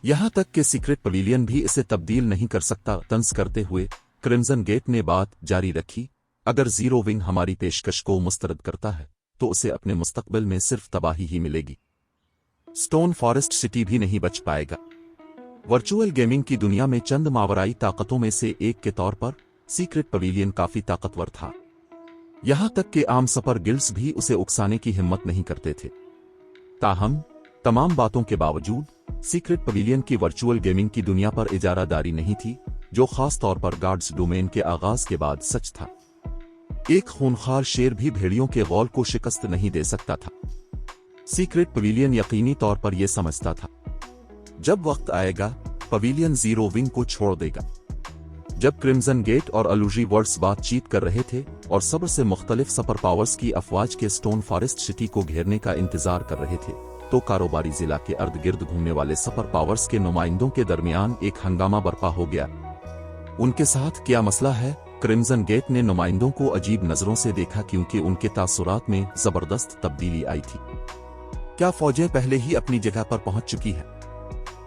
Speaker 3: यहां तक कि सीक्रेट पवेलियन भी इसे तब्दील नहीं कर सकता। तंज करते हुए क्रिम्सन गेट ने बात जारी रखी, अगर जीरो विंग हमारी पेशकश को मुस्तरद करता है, तो उसे अपने मुस्तकबिल में सिर्फ तबाही ही मिलेगी। स्टोन फॉरेस्ट सिटी भी नहीं बच पाएगा। वर्चुअल गेमिंग की दुनिया में चंद मावराई ताकतों में से एक के तौर पर सीक्रेट पवेलियन काफी ताकतवर था। यहां तक कि आम सुपर गिल्ड्स भी उसे उकसाने की हिम्मत नहीं करते थे। ताहम तमाम बातों के बावजूद सीक्रेट पवेलियन की वर्चुअल गेमिंग की दुनिया पर इजारादारी नहीं थी, जो खास तौर पर गार्ड्स डोमेन के आगाज के बाद सच था। एक खूनखार शेर भी भेड़ियों के गौल को शिकस्त नहीं दे सकता था। सीक्रेट पवेलियन यकीनी तौर पर यह समझता था, जब वक्त आएगा पवेलियन जीरो विंग को छोड़ देगा। जब क्रिम्सन गेट और अलुजरी वर्ड्स बातचीत कर रहे थे और सब्र से मुख्तलिफ सुपर पावर्स की अफवाज के स्टोन फॉरेस्ट सिटी को घेरने का इंतजार कर रहे थे, तो कारोबारी जिला के अर्द गिर्द घूमने वाले सुपर पावर्स के नुमाइंदों के दरमियान एक हंगामा बर्पा हो गया। उनके साथ क्या मसला है? क्रिम्सन गेट ने नुमाइंदों को अजीब नजरों से देखा, क्योंकि उनके तासुरात में जबरदस्त तब्दीली आई थी। क्या फौजें पहले ही अपनी जगह पर पहुंच चुकी है?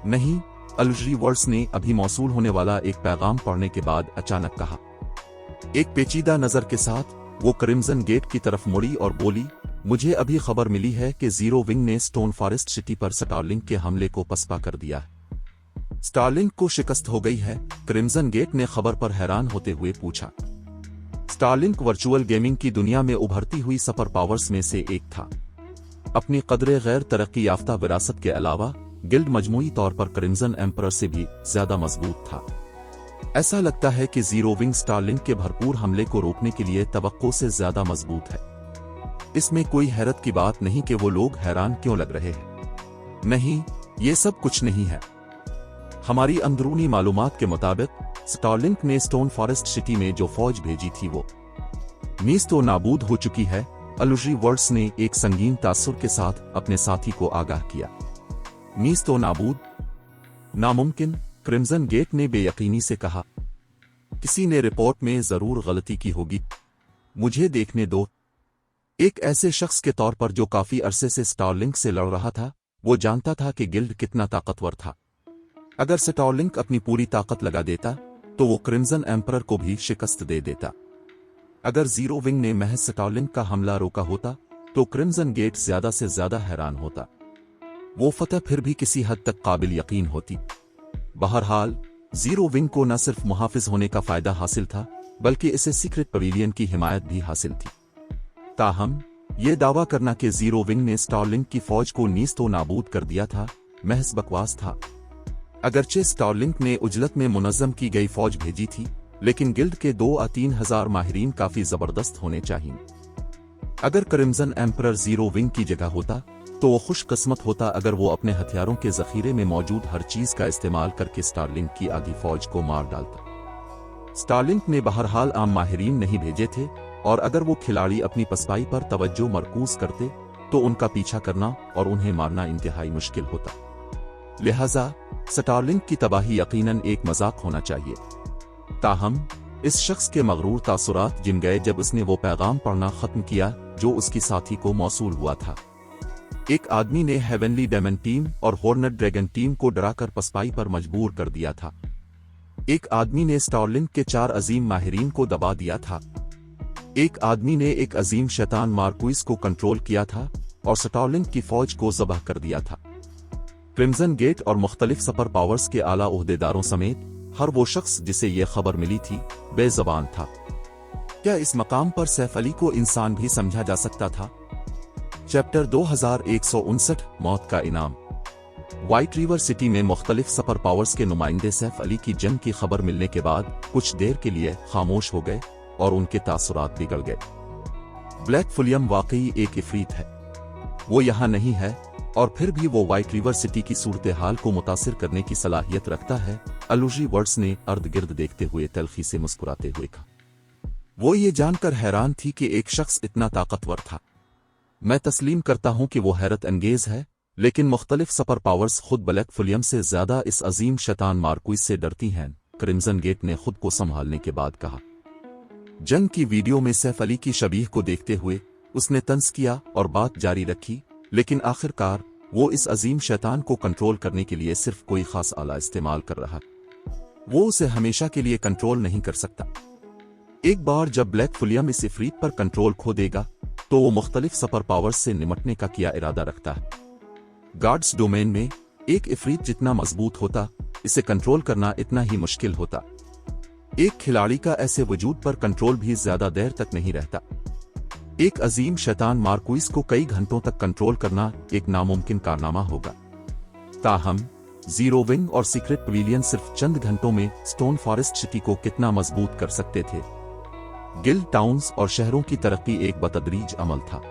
Speaker 3: नहीं, अलुजरी वर्ड्स ने अभी मौसूल होने वाला एक पैगाम पढ़ने के बाद अचानक कहा। एक पेचीदा नजर के साथ वो क्रिम्सन गेट की तरफ मुड़ी और बोली, मुझे अभी खबर मिली है कि जीरो विंग ने स्टोन फॉरेस्ट सिटी पर स्टारलिंक के हमले को पसपा कर दिया है। स्टारलिंक को शिकस्त हो गई है? क्रिम्सन गेट ने खबर पर हैरान होते हुए पूछा। स्टारलिंक वर्चुअल गेमिंग की दुनिया में उभरती हुई सुपर पावर्स में से एक था। अपनी कदरे गैर तरक्की याफ्ता विरासत के अलावा गिल्ड मजमूई तौर पर क्रिम्सन एम्परर से भी ज्यादा मजबूत था। ऐसा लगता है कि जीरो विंग स्टारलिंक के भरपूर हमले को रोकने के लिए तवक्को से ज्यादा मजबूत है। इसमें कोई हैरत की बात नहीं कि वो लोग हैरान क्यों लग रहे हैं। नहीं, ये सब कुछ नहीं है। हमारी अंदरूनी मालूमात के मुताबिक स्टारलिंक ने स्टोन फॉरेस्ट सिटी में जो फौज भेजी थी वो नीस्तो नाबूद हो चुकी है। अलुजी वर्ड्स ने एक संगीन तासुर के साथ अपने साथी को आगाह किया। नीस तो नाबूद, नामुमकिन, क्रिम्सन गेट ने बेयकीनी से कहा। किसी ने रिपोर्ट में जरूर गलती की होगी, मुझे देखने दो। एक ऐसे शख्स के तौर पर जो काफी अरसे से स्टारलिंक से लड़ रहा था, वो जानता था कि गिल्ड कितना ताकतवर था। अगर स्टारलिंक अपनी पूरी ताकत लगा देता तो वो क्रिम्सन एम्परर को भी शिकस्त दे देता। अगर जीरो विंग ने महज स्टारलिंक का हमला रोका होता तो क्रिम्सन गेट ज्यादा से ज्यादा हैरान होता। वो फतह फिर भी किसी हद तक काबिल यकीन होती। बहरहाल जीरो विंग को न सिर्फ मुहाफिज होने का फायदा हासिल था, बल्कि इसे सीक्रेट पवेलियन की हिमायत भी हासिल थी। ताहम ये दावा करना कि जीरो विंग ने स्टारलिंक की फौज को नीस्तो नाबूद कर दिया था, महज बकवास था। अगरचे स्टारलिंक ने उजलत में मुनज़्ज़म की गई फौज भेजी थी, लेकिन गिल्ड के 2 या 3 हजार माहिरीन काफी जबरदस्त होने चाहिए। अगर क्रिम्सन एम्परर जीरो विंग की जगह होता तो वो खुशकिस्मत होता अगर वो अपने हथियारों के जखीरे में मौजूद हर चीज का इस्तेमाल करके स्टारलिंक की आधी फौज को मार डालता। स्टारलिंक ने बहरहाल आम माहिरीन नहीं भेजे थे, और अगर वो खिलाड़ी अपनी पसपाई पर तवज्जो मरकूज करते तो उनका पीछा करना और उन्हें मारना इंतहाई मुश्किल होता। लिहाजा स्टारलिंक की तबाही यकीनन एक मजाक होना चाहिए। ताहम इस शख्स के मगरूर तासुरात जिम गए जब उसने वो पैगाम पढ़ना खत्म किया जो उसकी साथी को मौसूल हुआ था। एक आदमी ने हेवनली डेमन टीम और हॉर्नेट ड्रैगन टीम को डराकर पसपाई पर मजबूर कर दिया था। एक आदमी ने स्टारलिंक के 4 अजीम माहिरीन को दबा दिया था। एक आदमी ने एक अजीम शैतान मार्कुइस को कंट्रोल किया था और स्टारलिंक की फौज को ज़बह कर दिया था। क्रिम्सन गेट और मुख्तलिफ सुपर पावर्स के आला ओहदेदारों समेत हर वो शख्स जिसे ये खबर मिली थी बेज़बान था। क्या इस मकाम पर सैफ अली को इंसान भी समझा जा सकता था? चैप्टर 2159 मौत का इनाम। व्हाइट रिवर सिटी में मुख्तलिफ सुपर पावर्स के नुमाइंदे सैफ अली की जंग की खबर मिलने के बाद कुछ देर के लिए खामोश हो गए और उनके तासुरात बिगड़ गए। ब्लैक फुलियम वाकई एक इफरीत है, वो यहाँ नहीं है और फिर भी वो व्हाइट रिवर सिटी की सूरत हाल को मुतासिर करने की सलाहियत रखता है। अलुजी वर्ड्स ने अर्द गिर्द देखते हुए तलखी से मुस्कुराते हुए कहा। वो ये जानकर हैरान थी कि एक शख्स इतना ताकतवर था। मैं तस्लीम करता हूं कि वो हैरत अंगेज है, लेकिन मुख्तलिफ सुपर पावर्स खुद ब्लैक फुलियम से ज्यादा इस अजीम शैतान मार्कुइस से डरती हैं, क्रिम्सन गेट ने खुद को संभालने के बाद कहा। जंग की वीडियो में सैफ अली की शबीह को देखते हुए उसने तंज किया और बात जारी रखी, लेकिन आखिरकार वो इस अजीम शैतान को कंट्रोल करने के लिए सिर्फ कोई खास आला इस्तेमाल कर रहा। वो उसे हमेशा के लिए कंट्रोल नहीं कर सकता। एक बार जब ब्लैक फुलियम इस इफरीत पर कंट्रोल खो देगा तो वो मुख्तलिफ सुपर पावर्स से निमटने का क्या इरादा रखता है। गार्ड्स डोमेन में एक इफरीत जितना मजबूत होता, इसे कंट्रोल करना इतना ही मुश्किल होता। एक खिलाड़ी का ऐसे वजूद पर कंट्रोल भी ज्यादा देर तक नहीं रहता। एक अजीम शैतान मार्कुइस को कई घंटों तक कंट्रोल करना एक नामुमकिन कारनामा होगा। ताहम जीरो विंग और सीक्रेट पवेलियन सिर्फ चंद घंटों में स्टोन फॉरेस्ट सिटी को कितना मजबूत कर सकते थे। गिल्ड टाउन्स और शहरों की तरक्की एक बतदरीज अमल था।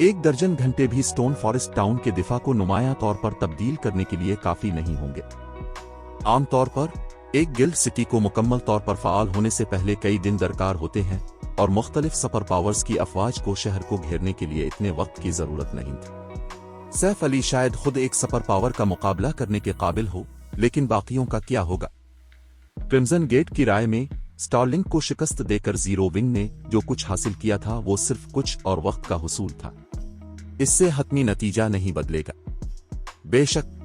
Speaker 3: 1 दर्जन घंटे भी स्टोन फॉरेस्ट टाउन के दिफा को नुमाया तौर पर तब्दील करने के लिए काफी नहीं होंगे। आमतौर पर एक गिल्ड सिटी को मुकम्मल तौर पर फाल होने से पहले कई दिन दरकार होते हैं, और मुख्तलिफ सुपर पावर्स की अफवाज को शहर को घेरने के लिए इतने वक्त की जरूरत नहीं थी। सैफ अली शायद खुद एक सुपर पावर का मुकाबला करने के काबिल हो, लेकिन बाकियों का क्या होगा? क्रिम्सन गेट की राय में स्टारलिंक को शिकस्त देकर जीरो विंग ने जो कुछ हासिल किया था वो सिर्फ कुछ और वक्त का हुसूल था। इससे हतमी नतीजा नहीं बदलेगा। बेशक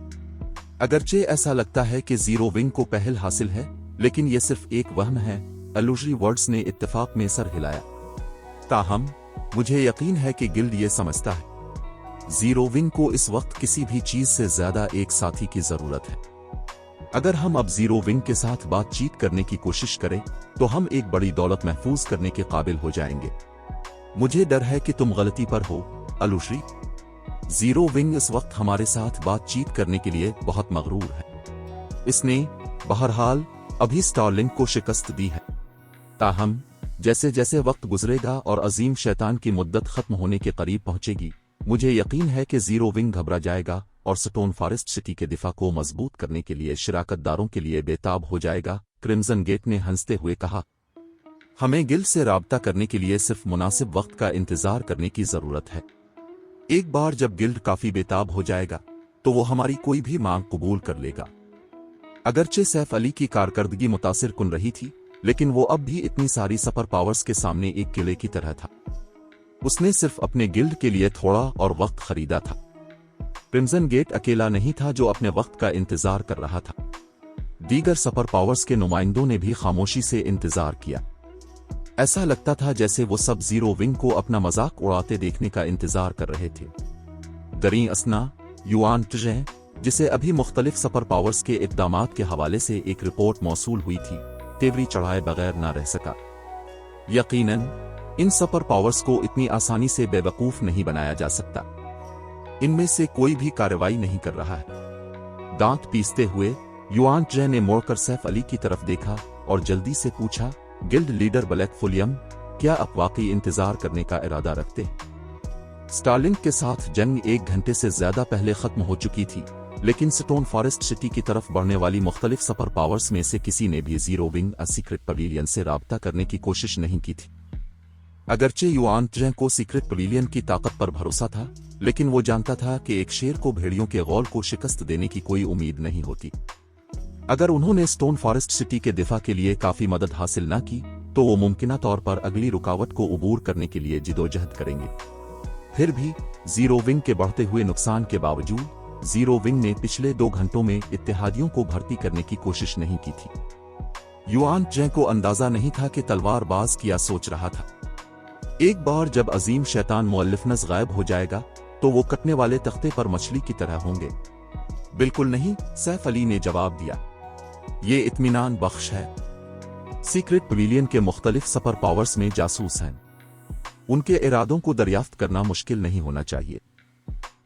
Speaker 3: अगरचे ऐसा लगता है कि जीरो विंग को पहल हासिल है, लेकिन यह सिर्फ एक वहम है। अलुजी वर्ड्स ने इत्तेफाक में सर हिलाया। ताहम मुझे यकीन है कि गिल्ड ये समझता है जीरो विंग को इस वक्त किसी भी चीज से ज्यादा एक साथी की जरूरत है। अगर हम अब जीरो विंग के साथ बातचीत करने की कोशिश करें तो हम एक बड़ी दौलत महफूज करने के काबिल हो जाएंगे। मुझे डर है कि तुम गलती पर हो अलुजी। जीरो विंग इस वक्त हमारे साथ बातचीत करने के लिए बहुत मगरूर है। इसने बहरहाल अभी स्टारलिंक को शिकस्त दी है। ताहम जैसे जैसे वक्त गुजरेगा और अजीम शैतान की मुद्दत खत्म होने के करीब पहुंचेगी, मुझे यकीन है कि जीरो विंग घबरा जाएगा और स्टोन फॉरेस्ट सिटी के दिफा को मजबूत करने के लिए शिराकतदारों के लिए बेताब हो जाएगा। क्रिम्सन गेट ने हंसते हुए कहा। हमें गिल्ड से राब्ता करने के लिए सिर्फ मुनासिब वक्त का इंतजार करने की जरूरत है। एक बार जब गिल्ड काफी बेताब हो जाएगा तो वो हमारी कोई भी मांग कबूल कर लेगा। अगरचे सैफ अली की कारकर्दगी मुतासिर कुन रही थी, लेकिन वो अब भी इतनी सारी सुपर पावर्स के सामने एक किले की तरह था। उसने सिर्फ अपने गिल्ड के लिए थोड़ा और वक्त खरीदा था। क्रिम्सन गेट अकेला नहीं था जो अपने वक्त का इंतजार कर रहा था। दीगर सुपर पावर्स के नुमाइंदों ने भी खामोशी से इंतजार किया। ऐसा लगता था जैसे वो सब जीरो विंग को अपना मजाक उड़ाते देखने का इंतजार कर रहे थे। दरी असना युआन ट्जे, जिसे अभी मुख्तलिफ सुपर पावर्स के इक़दामात के हवाले से एक रिपोर्ट मौसूल हुई थी, तेवरी चढ़ाए बगैर ना रह सका। यकीनन इन सुपर पावर्स को इतनी आसानी से बेवकूफ नहीं बनाया जा सकता। इनमें से कोई भी कार्रवाई नहीं कर रहा है। दांत पीसते हुए युआन ट्रे ने मोड़कर सैफ अली की तरफ देखा और जल्दी से पूछा, गिल्ड लीडर ब्लैक फुलियम, क्या आप वाकई इंतजार करने का इरादा रखते हैं? स्टारलिंक के साथ जंग 1 घंटे से ज्यादा पहले खत्म हो चुकी थी, लेकिन स्टोन फॉरेस्ट सिटी की तरफ बढ़ने वाली मुख्तलिफ सुपर पावर्स में से किसी ने भी जीरो विंग सीक्रेट पवेलियन से राब्ता करने की कोशिश नहीं की थी। अगरचे युआन ट्रे को सीक्रेट पवेलियन की ताकत पर भरोसा था, लेकिन वो जानता था कि एक शेर को भेड़ियों के गौल को शिकस्त देने की कोई उम्मीद नहीं होती। अगर उन्होंने स्टोन फॉरेस्ट सिटी के दिफा के लिए काफी मदद हासिल न की तो वो मुमकिना तौर पर अगली रुकावट को अबूर करने के लिए जिदोजहद करेंगे। फिर भी जीरो विंग के बढ़ते हुए नुकसान के बावजूद जीरो विंग ने पिछले 2 घंटों में इत्तेहादियों को भर्ती करने की कोशिश नहीं की थी। युआन ट्रे को अंदाजा नहीं था कि तलवारबाज क्या सोच रहा था। एक बार जब अजीम शैतान मुअल्लिफनस गायब हो जाएगा तो वो कटने वाले तख्ते पर मछली की तरह होंगे। बिल्कुल नहीं, सैफ अली ने जवाब दिया, ये इत्मीनान बख्श है। सीक्रेट पवेलियन के मुख्तलिफ सुपर पावर्स में जासूस हैं। उनके इरादों को दरियाफ्त करना मुश्किल नहीं होना चाहिए।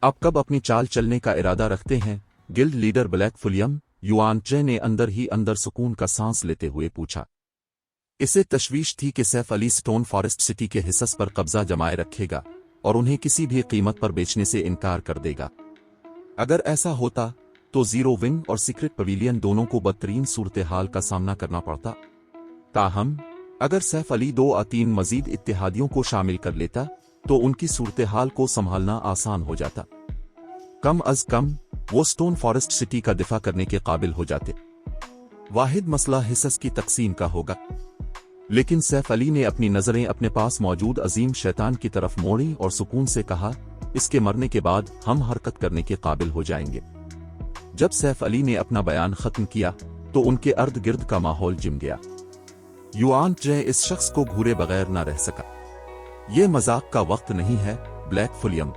Speaker 3: आप कब अपनी चाल चलने का इरादा रखते हैं, गिल्ड लीडर ब्लैक फुलियम? युआन ट्रे ने अंदर ही अंदर सुकून का सांस लेते हुए पूछा। इसे तशवीश थी कि Saif Ali stone forest city के हिस्स पर कब्जा जमाए रखेगा और उन्हें किसी भी कीमत पर बेचने से इनकार कर देगा। अगर ऐसा होता तो जीरो विंग और सीक्रेट पवेलियन दोनों को बदतरीन सूरत हाल का सामना करना पड़ता। ताहम अगर सैफ अली 2 या 3 मजीद इत्तेहादियों को शामिल कर लेता तो उनकी सूरत हाल को संभालना आसान हो जाता। कम अज कम वो स्टोन फॉरेस्ट सिटी का दिफा करने के काबिल हो जाते। वाहिद मसला हिस्स की तकसीम का होगा। लेकिन सैफ अली ने अपनी नजरें अपने पास मौजूद अजीम शैतान की तरफ मोड़ी और सुकून से कहा, इसके मरने के बाद हम हरकत करने के काबिल हो जाएंगे। जब सैफ अली ने अपना बयान खत्म किया तो उनके अर्द गिर्द का माहौल जिम गया। युआन ट्रे इस शख्स को घूरे बगैर न रह सका। यह मजाक का वक्त नहीं है ब्लैक फुलियम।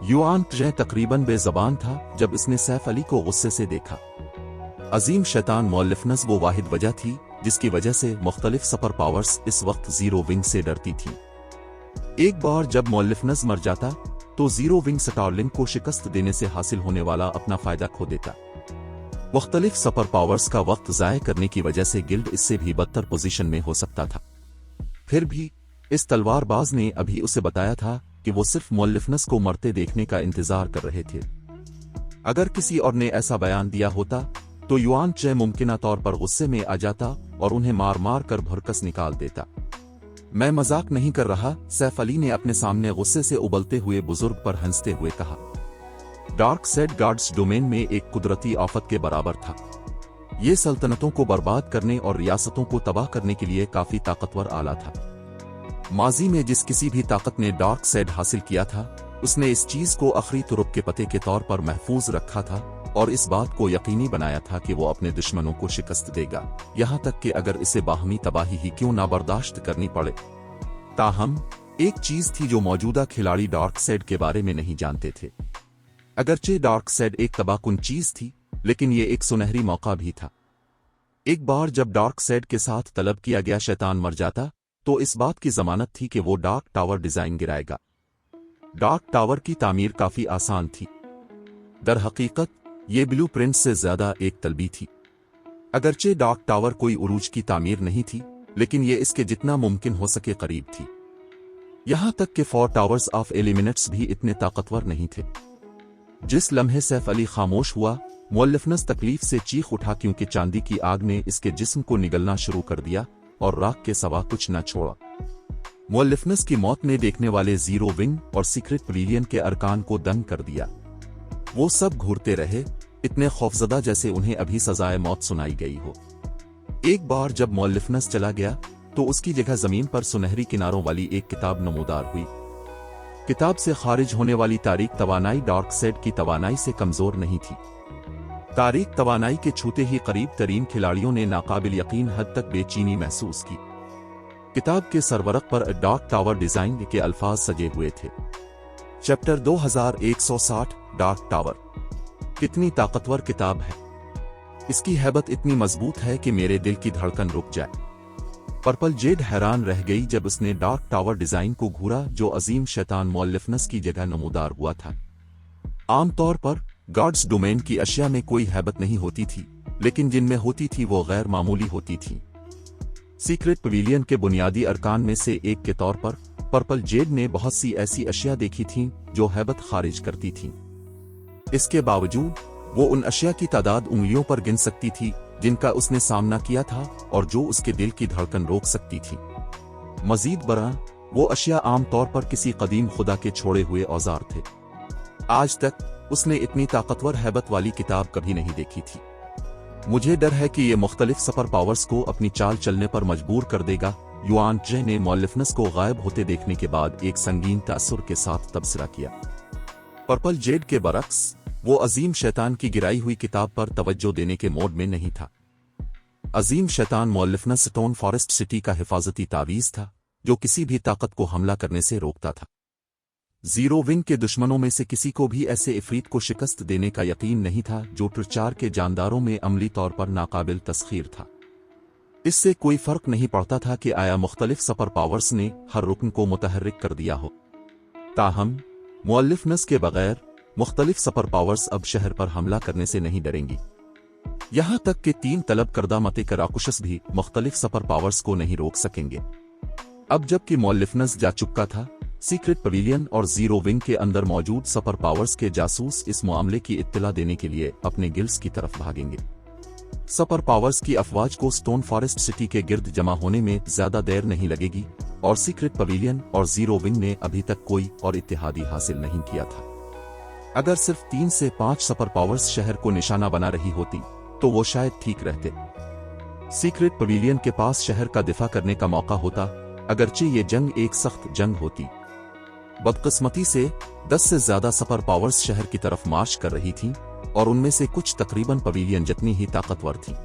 Speaker 3: युआन ट्रे तकरीबन बेजबान था जब इसने सैफ अली को गुस्से से देखा। अजीम शैतान मुअल्लिफनस वो वाहिद वजह थी जिसकी वजह से मुख्तलिफ सुपर पावर्स इस वक्त जीरो विंग से डरती थी। एक बार जब मुअल्लिफनस मर जाता तो जीरो विंग स्टारलिंक को शिकस्त देने से हासिल होने वाला अपना फायदा खो देता। मुख्तलिफ सुपर पावर्स का वक्त जाय करने की वजह से गिल्ड इससे भी बदतर पोजीशन में हो सकता था। फिर भी इस तलवारबाज ने अभी उसे बताया था कि वो सिर्फ मुअल्लिफनस को मरते देखने का इंतजार कर रहे थे। अगर किसी और ने ऐसा बयान दिया होता तो युआन ट्रे मुमकिना तौर पर गुस्से में आ जाता और उन्हें मार मार कर भरकस निकाल देता। मैं मजाक नहीं कर रहा, सैफ अली ने अपने सामने गुस्से से उबलते हुए बुजुर्ग पर हंसते हुए कहा। डार्क सेड गार्ड्स डोमेन में एक कुदरती आफत के बराबर था। ये सल्तनतों को बर्बाद करने और रियासतों को तबाह करने के लिए काफी ताकतवर आला था। माजी में जिस किसी भी ताकत ने डार्क सेड हासिल किया था उसने इस चीज को आखिरी तुरुप के पते के तौर पर महफूज रखा था और इस बात को यकीनी बनाया था कि वो अपने दुश्मनों को शिकस्त देगा, यहाँ तक कि अगर इसे बाहमी तबाही ही क्यों ना बर्दाश्त करनी पड़े। ताहम एक चीज थी जो मौजूदा खिलाड़ी डार्क सेड के बारे में नहीं जानते थे। अगरचे डार्क सेड एक तबाहकुन चीज थी, लेकिन ये एक सुनहरी मौका भी था। एक बार जब डार्क सेड के साथ तलब किया गया शैतान मर जाता तो इस बात की जमानत थी कि वो डार्क टावर डिजाइन गिराएगा। डार्क टावर की तामीर काफी आसान थी। दर हकीकत ये ब्लू प्रिंट से ज्यादा एक तलबी थी। अगरचे डार्क टावर कोई उरूज की तामीर नहीं थी, लेकिन ये इसके जितना मुमकिन हो सके करीब थी। यहां तक कि 4 टावर्स ऑफ एलिमिनेट्स भी इतने ताकतवर नहीं थे। जिस लम्हे सैफ अली खामोश हुआ, मुअल्लिफनस तकलीफ से चीख उठा क्योंकि चांदी की आग ने इसके जिस्म को निगलना शुरू कर दिया और राख के सिवा कुछ न छोड़ा। मुअल्लिफनस की मौत ने देखने वाले जीरो विंग और सीक्रेट पवेलियन के अरकान को दंग कर दिया। वो सब घूरते रहे, इतने खौफजदा जैसे उन्हें अभी सजाए मौत सुनाई गई हो। एक बार जब मुअल्लिफनस चला गया तो उसकी जगह जमीन पर सुनहरी किनारों वाली एक किताब नमूदार हुई। किताब से खारिज होने वाली तारीक तवानाई डार्क सेड की तवानाई से कमजोर नहीं थी। तारीक तवानाई के छूते ही करीब तरीन खिलाड़ियों ने नाकाबिल यकीन हद तक बेचैनी महसूस की। किताब के सरवरक पर डार्क टावर डिजाइन के अल्फाज सजे हुए थे। Chapter 2160 dark tower. कितनी ताकतवर किताब है। इसकी हैबत इतनी मजबूत है कि मेरे दिल की धड़कन रुक जाए। पर्पल जेड हैरान रह गई जब उसने डार्क टावर डिजाइन को घूरा जो अजीम शैतान मुअल्लिफनस की जगह नमूदार हुआ था। आमतौर पर गॉड्स डोमेन की अशिया में कोई हैबत नहीं होती थी, लेकिन जिनमें होती थी वो गैर मामूली होती थी। सीक्रेट पवेलियन के बुनियादी अरकान में से एक के तौर पर पर्पल जेड ने बहुत सी ऐसी अशिया देखी थीं जो हैबत खारिज करती थीं। इसके बावजूद वो उन अशिया की तादाद उंगलियों पर गिन सकती थी जिनका उसने सामना किया था और जो उसके दिल की धड़कन रोक सकती थी। मजीद बरां, वो अशिया आमतौर पर किसी कदीम खुदा के छोड़े हुए औजार थे। आज तक उसने इतनी ताकतवर हैबत वाली किताब कभी नहीं देखी थी। मुझे डर है कि ये मुख्तलिफ सुपर पावर्स को अपनी चाल चलने पर मजबूर कर देगा, युआन जे ने मुअल्लिफनस को गायब होते देखने के बाद एक संगीन तासुर के साथ तबसरा किया। पर्पल जेड के बरक्स, वो अजीम शैतान की गिराई हुई किताब पर तवज्जो देने के मोड में नहीं था। अजीम शैतान मुअल्लिफनस स्टोन फॉरेस्ट सिटी का हिफाजती तावीज था जो किसी भी ताकत को हमला करने से रोकता था। जीरो विंग के दुश्मनों में से किसी को भी ऐसे इफरीत को शिकस्त देने का यकीन नहीं था जो ट्रिचार के जानदारों में अमली तौर पर नाकाबिल तस्खीर था। इससे कोई फर्क नहीं पड़ता था कि आया मुख्तलिफ सुपर पावर्स ने हर रुकन को मुतहर्रिक कर दिया हो। ताहम मुअल्लिफनस के बगैर मुख्तलिफ सुपर पावर्स अब शहर पर हमला करने से नहीं डरेंगी। यहां तक कि 3 तलब करदा मते कराकुशस भी मुख्तलिफ सुपर पावर्स को नहीं रोक सकेंगे। अब जबकि मुअल्लिफनस जा चुका था, सीक्रेट पवेलियन और जीरो विंग के अंदर मौजूद सुपर पावर्स के जासूस इस मामले की इत्तला देने के लिए अपने गिल्ड्स की तरफ भागेंगे। सुपर पावर्स की अफवाज को स्टोन फॉरेस्ट सिटी के गिर्द जमा होने में ज्यादा देर नहीं लगेगी और सीक्रेट पवेलियन और जीरो विंग ने अभी तक कोई और इत्तेहादी हासिल नहीं किया था। अगर सिर्फ 3 से 5 सुपर पावर्स शहर को निशाना बना रही होती तो वो शायद ठीक रहते। सीक्रेट पवेलियन के पास शहर का दिफा करने का मौका होता, अगरचे ये जंग एक सख्त जंग होती। बदकिस्मती से 10 से ज्यादा सुपर पावर्स शहर की तरफ मार्च कर रही थीं और उनमें से कुछ तकरीबन पवेलियन जितनी ही ताकतवर थीं।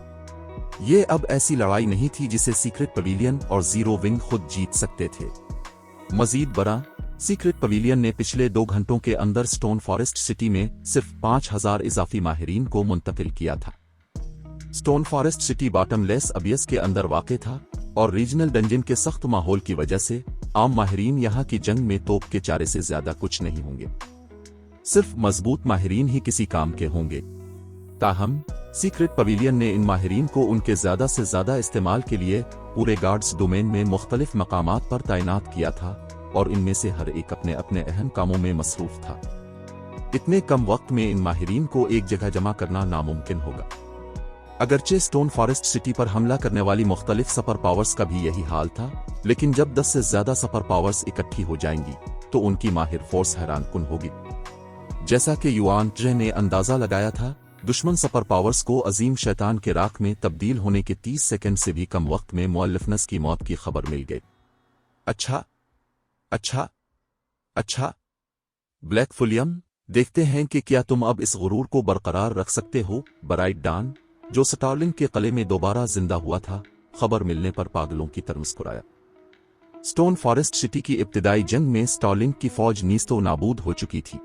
Speaker 3: ये अब ऐसी लड़ाई नहीं थी जिसे सीक्रेट पवेलियन और जीरो विंग खुद जीत सकते थे। मजीद बरा, सीक्रेट पवेलियन ने पिछले 2 घंटों के अंदर स्टोन फॉरेस्ट सिटी में सिर्फ 5000 इजाफी माहिरीन को मुंतकिल किया था। Stone forest city bottomless obvious के अंदर वाक़ था और रीजनल डंजन के सख्त माहौल की वजह से आम माहिरीन यहाँ की जंग में तोप के चारे से ज्यादा कुछ नहीं होंगे। सिर्फ मजबूत माहिरीन ही किसी काम के होंगे। ताहम सीक्रेट पवेलियन ने इन माहिरीन को उनके ज्यादा से ज्यादा इस्तेमाल के लिए पूरे गार्ड्स डोमेन में मुख्तलिफ मकामात पर तैनात किया था और इनमें से हर एक अपने अपने अहम कामों में मसरूफ था। इतने कम वक्त में इन माहिरीन को एक जगह जमा करना नामुमकिन होगा। अगरचे स्टोन फॉरेस्ट सिटी पर हमला करने वाली मुख्तलिफ सुपर पावर्स का भी यही हाल था, लेकिन जब 10 से ज्यादा सुपर पावर्स इकट्ठी हो जाएंगी तो उनकी माहिर फोर्स हैरानकुन होगी। जैसा कि युआन जे ने अंदाजा लगाया था, दुश्मन सुपर पावर्स को अजीम शैतान के राख में तब्दील होने के 30 सेकंड से भी कम वक्त में मुअल्लिफनस की मौत की खबर मिल गई। अच्छा ब्लैक फुलियम, देखते हैं कि क्या तुम अब इस गुरूर को बरकरार रख सकते हो। ब्राइट डॉन, जो स्टार्लिंग के कले में दोबारा जिंदा हुआ था, खबर मिलने पर पागलों की तरह मुस्कुराया। स्टोन फॉरेस्ट सिटी की इब्तिदाई जंग में स्टार्लिंग की फौज नीस्तो नाबूद हो चुकी थी।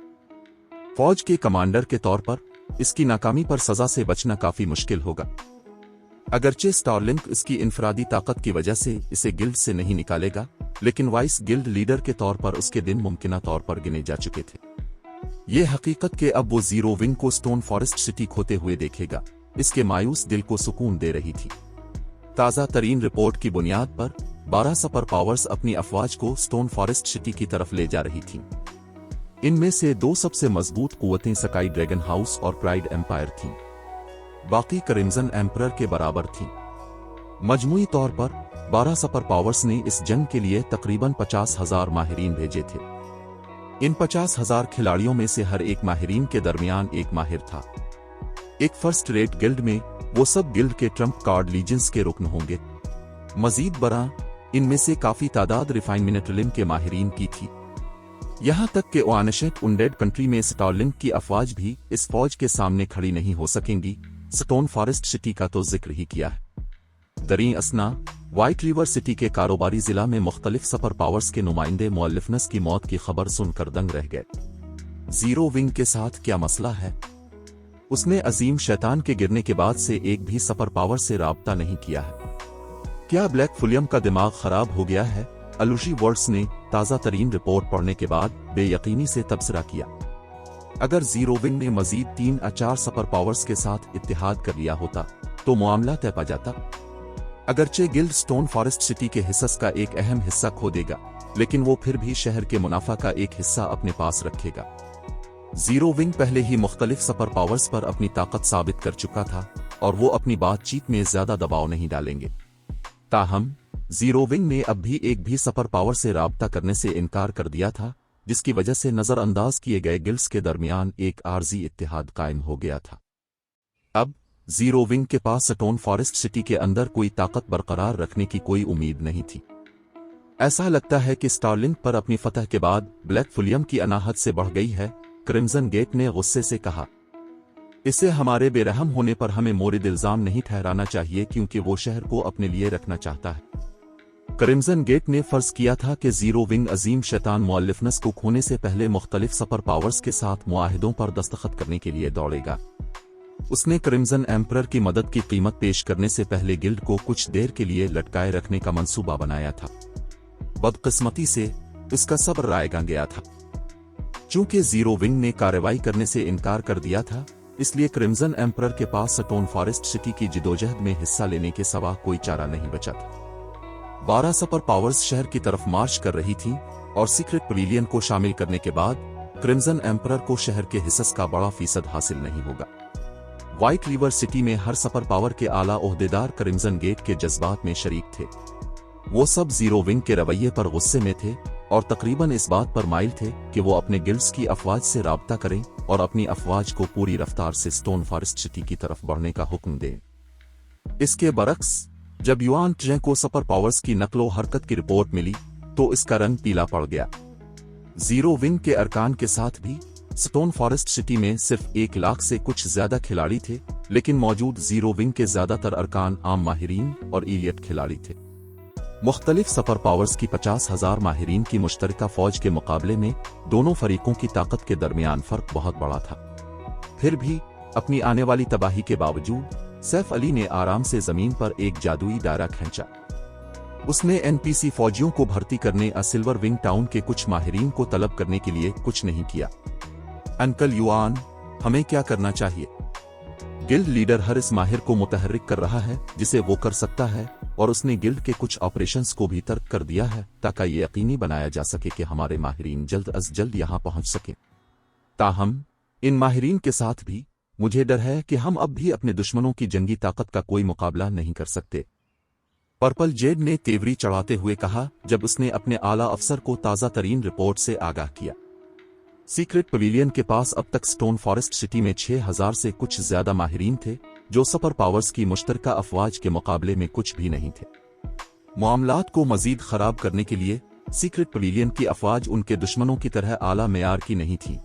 Speaker 3: फौज के कमांडर के तौर पर इसकी नाकामी पर सजा से बचना काफी मुश्किल होगा। अगरचे स्टारलिंक इसकी इनफरादी ताकत की वजह से इसे गिल्ड से नहीं निकालेगा, लेकिन वाइस गिल्ड लीडर के तौर पर उसके दिन मुमकिना तौर पर गिने जा चुके थे। ये हकीकत कि अब वो जीरो विंग को स्टोन फॉरेस्ट सिटी खोते हुए देखेगा, इसके मायूस दिल को सुकून दे रही थी। ताज़ा तरीन रिपोर्ट की बुनियाद पर 12 सुपर पावर्स अपनी अफवाज को स्टोन फॉरेस्ट सिटी की तरफ ले जा रही थीं। इनमें से 2 सबसे मजबूत कुव्वतें स्काई ड्रैगन हाउस और प्राइड एम्पायर थीं, बाकी क्रिम्सन एम्परर के बराबर थीं। मजमूई तौर पर 12 सुपर पावर्स ने इस जंग के लिए तकरीबन 50,000 माहिरीन भेजे थे। इन 50,000 खिलाड़ियों में से हर एक माहिरीन के दरमियान एक माहिर था। एक फर्स्ट रेट गिल्ड में वो सब गिल्ड के ट्रम्प कार्ड लीजेंड्स के रुकन होंगे। मजीद बरा इनमें से काफी तादाद रिफाइनमेंट के माहिरीन की थी। यहां तक कि ओआनशेट उनडेड कंट्री में स्टारलिंक की अफवाज भी इस फौज के सामने खड़ी नहीं हो सकेंगी। स्टोन फॉरेस्ट सिटी का तो जिक्र ही किया है। दरी असना व्हाइट रिवर सिटी के कारोबारी जिला में मुख्तलिफ सुपर पावर्स के नुमाइंदे मुअल्लिफनस की मौत की खबर सुनकर दंग रह गए। जीरो विंग के साथ क्या मसला है? उसने अजीम शैतान के गिरने के बाद से एक भी सुपर पावर से राब्ता नहीं किया है। क्या ब्लैक फुलियम का दिमाग खराब हो गया है? अलुशी वर्ड्स ने ताज़ा तरीन रिपोर्ट पढ़ने के बाद बेयकीनी से तबसरा किया। अगर जीरो विंग ने मजीद 3 या 4 सुपर पावर्स के साथ इत्तेहाद कर लिया होता तो मामला तय पा जाता। अगरचे गिल्ड स्टोन फॉरेस्ट सिटी के हिस्स का एक अहम हिस्सा खो देगा, लेकिन वो फिर भी शहर के मुनाफा का एक हिस्सा अपने पास रखेगा। जीरो विंग पहले ही मुख्तलिफ सुपर पावर्स पर अपनी ताकत साबित कर चुका था और वो अपनी बातचीत में ज्यादा दबाव नहीं डालेंगे। ताहम जीरो विंग ने अब भी एक भी सुपर पावर से राब्ता करने से इनकार कर दिया था, जिसकी वजह से नजरअंदाज किए गए गिल्ड्स के दरमियान एक आर्जी इत्तेहाद कायम हो गया था। अब जीरो विंग के पास स्टोन फॉरेस्ट सिटी के अंदर कोई ताकत बरकरार रखने की कोई उम्मीद नहीं थी। ऐसा लगता है कि स्टारलिंक पर अपनी फतह के बाद ब्लैक फुलियम की अनाहत से बढ़ गई है। क्रिम्सन गेट ने गुस्से से कहा, इसे हमारे बेरहम होने पर हमें मोरिद इल्जाम नहीं ठहराना चाहिए, क्योंकि वो शहर को अपने लिए रखना चाहता है। क्रिम्सन गेट ने फर्ज किया था कि जीरो विंग अजीम शैतान मुअल्लिफनस को खोने से पहले मुख्तलिफ सुपर पावर्स के साथ मुआहिदों पर दस्तखत करने के लिए दौड़ेगा। उसने क्रिम्सन एम्परर की मदद की कीमत पेश करने से पहले गिल्ड को कुछ देर के लिए लटकाए रखने का मंसूबा बनाया था। बदकिस्मती से उसका सब्र रायगा गया था। चूंकि जीरो विंग ने कार्रवाई करने से इनकार कर दिया था, इसलिए क्रिम्सन एम्परर के पास स्टोन फॉरेस्ट सिटी की जिदोजहद में हिस्सा लेने के सिवा कोई चारा नहीं बचा था। 12 सुपर पावर्स शहर की तरफ मार्च कर रही थी और सीक्रेट पवेलियन को शामिल करने के बाद क्रिम्सन एम्परर को शहर के हिस्स का बड़ा फीसद हासिल नहीं होगा। व्हाइट रिवर सिटी में हर सुपर पावर के आला ओहदेदार क्रिम्सन गेट के जज्बात में शरीक थे। वो सब जीरो विंग के रवैये पर गुस्से में थे और तकरीबन इस बात पर माइल थे कि वो अपने गिल्ड्स की अफवाज से राब्ता करें और अपनी अफवाज को पूरी रफ्तार से स्टोन फॉरेस्ट सिटी की तरफ बढ़ने का हुक्म दें। इसके बरक्स जब युआन ट्रें को सुपर पावर्स की नकलो हरकत की रिपोर्ट मिली तो इसका रंग पीला पड़ गया। जीरो विंग के अरकान के साथ भी स्टोन फॉरेस्ट सिटी में सिर्फ 1 लाख से कुछ ज्यादा खिलाड़ी थे, लेकिन मौजूद जीरो विंग के ज्यादातर अरकान आम माहिरीन और इलियट खिलाड़ी थे। मुख्तलिफ सुपर पावर्स की 50,000 माहिरीन की मुश्तरका फौज के मुकाबले में दोनों फरीकों की ताकत के दरमियान फर्क बहुत बड़ा था। फिर भी अपनी आने वाली तबाही के बावजूद सैफ अली ने आराम से जमीन पर एक जादुई दायरा खींचा। उसने एनपीसी फौजियों को भर्ती करने और सिल्वर विंग टाउन के कुछ माहिरीन को तलब करने के लिए कुछ नहीं किया। अंकल युआन, हमें क्या करना चाहिए? गिल्ड लीडर हर इस माहिर को मुतहर्रिक कर रहा है जिसे वो कर सकता है, और उसने गिल्ड के कुछ ऑपरेशंस को भी तर्क कर दिया है ताकि ये यकीनी बनाया जा सके कि हमारे माहिरीन जल्द अज जल्द यहां पहुंच सके। ताहम इन माहिरीन के साथ भी मुझे डर है कि हम अब भी अपने दुश्मनों की जंगी ताकत का कोई मुकाबला नहीं कर सकते। पर्पल जेड ने तेवरी चढ़ाते हुए कहा जब उसने अपने आला अफसर को ताज़ा तरीन रिपोर्ट से आगाह किया। सीक्रेट पवेलियन के पास अब तक स्टोन फॉरेस्ट सिटी में 6,000 से कुछ ज्यादा माहिरीन थे, जो सुपर पावर्स की मुश्तरका अफवाज के मुकाबले में कुछ भी नहीं थे। मामलात को मजीद खराब करने के लिए सीक्रेट पवेलियन की अफवाज उनके दुश्मनों की तरह आला मेयार की नहीं थी।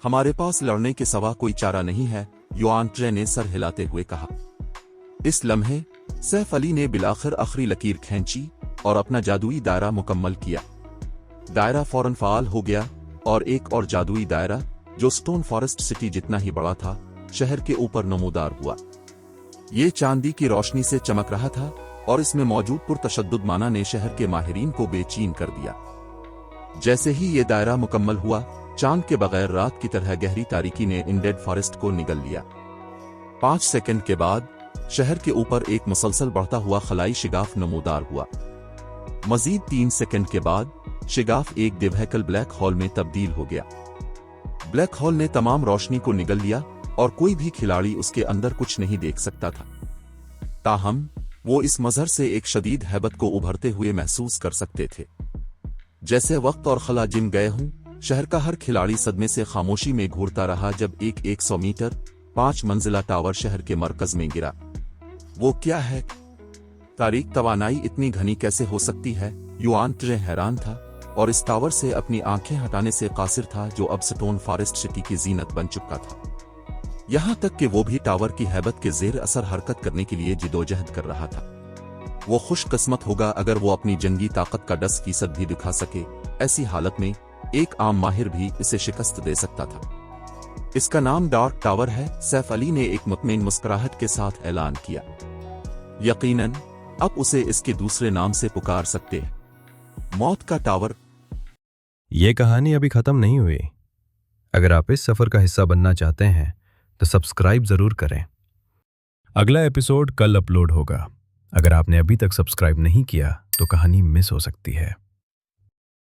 Speaker 3: हमारे पास लड़ने के सिवा कोई चारा नहीं है, युआन ट्रे ने सर हिलाते हुए कहा। इस लम्हे सैफ अली ने बिलाखिर आखिरी लकीर खींची और अपना जादुई दायरा मुकम्मल किया। दायरा फौरन फाल हो गया और एक और जादुई दायरा, जो स्टोन फॉरेस्ट सिटी जितना ही बड़ा था, शहर के ऊपर नमूदार हुआ। ये चांदी की रोशनी से चमक रहा था और इसमें मौजूद पुरतशद्दुद माना ने शहर के माहिरीन को बेचैन कर दिया। जैसे ही ये दायरा मुकम्मल हुआ, चांद के बगैर रात की तरह गहरी तारीकी ने इंडेड फॉरेस्ट को निगल लिया। 5 सेकंड के बाद शहर के ऊपर एक मुसलसल बढ़ता हुआ खलाई शिगाफ नमूदार हुआ। मजीद 3 सेकंड के बाद शिगाफ एक दिव्हैकल ब्लैक होल में तब्दील हो गया। ब्लैक होल ने तमाम रोशनी को निगल लिया और कोई भी खिलाड़ी उसके अंदर कुछ नहीं देख सकता था। ताहम वो इस मजहर से एक शदीद हैबत को उभरते हुए महसूस कर सकते थे। जैसे वक्त और खला जिम गए हों, शहर का हर खिलाड़ी सदमे से खामोशी में घूरता रहा जब एक 100 मीटर 5 मंजिला टावर शहर के मरकज में गिरा। वो क्या है? तारीख तवानाई इतनी घनी कैसे हो सकती है? युआन ट्रे हैरान था और इस टावर से अपनी आंखें हटाने से कासिर था जो अब स्टोन फॉरेस्ट सिटी की जीनत बन चुका था। यहां तक कि वो भी टावर की हैबत के जेर असर हरकत करने के लिए जिदोजहद कर रहा था। वो खुशकिस्मत होगा अगर वो अपनी जंगी ताकत का 10% भी दिखा सके। ऐसी हालत में एक आम माहिर भी इसे शिकस्त दे सकता था। इसका नाम डार्क टावर है, सैफ अली ने एक मुतमईन मुस्कुराहट के साथ ऐलान किया। यकीनन अब उसे इसके दूसरे नाम से पुकार सकते हैं, मौत का टावर।
Speaker 2: ये कहानी अभी खत्म नहीं हुई। अगर आप इस सफर का हिस्सा बनना चाहते हैं तो सब्सक्राइब जरूर करें। अगला एपिसोड कल अपलोड होगा। अगर आपने अभी तक सब्सक्राइब नहीं किया तो कहानी मिस हो सकती है।